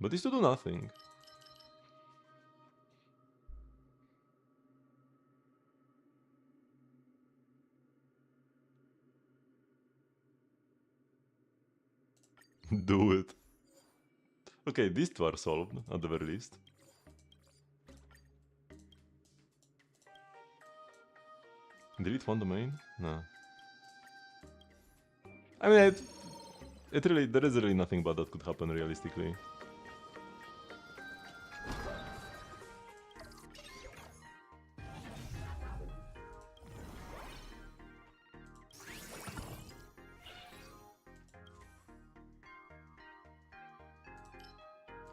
But these two do nothing. Do it. Okay, these two are solved, at the very least. Delete one domain? No. I mean, it really, there is really nothing bad that could happen realistically.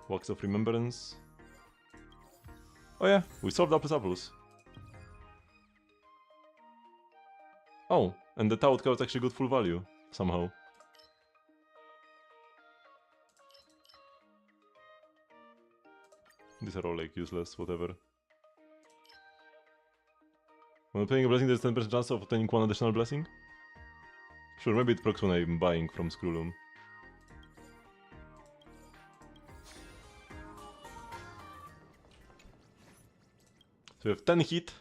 Wax of Remembrance. Oh yeah, we solved Apples Apples. Oh, and the Tout card actually got full value, somehow. These are all like useless, whatever. When playing a blessing, there's 10% chance of obtaining one additional blessing? Sure, maybe it procs when I'm buying from Scrollum. So we have 10 hit.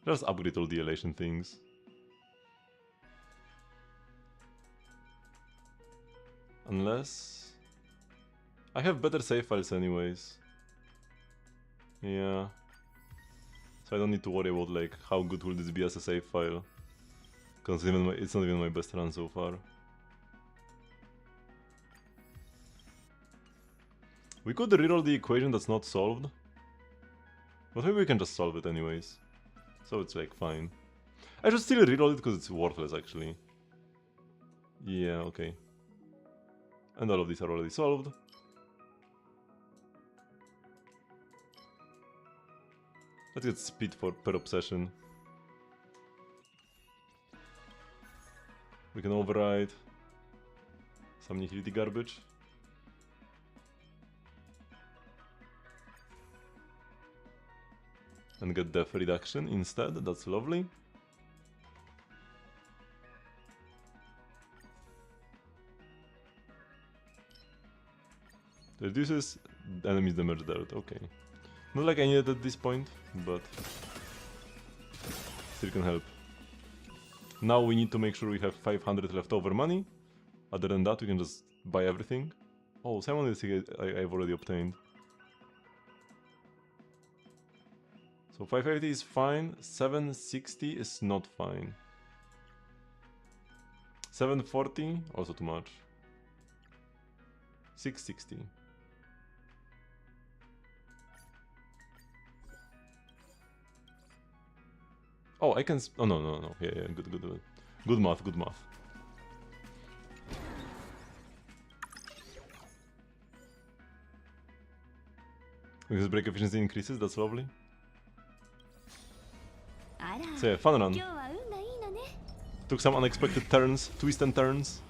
Just upgrade all the elation things. Unless... I have better save files anyways. Yeah. So I don't need to worry about like how good will this be as a save file. Because it's not even my best run so far. We could reroll the equation that's not solved. But maybe we can just solve it anyways. So it's like fine. I should still reroll it because it's worthless actually. Yeah, okay. And all of these are already solved. Let's get speed per obsession. We can override some nihility garbage. And get death reduction instead, that's lovely. Reduces enemies damage dealt, okay. Not like I need it at this point, but still can help. Now we need to make sure we have 500 leftover money. Other than that, we can just buy everything. Oh, Simon is I've already obtained. So 550 is fine, 760 is not fine. 740, also too much. 660. Oh, I can... Oh, no. Yeah, good. Good math. Because break efficiency increases, that's lovely. So yeah, fun run. Took some unexpected turns, twists and turns.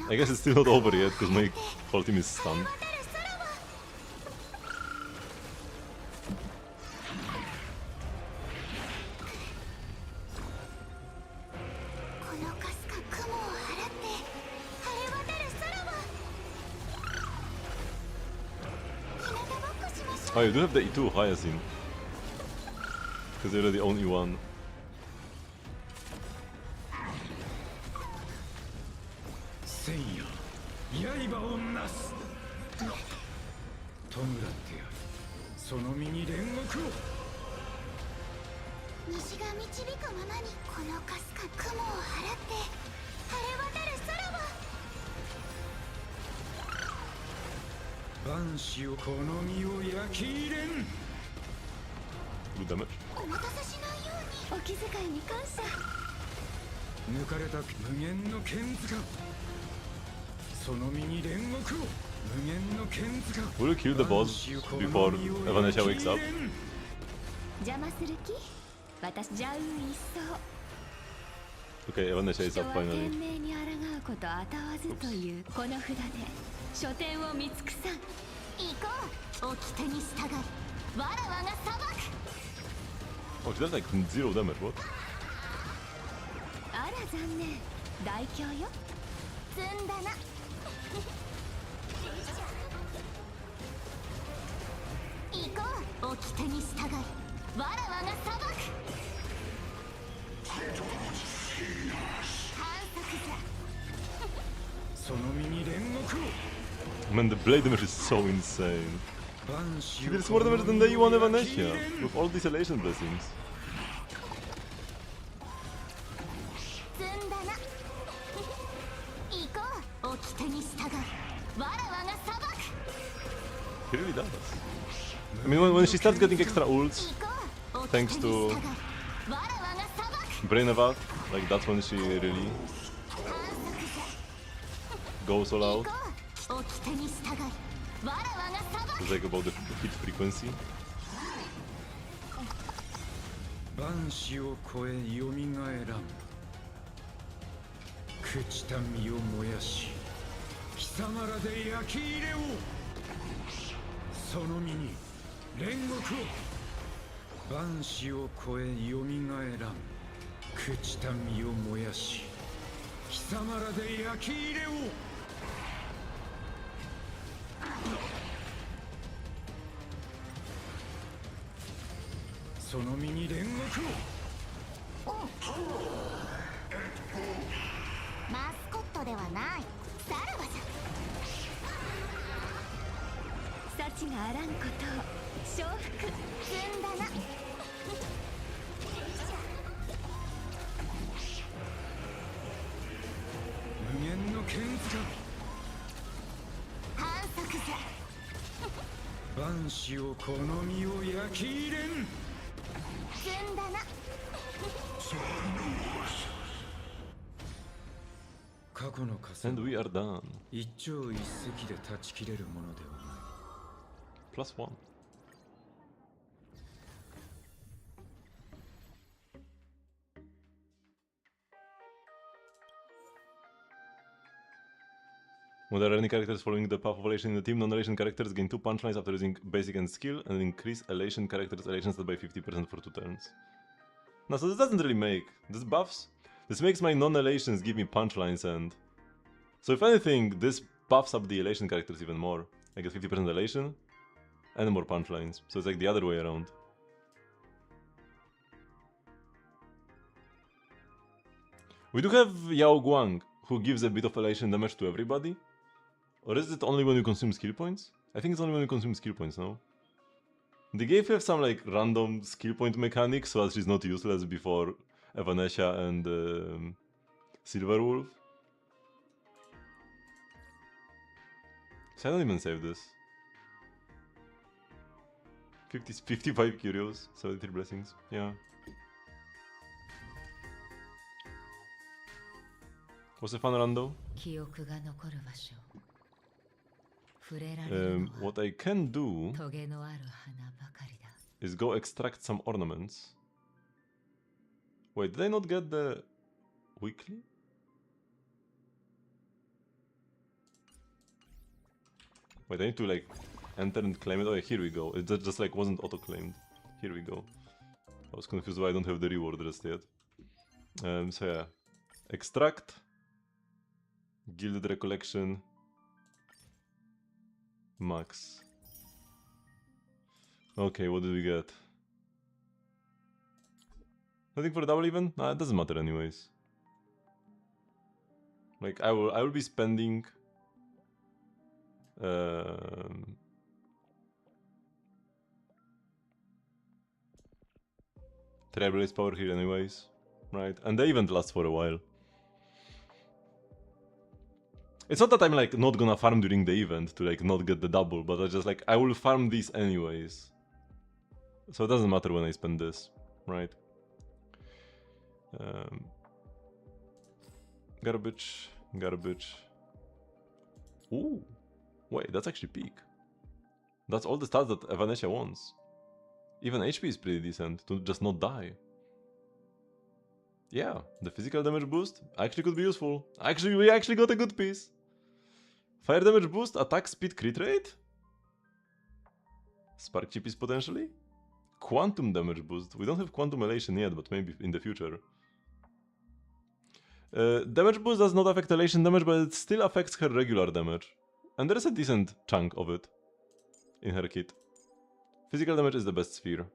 I guess it's still not over yet, because my whole team is stunned. Oh, you do have the E2 Hyacinth. Because they already own E1. Good damage. Will you kill the boss before Evanesha wakes up? Okay, Evanesha is up finally. Oh, she does like 0 damage, what? 積んだな行こう掟に従いわらわが裁く反則じゃその身に煉獄を Man, the blade damage is so insane. 万死 He を deals more damage than the E1 Evanescia, with all these elation blessings. 積んだな行こう掟に従いわらわが裁く He really does. I mean, when she starts getting extra ults, 行こう thanks 掟 to に従いわらわが裁く Brain about, like that's when she really 反則じゃ goes all 行 out. こう掟に従いわらわが裁く It's like about the hit frequency. 万死を超えよみがえらん朽ちた身を燃やし貴様らで焼き入れをその身に煉獄を万死を超えよみがえらん朽ちた身を燃やし貴様らで焼き入れをその身に煉獄をマスコットではないさらばじゃ幸があらんことを承服積んだな無限の剣塚反則じゃ万死をこの身を焼き入れん積んだな過去の火災 And we are done. 一朝一夕で断ち切れるものではない +1. When there are any characters following the path of elation in the team, non-elation characters gain 2 punchlines after using basic and skill, and increase elation characters' elation stat by 50% for 2 turns. No, so this doesn't really make... This buffs... This makes my non-elations give me punchlines and... So if anything, this buffs up the elation characters even more. I get 50% elation, and more punchlines. So it's like the other way around. We do have Yao Guang, who gives a bit of elation damage to everybody. Or is it only when you consume skill points? I think it's only when you consume skill points, no? They gave her some like random skill point mechanics so that she's not useless before Evanescia and Silverwolf. So I don't even save this. 55 curios, 73 blessings, yeah. What's the fun rando? 記憶が残る場所触れられるのは What I can do トゲのある花ばかりだ is go extract some ornaments. Wait, did I not get the weekly? Wait, I need to like enter and claim it. Oh yeah, here we go. It just like wasn't auto-claimed. Here we go. I was confused why I don't have the reward list yet. So yeah. Extract. Gilded Recollection. Max. Okay, what did we get? Nothing for double even? Nah, it doesn't matter anyways. Like I will be spending Trailblaze power here anyways, right? And the event lasts for a while. It's not that I'm like not gonna farm during the event to like not get the double, but I just like I will farm these anyways. So it doesn't matter when I spend this, right? Garbage, garbage. Ooh, wait, that's actually peak. That's all the stats that Evanescia wants. Even HP is pretty decent to just not die. Yeah, the physical damage boost actually could be useful. Actually, we actually got a good piece. Fire damage boost, attack speed, crit rate? Spark chip is potentially? Quantum damage boost. We don't have quantum elation yet, but maybe in the future. Damage boost does not affect elation damage, but it still affects her regular damage. And there is a decent chunk of it in her kit. Physical damage is the best sphere.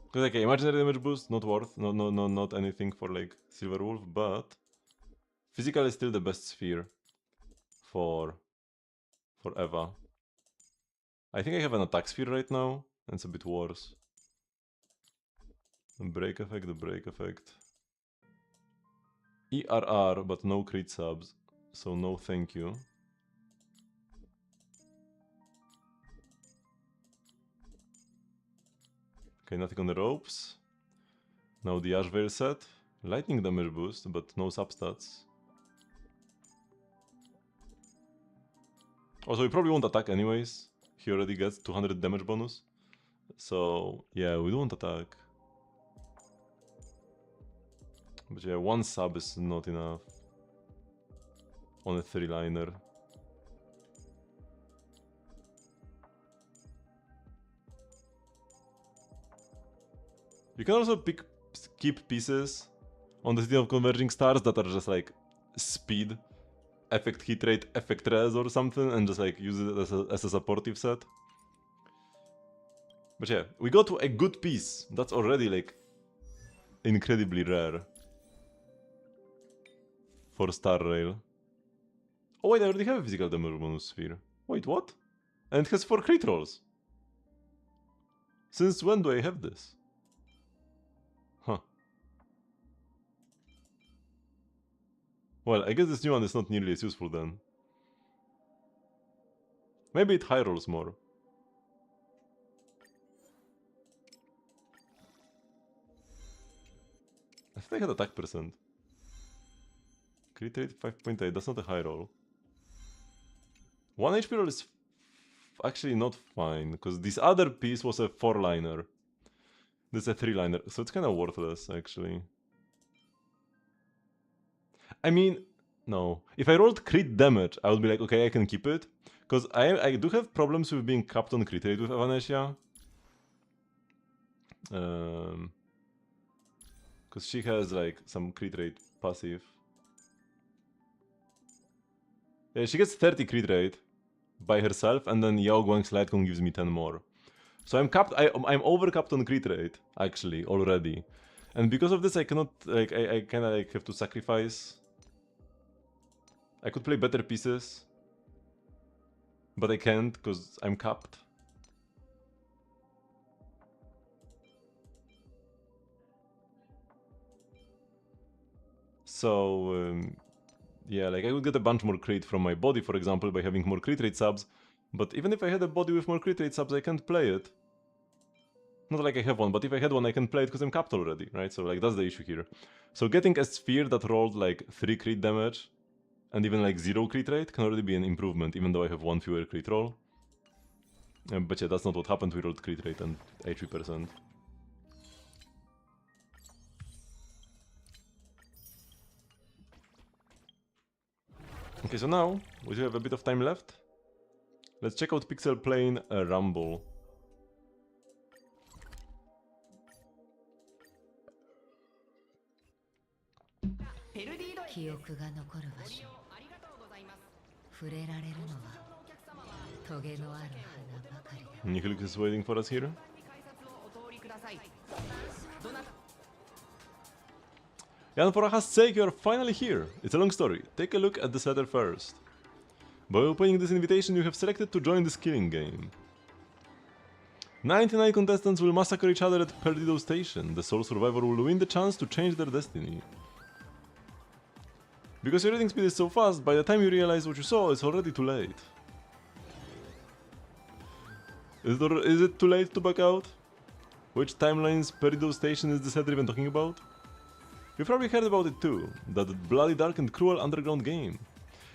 Because okay, imaginary damage boost, not worth, not anything for like Silver Wolf, but physical is still the best sphere for Eva. I think I have an attack sphere right now, and it's a bit worse. The break effect. ERR, but no crit subs, so no thank you. Okay, nothing on the ropes. Now the Ash Veil set. Lightning damage boost, but no substats. Also, he probably won't attack anyways. He already gets 200 damage bonus. So, yeah, we don't attack. But yeah, one sub is not enough on a 3-liner. You can also keep pieces on the City of Converging Stars that are just like speed, effect hit rate, effect res or something, and just like use it as a supportive set. But yeah, we go to a good piece. That's already like incredibly rare for Star Rail. Oh wait, I already have a physical damage bonus sphere. Wait, what? And it has 4 crit rolls. Since when do I have this? Huh. Well, I guess this new one is not nearly as useful then. Maybe it high rolls more. I think I had attack percent. Crit rate 5.8, that's not a high roll. 1 HP roll is actually not fine, because this other piece was a 4-liner. This is a 3-liner, so it's kind of worthless actually. I mean, no. If I rolled crit damage, I would be like, okay, I can keep it. Because I do have problems with being capped on crit rate with Evanesia. Because she has like some crit rate passive. Yeah, she gets 30 crit rate by herself, and then Yao Guang's Lightcon gives me 10 more. So I'm capped. I'm over capped on crit rate actually already, and because of this, I cannot like I kind of like have to sacrifice. I could play better pieces, but I can't because I'm capped. So yeah, like I would get a bunch more crit from my body, for example, by having more crit rate subs. But even if I had a body with more crit rate subs, I can't play it. Not like I have one, but if I had one, I can play it because I'm capped already, right? So like that's the issue here. So getting a sphere that rolled like 3 crit damage and even like 0 crit rate can already be an improvement, even though I have 1 fewer crit roll. But yeah, that's not what happened. We rolled crit rate and HP percent. Okay, so now we do have a bit of time left. Let's check out Pixel playing a Rumble. Nihilix is waiting for us here. And for Aha's sake, you are finally here. It's a long story. Take a look at the letter first. By opening this invitation, you have selected to join this killing game. 99 contestants will massacre each other at Perdido Station. The sole survivor will win the chance to change their destiny. Because your reading speed is so fast, by the time you realize what you saw, it's already too late. Is it too late to back out? Which timelines Perdido Station is this header even talking about? You've probably heard about it too, that bloody dark and cruel underground game.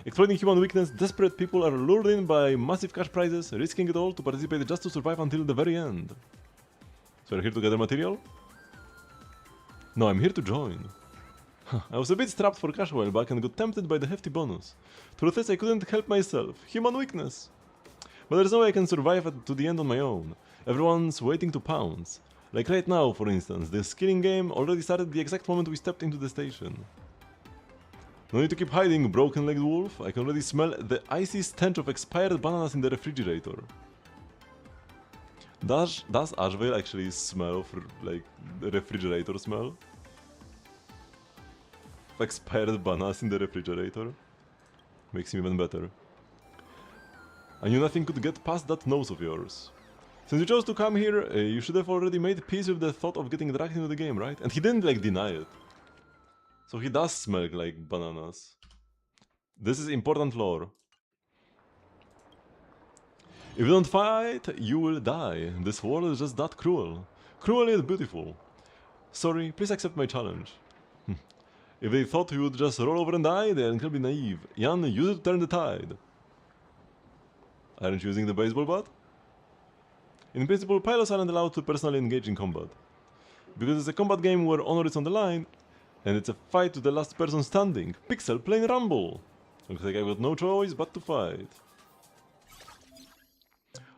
Exploiting human weakness, desperate people are lured in by massive cash prizes, risking it all to participate just to survive until the very end. So you're here to gather material? No, I'm here to join. I was a bit strapped for cash a while back and got tempted by the hefty bonus. Truth is, I couldn't help myself. Human weakness. But there's no way I can survive to the end on my own. Everyone's waiting to pounce. Like right now, for instance, the killing game already started the exact moment we stepped into the station. No need to keep hiding, broken-legged wolf. I can already smell the icy stench of expired bananas in the refrigerator. Does Ashvale actually smell of, like, the refrigerator smell? Expired bananas in the refrigerator? Makes me even better. I knew nothing could get past that nose of yours. Since you chose to come here, you should have already made peace with the thought of getting dragged into the game, right? And he didn't, like, deny it. So he does smell like bananas. This is important lore. If you don't fight, you will die. This world is just that cruel. Cruel yet beautiful. Sorry, please accept my challenge. If they thought you would just roll over and die, they are incredibly naive. Jan, use it to turn the tide. Aren't you using the baseball bat? In principle, pilots aren't allowed to personally engage in combat. Because it's a combat game where honor is on the line, and it's a fight to the last person standing. Pixel Plane Rumble! Looks like I've got no choice but to fight.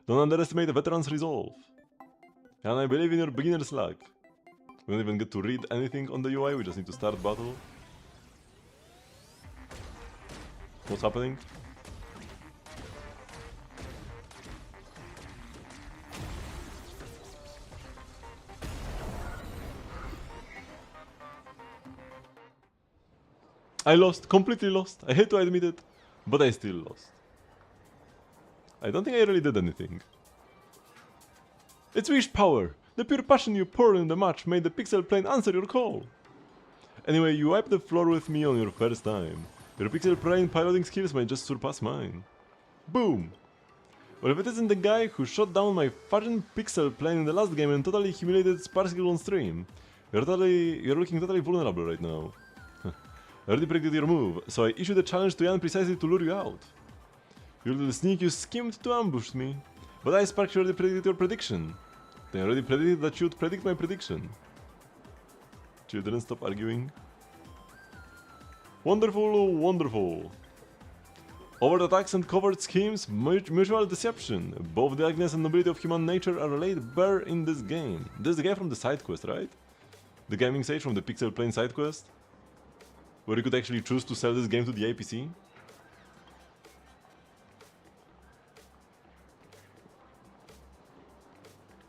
Don't underestimate a veteran's resolve. And I believe in your beginner's luck. We don't even get to read anything on the UI, we just need to start battle. What's happening? I lost, completely lost. I hate to admit it, but I still lost. I don't think I really did anything. It's wish power! The pure passion you poured in the match made the Pixel Plane answer your call! Anyway, you wiped the floor with me on your first time. Your Pixel Plane piloting skills might just surpass mine. Boom! Well, if it isn't the guy who shot down my fucking Pixel Plane in the last game and totally humiliated Sparskill on stream, you're looking totally vulnerable right now. I already predicted your move, so I issued a challenge to Jan precisely to lure you out. You little sneak, you schemed to ambush me. But I, Spark, already predicted your prediction. They already predicted that you would predict my prediction. Children, stop arguing. Wonderful, wonderful. Overt attacks and covert schemes, mutual deception. Both the ugliness and nobility of human nature are laid bare in this game. This is the guy from the side quest, right? The gaming sage from the Pixel Plane side quest? Where you could actually choose to sell this game to the APC?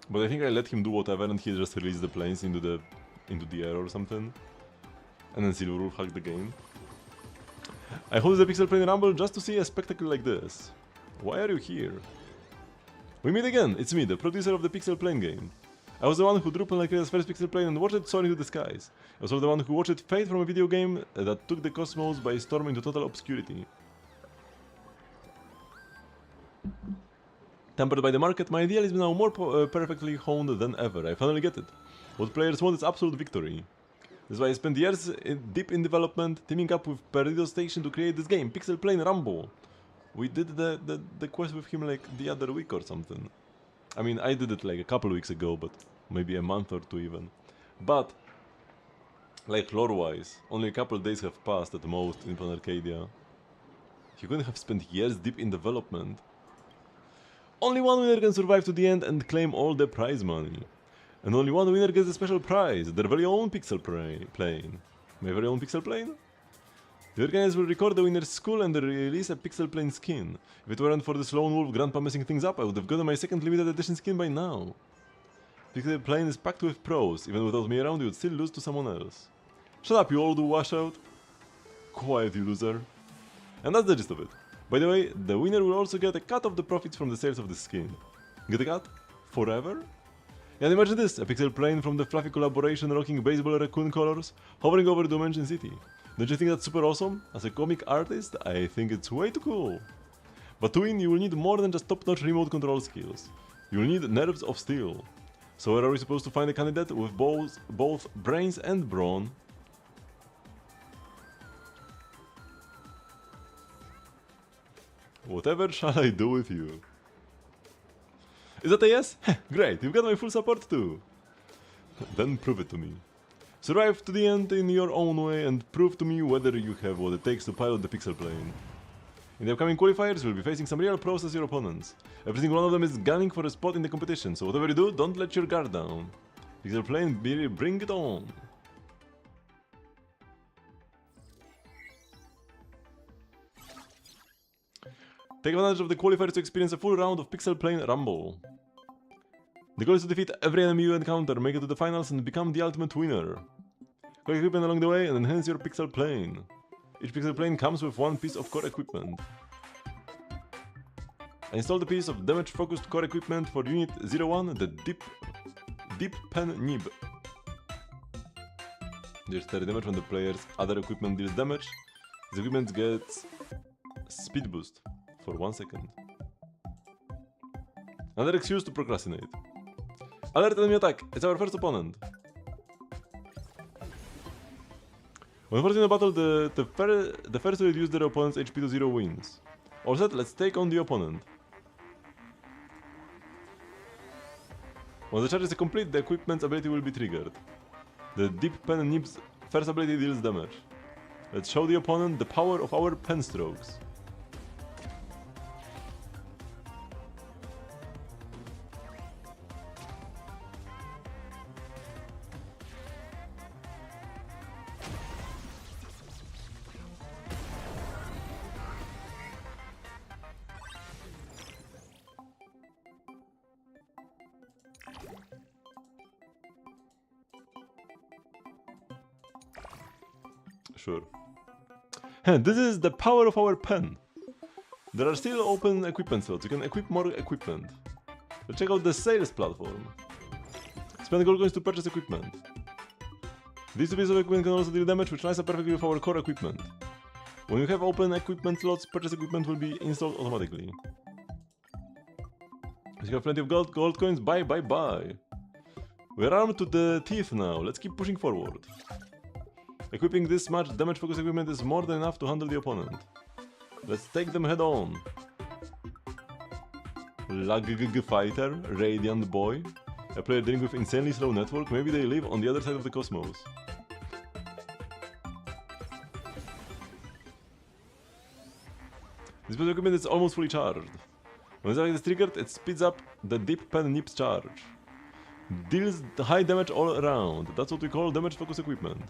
But I think I let him do whatever and he just released the planes into the air or something. And then Silverwolf hacked the game. I hosted the Pixel Plane Rumble just to see a spectacle like this. Why are you here? We meet again, it's me, the producer of the Pixel Plane game. I was the one who drew Planetaria's first Pixel Plane and watched it soar into the skies. I was also the one who watched it fade from a video game that took the cosmos by storm into total obscurity. Tempered by the market, my idealism is now more perfectly honed than ever. I finally get it. What players want is absolute victory. That's why I spent years deep in development, teaming up with Perdido Station to create this game, Pixel Plane Rumble. We did the quest with him like the other week or something. I mean, I did it like a couple weeks ago, but maybe a month or two even. But, like lore-wise, only a couple days have passed at most in Plan Arcadia. You couldn't have spent years deep in development. Only one winner can survive to the end and claim all the prize money. And only one winner gets a special prize, their very own Pixel Plane. My very own Pixel Plane? The organizers will record the winner's skull and release a Pixel Plane skin. If it weren't for this lone wolf grandpa messing things up, I would have gotten my second limited edition skin by now. Pixel Plane is packed with pros, even without me around you would still lose to someone else. Shut up, you old washout. Quiet, you loser. And that's the gist of it. By the way, the winner will also get a cut of the profits from the sales of the skin. Get a cut? Forever? And imagine this, a Pixel Plane from the fluffy collaboration rocking baseball raccoon colors, hovering over Dimension City. Don't you think that's super awesome? As a comic artist, I think it's way too cool. But to win, you will need more than just top-notch remote control skills. You will need nerves of steel. So where are we supposed to find a candidate with both brains and brawn? Whatever shall I do with you? Is that a yes? Great, you've got my full support too. Then prove it to me. Survive to the end in your own way and prove to me whether you have what it takes to pilot the Pixel Plane. In the upcoming qualifiers, you'll be facing some real pros as your opponents. Every single one of them is gunning for a spot in the competition, so whatever you do, don't let your guard down. Pixel Plane, bring it on! Take advantage of the qualifiers to experience a full round of Pixel Plane Rumble. The goal is to defeat every enemy you encounter, make it to the finals, and become the ultimate winner. Collect equipment along the way and enhance your Pixel Plane. Each Pixel Plane comes with one piece of core equipment. Install the piece of damage-focused core equipment for Unit 01, the Deep Pen Nib. Deals 30 damage when the player's other equipment deals damage. This equipment gets speed boost for 1 second. Another excuse to procrastinate. Alert enemy attack! It's our first opponent! When first in a battle, the first to reduce their opponent's HP to 0 wins. All set, let's take on the opponent. Once the charge is complete, the equipment's ability will be triggered. The Deep Pen Nib's first ability deals damage. Let's show the opponent the power of our pen strokes. Sure. This is the power of our pen. There are still open equipment slots. You can equip more equipment. Let's check out the sales platform. Spend gold coins to purchase equipment. These two pieces of equipment can also deal damage, which lines up perfectly with our core equipment. When you have open equipment slots, purchase equipment will be installed automatically. If you have plenty of gold coins, buy. We're armed to the teeth now. Let's keep pushing forward. Equipping this much damage-focused equipment is more than enough to handle the opponent. Let's take them head on. Fighter, Radiant Boy, a player dealing with insanely slow network. Maybe they live on the other side of the cosmos. This piece of equipment is almost fully charged. When the attack is triggered, it speeds up the Deep Pen Nib's charge. Deals high damage all around. That's what we call damage-focused equipment.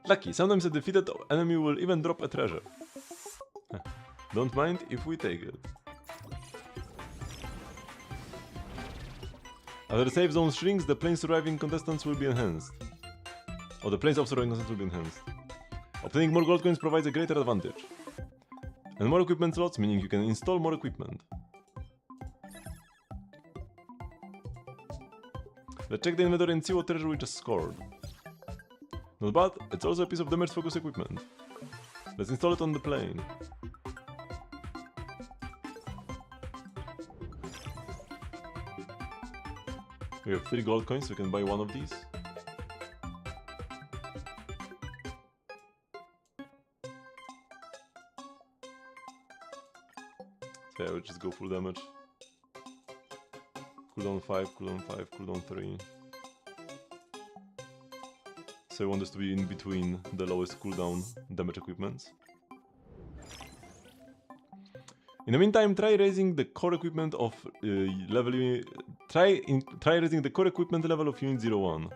Lucky, sometimes a defeated enemy will even drop a treasure. Don't mind if we take it. After the save zone shrinks, the plane surviving contestants will be enhanced. Or the planes of surviving contestants will be enhanced. Obtaining more gold coins provides a greater advantage. And more equipment slots, meaning you can install more equipment. Let's check the inventory and see what treasure we just scored. Not bad, it's also a piece of damage-focused equipment. Let's install it on the plane. We have 3 gold coins, so we can buy one of these. So yeah, we'll just go full damage. Cooldown 5, cooldown 5, cooldown 3. So I want this to be in between the lowest cooldown damage equipments. In the meantime, try raising the core equipment of try raising the core equipment level of Unit 01.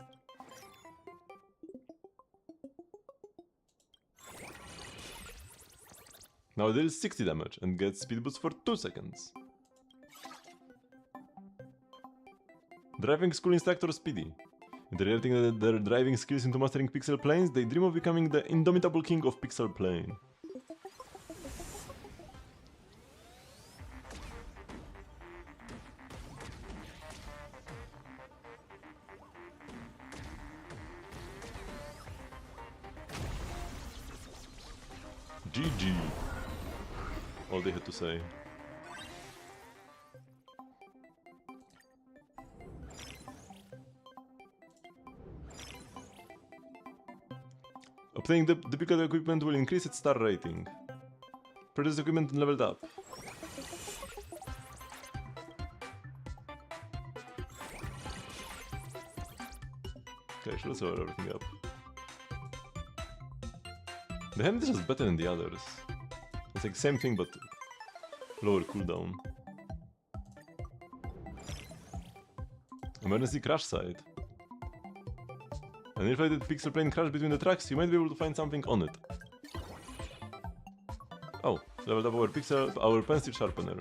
Now it deals 60 damage and gets speed boost for 2 seconds. Driving School Instructor Speedy. Integrating their driving skills into mastering pixel planes, they dream of becoming the indomitable king of pixel plane. GG. All they had to say. Obtaining the duplicate equipment will increase its star rating. Purchase equipment and leveled up. Okay, I should also level everything up. The hand is just better than the others. It's like same thing but lower cooldown. Emergency crash site. An inflated pixel plane crashed between the tracks, you might be able to find something on it. Oh, leveled up our pencil sharpener.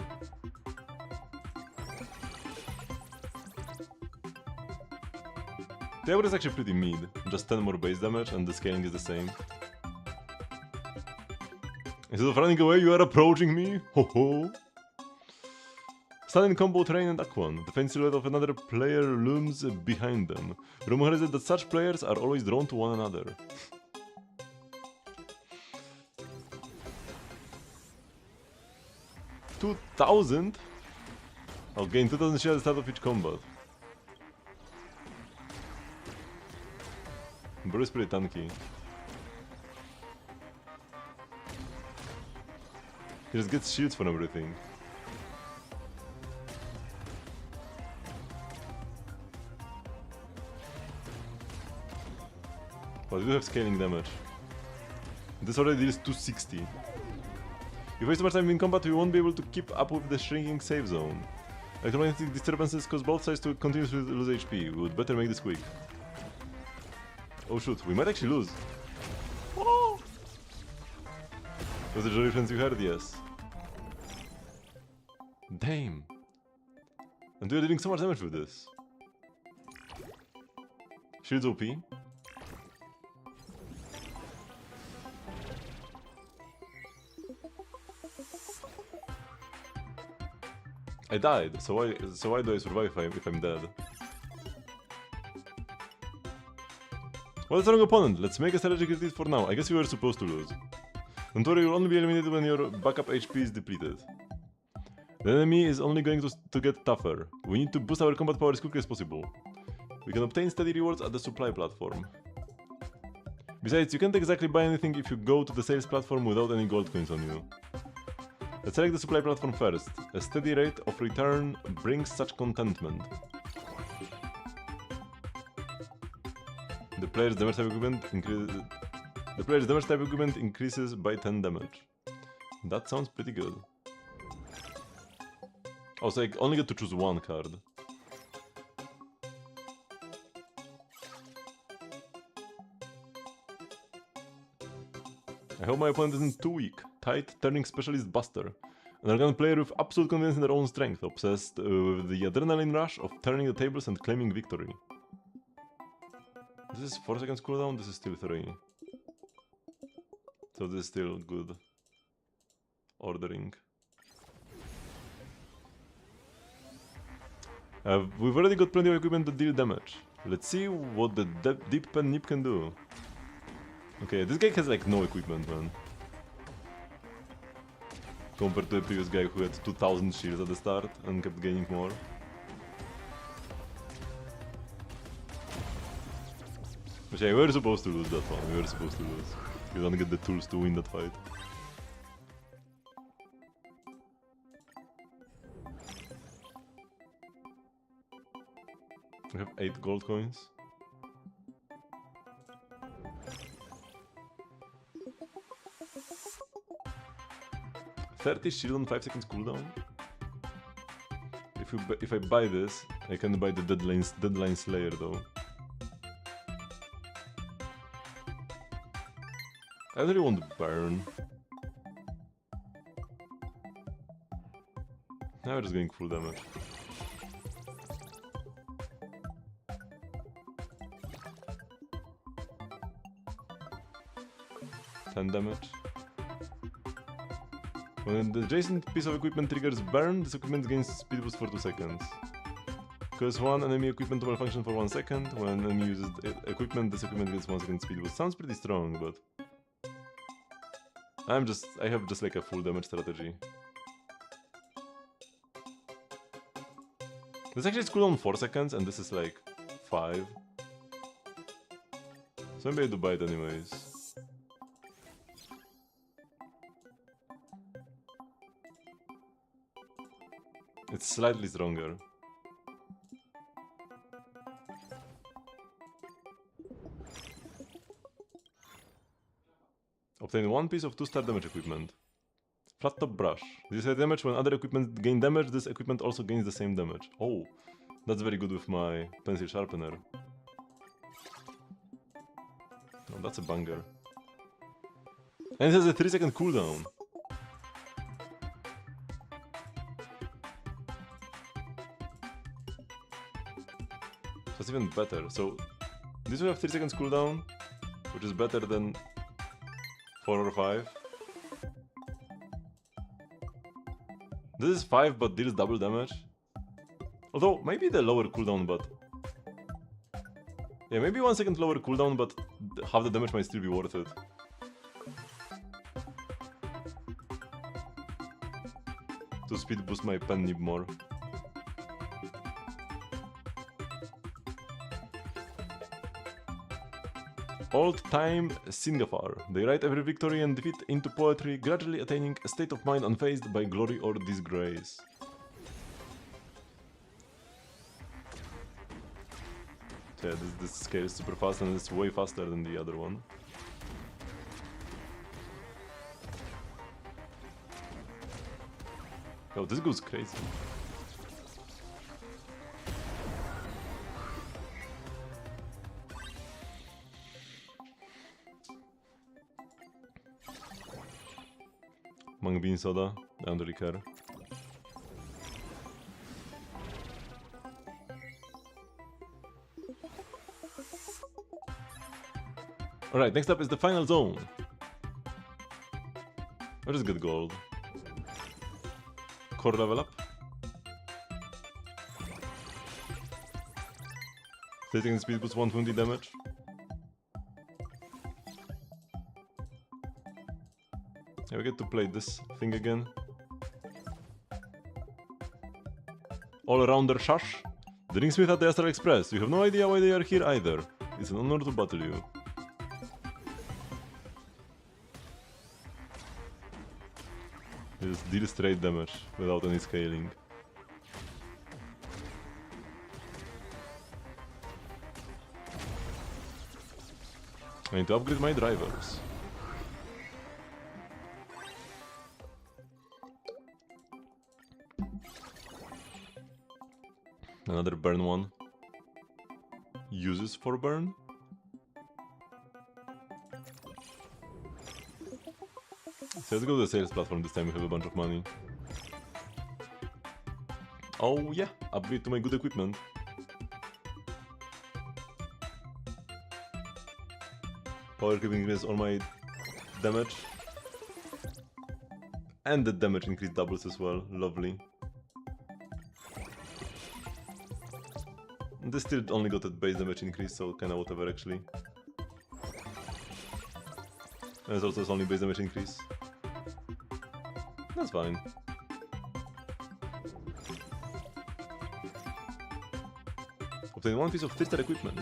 The average is actually pretty mid, just 10 more base damage and the scaling is the same. Instead of running away, you are approaching me? Ho ho! Sudden combo terrain and Aquan. The faint silhouette of another player looms behind them. Rumor has it that such players are always drawn to one another. 2000? I'll gain 2000 shield at the start of each combat. Bro is pretty tanky. He just gets shields for everything. But we do have scaling damage. This already deals 260. If we waste too much time in combat, we won't be able to keep up with the shrinking save zone. Electromagnetic disturbances cause both sides to continuously lose HP. We would better make this quick. Oh shoot, we might actually lose. Oh! Was the jury friends you heard? Yes. Damn. And we are dealing so much damage with this. Shield's OP. I died, so why do I survive if I'm dead? Well, it's a wrong opponent. Let's make a strategic retreat for now. I guess we were supposed to lose. Don't worry, you'll only be eliminated when your backup HP is depleted. The enemy is only going to get tougher. We need to boost our combat power as quickly as possible. We can obtain steady rewards at the supply platform. Besides, you can't exactly buy anything if you go to the sales platform without any gold coins on you. Let's select the supply platform first. A steady rate of return brings such contentment. The player's damage type equipment increases by 10 damage. That sounds pretty good. Oh, so I only get to choose one card. I hope my opponent isn't too weak. Tight turning specialist Buster. An arrogant player with absolute confidence in their own strength, obsessed with the adrenaline rush of turning the tables and claiming victory. This is 4 seconds cooldown, this is still 3. So this is still good ordering. We've already got plenty of equipment to deal damage. Let's see what the Deep Pen Nip can do. Okay, this guy has like no equipment, man. Compared to the previous guy who had 2000 shields at the start and kept gaining more. But yeah, we were supposed to lose that one, we were supposed to lose. We don't get the tools to win that fight. We have 8 gold coins. $30 shield on 5 seconds cooldown. If I buy this, I can buy the Deadline Slayer though. I really want to burn. Now we're just going full damage. $10 damage. When the adjacent piece of equipment triggers burn, this equipment gains speed boost for 2 seconds. Cause one enemy equipment to malfunction for 1 second. When an enemy uses equipment, this equipment gets 1 second speed boost. Sounds pretty strong, but I have just like a full damage strategy. This actually is cooldown 4 seconds and this is like 5. So maybe I do buy it anyways. It's slightly stronger. Obtain 1 piece of 2-star damage equipment. Flat top brush. This has damage when other equipment gain damage, this equipment also gains the same damage. Oh, that's very good with my pencil sharpener. Oh, that's a banger. And it has a 3-second cooldown. That's even better. So this will have 3 seconds cooldown, which is better than 4 or 5. This is 5 but deals double damage. Although maybe the lower cooldown, but yeah, maybe 1 second lower cooldown, but half the damage might still be worth it. To speed boost my pen nib more. Old-time Singapore. They write every victory and defeat into poetry, gradually attaining a state of mind unfazed by glory or disgrace. So yeah, this scale is super fast and it's way faster than the other one. Oh, this goes crazy. Mung bean soda, I don't really care. Alright, next up is the final zone. Where is good gold? Core level up. 30 speed boost 120 damage. Yeah, we get to play this thing again. All-rounder Shash. The ringsmith at the Astral Express. You have no idea why they are here either. It's an honor to battle you. Just deal straight damage without any scaling. I need to upgrade my drivers. Another burn one. Uses for burn? So let's go to the sales platform this time, we have a bunch of money. Oh yeah, upgrade to my good equipment. Power creep increases all my damage. And the damage increase doubles as well, lovely. This still only got a base damage increase, so kinda whatever actually. And it's also its only base damage increase. That's fine. Obtain 1 piece of 3-star equipment.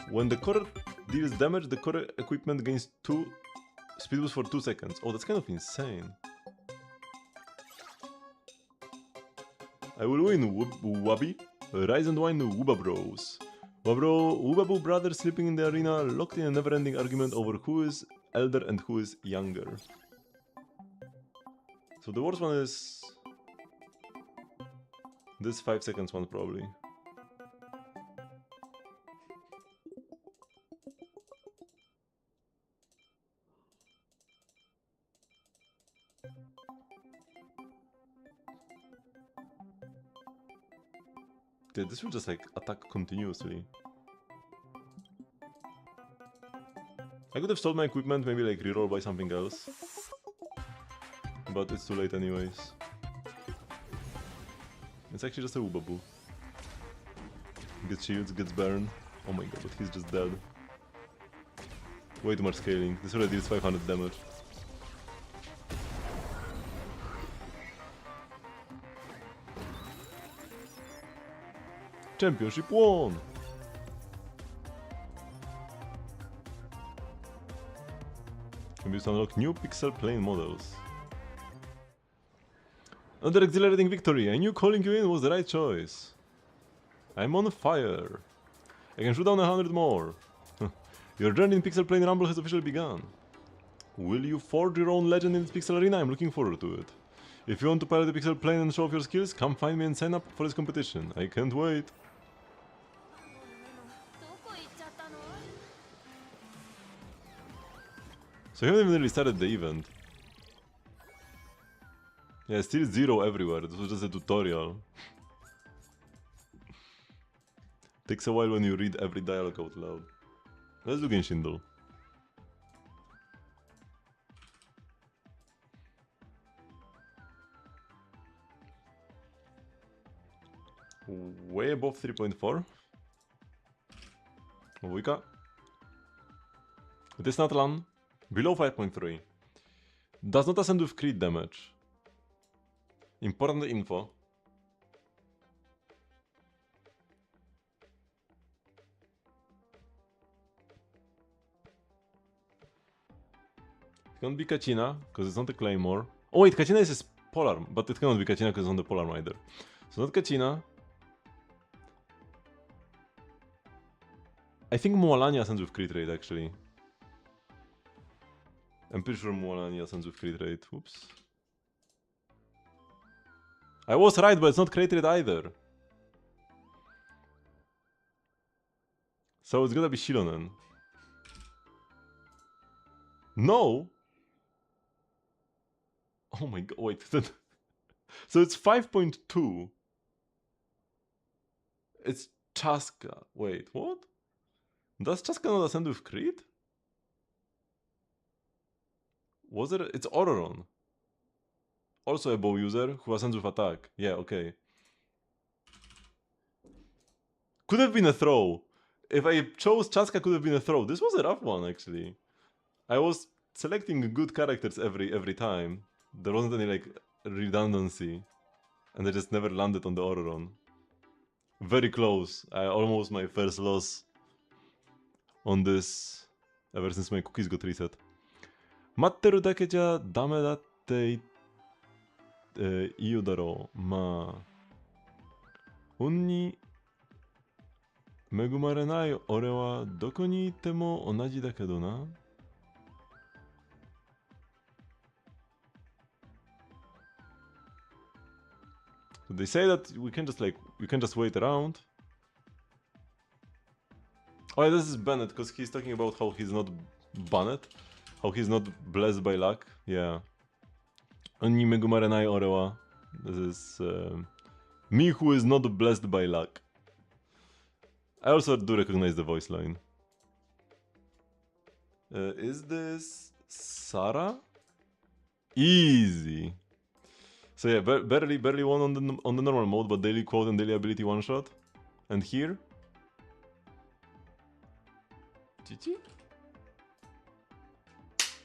When the core deals damage, the core equipment gains 2 speed boost for 2 seconds. Oh, that's kind of insane. I will win, Wabi. Rise and wine, Wooba Bros. Woobaboo brothers sleeping in the arena, locked in a never-ending argument over who is elder and who is younger. So the worst one is this 5 seconds one probably. Dude, this will just like attack continuously. I could have sold my equipment, maybe like reroll by something else. But it's too late anyways. It's actually just a Woobaboo. Gets shields, gets burned. Oh my god, but he's just dead. Way too much scaling. This already deals 500 damage. Championship won! Can be used to unlock new pixel plane models. Another exhilarating victory. I knew calling you in was the right choice. I'm on fire. I can shoot down 100 more. Your journey in Pixel Plane Rumble has officially begun. Will you forge your own legend in this pixel arena? I'm looking forward to it. If you want to pilot the pixel plane and show off your skills, come find me and sign up for this competition. I can't wait. どこ行っちゃったの？ So I haven't even really started the event. Yeah, still 0 everywhere. This was just a tutorial. Takes a while when you read every dialogue out loud. Let's do Genshin though. Way above 3.4. Wujka. It is not LAN. Below 5.3. Does not ascend with crit damage. Important info. It can't be Kachina, because it's not a Claymore. Oh wait, Kachina is a Polar, but it cannot be Kachina because it's not the Polar either. So not Kachina. I think Mualani ascends with crit rate actually. I'm pretty sure Mualani ascends with crit rate. Whoops. I was right, but it's not crit rate either. So it's gonna be Shilonen. No! Oh my god, wait. So it's 5.2. It's Chaska. Wait, what? Does Chaska not ascend with crit? Was it? It's Ororon. Also a bow user who ascends with attack. Yeah, okay. Could have been a throw. If I chose Chaska, could have been a throw. This was a rough one, actually. I was selecting good characters every time. There wasn't any, like, redundancy. And I just never landed on the Ororon. Very close. Almost my first loss on this ever since my cookies got reset. 待ってるだけじゃダメだって言うだろう。まあ、運に恵まれない俺はどこにいても同じだけどな。So they say that we can just wait around. Oh yeah, this is Bennett, because he's talking about how he's not banned. How he's not blessed by luck. Yeah. Oni megumarenai orewa. This is me who is not blessed by luck. I also do recognize the voice line. Is this Sarah? Easy. So yeah, barely won on the normal mode, but daily quote and daily ability one shot. And here, GG.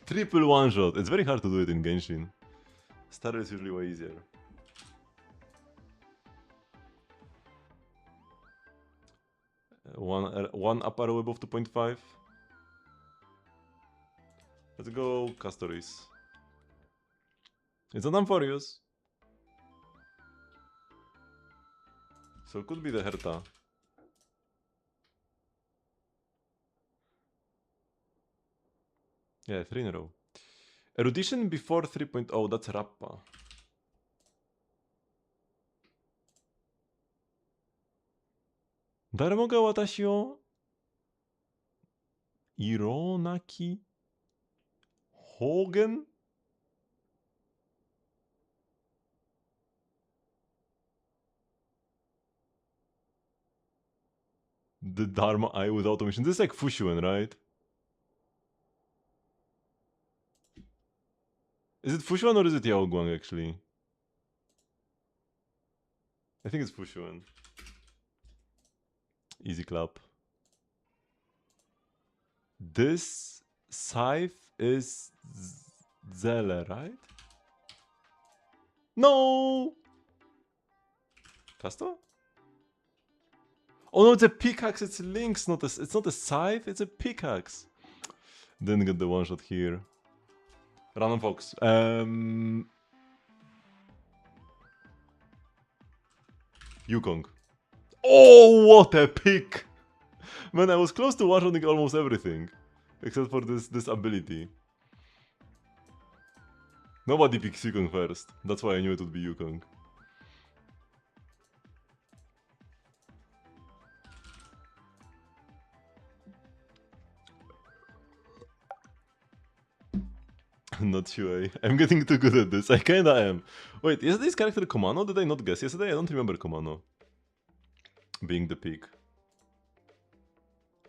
Triple one shot. It's very hard to do it in Genshin. Star is usually way easier. One up arrow above 2.5. Let's go Castoris. It's not Amphorius. So it could be the Herta. Yeah, 3 in a row. Erudition before 3.0, that's Rappa. Daremo ga watashi o Ironaki Hogen? The Dharma Eye with automation. This is like Fushuen, right? Is it Fushuen or is it Yaoguang actually? I think it's Fushuen. Easy clap. This scythe is Zelle, right? No! Casto? Oh no, it's a pickaxe, it's Lynx, it's not a scythe, it's a pickaxe. Didn't get the one shot here. Random Fox. Yukong. Oh, what a pick! Man, I was close to one-shotting almost everything. Except for this ability. Nobody picks Yukong first. That's why I knew it would be Yukong. Not Shuei. I'm getting too good at this. I kinda am. Wait, is this character Komano? Did I not guess yesterday? I don't remember Komano being the pick.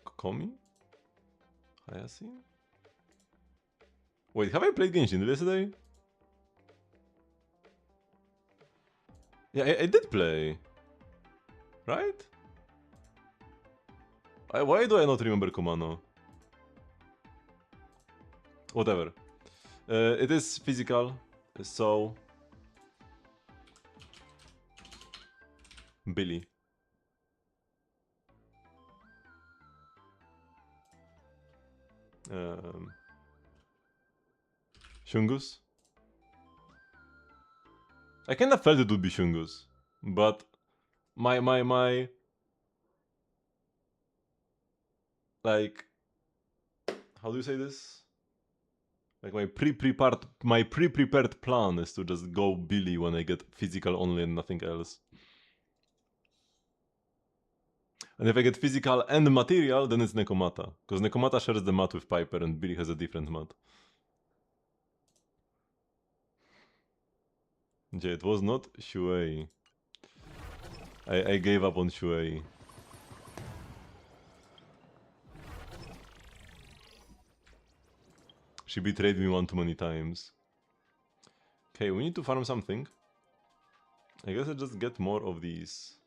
Kokomi? Hayashi? Wait, have I played Genshin yesterday? Yeah, I did play. Right? Why do I not remember Komano? Whatever. It is physical, so... Billy. Shungus? I kinda felt it would be Shungus, but my like, how do you say this? Like my pre-prepared plan is to just go Billy when I get physical only and nothing else. And if I get physical and material, then it's Nekomata. Because Nekomata shares the mat with Piper and Billy has a different mat. Yeah, it was not Shuei. I gave up on Shuei. She betrayed me one too many times. Okay, we need to farm something. I guess I just get more of these.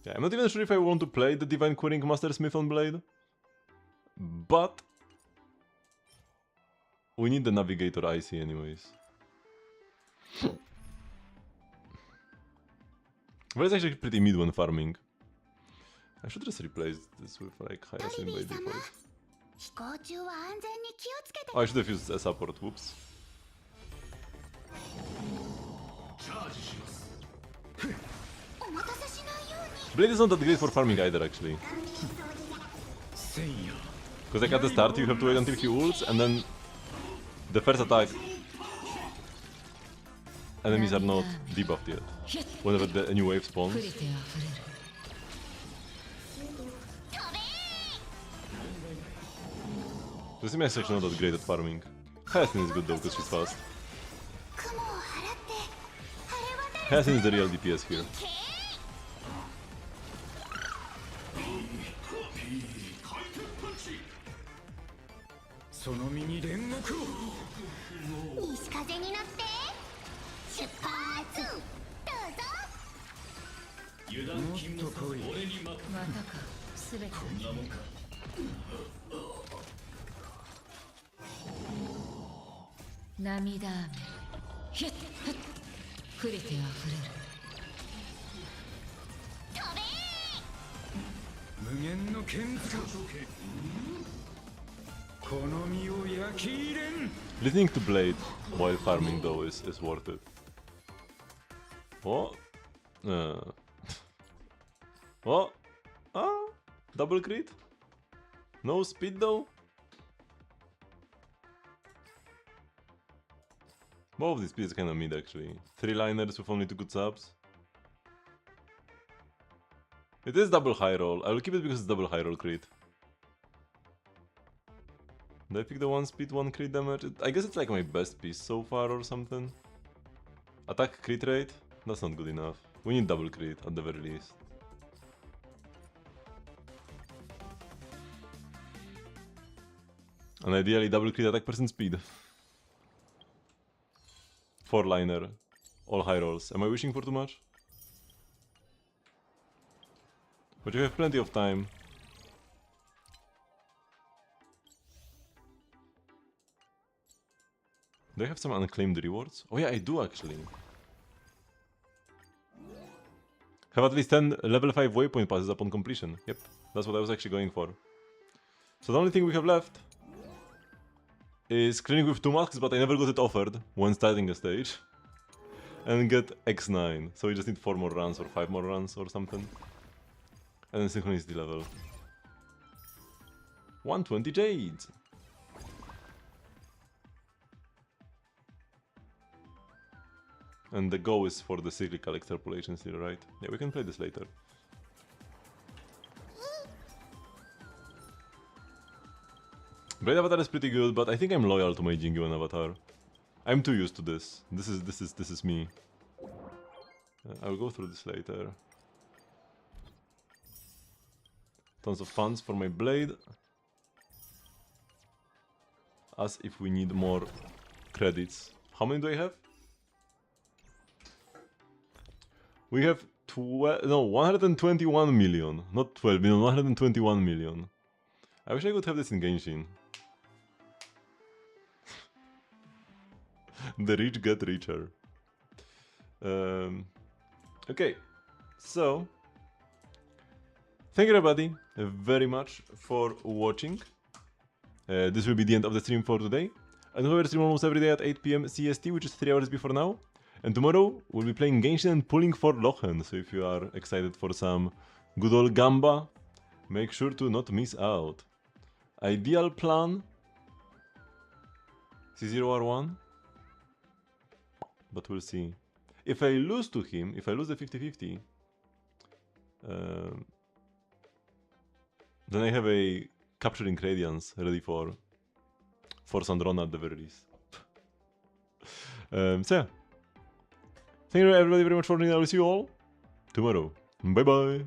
Yeah, I'm not even sure if I want to play the Divine Querying Master Smith on Blade. But we need the Navigator IC anyways. But it's actually pretty mid when farming. I should just replace this with like Hyacinth by default. Oh, I should have used a support, whoops. Blade is not that great for farming either, actually. Because like at the start you have to wait until he ults, and then the first attack enemies are not debuffed yet. Whenever a new wave spawns. This is actually not that great at farming. Hyacinth is good though, because she's fast. Hyacinth is the real DPS here. Listening to Blade while farming though is worth it. What? What? Ah? Double crit? No speed though? Both of these speeds kinda mid actually. 3 liners with only 2 good subs. It is double high roll. I will keep it because it's double high roll crit. Did I pick the 1 speed 1 crit damage? I guess it's like my best piece so far or something. Attack crit rate? That's not good enough. We need double crit at the very least. And ideally double crit attack percent speed. 4 liner. All high rolls. Am I wishing for too much? But you have plenty of time. Do I have some unclaimed rewards? Oh yeah, I do actually. Have at least 10 level 5 waypoint passes upon completion. Yep, that's what I was actually going for. So the only thing we have left is cleaning with 2 masks, but I never got it offered when starting a stage. And get X9. So we just need 4 more runs or 5 more runs or something. And then synchronicity level. 120 jades! And the go is for the cyclical extrapolation still, right? Yeah, we can play this later. Blade Avatar is pretty good, but I think I'm loyal to my Jingyuan Avatar. I'm too used to this. This is me. I'll go through this later. Tons of funds for my blade. As if we need more credits. How many do I have? We have 121 million. Not 12 million, 121 million. I wish I could have this in Genshin. The rich get richer. Okay, so thank you everybody very much for watching. This will be the end of the stream for today. And we will stream almost every day at 8 PM CST, which is 3 hours before now. And tomorrow we'll be playing Genshin and pulling for Lochen. So if you are excited for some good old Gamba, make sure to not miss out. Ideal plan C0R1, but we'll see. If I lose to him, if I lose the 50-50, then I have a capturing Radiance ready for Sandrona at the very least. So yeah, thank you everybody very much for watching. I will see you all tomorrow. Bye bye.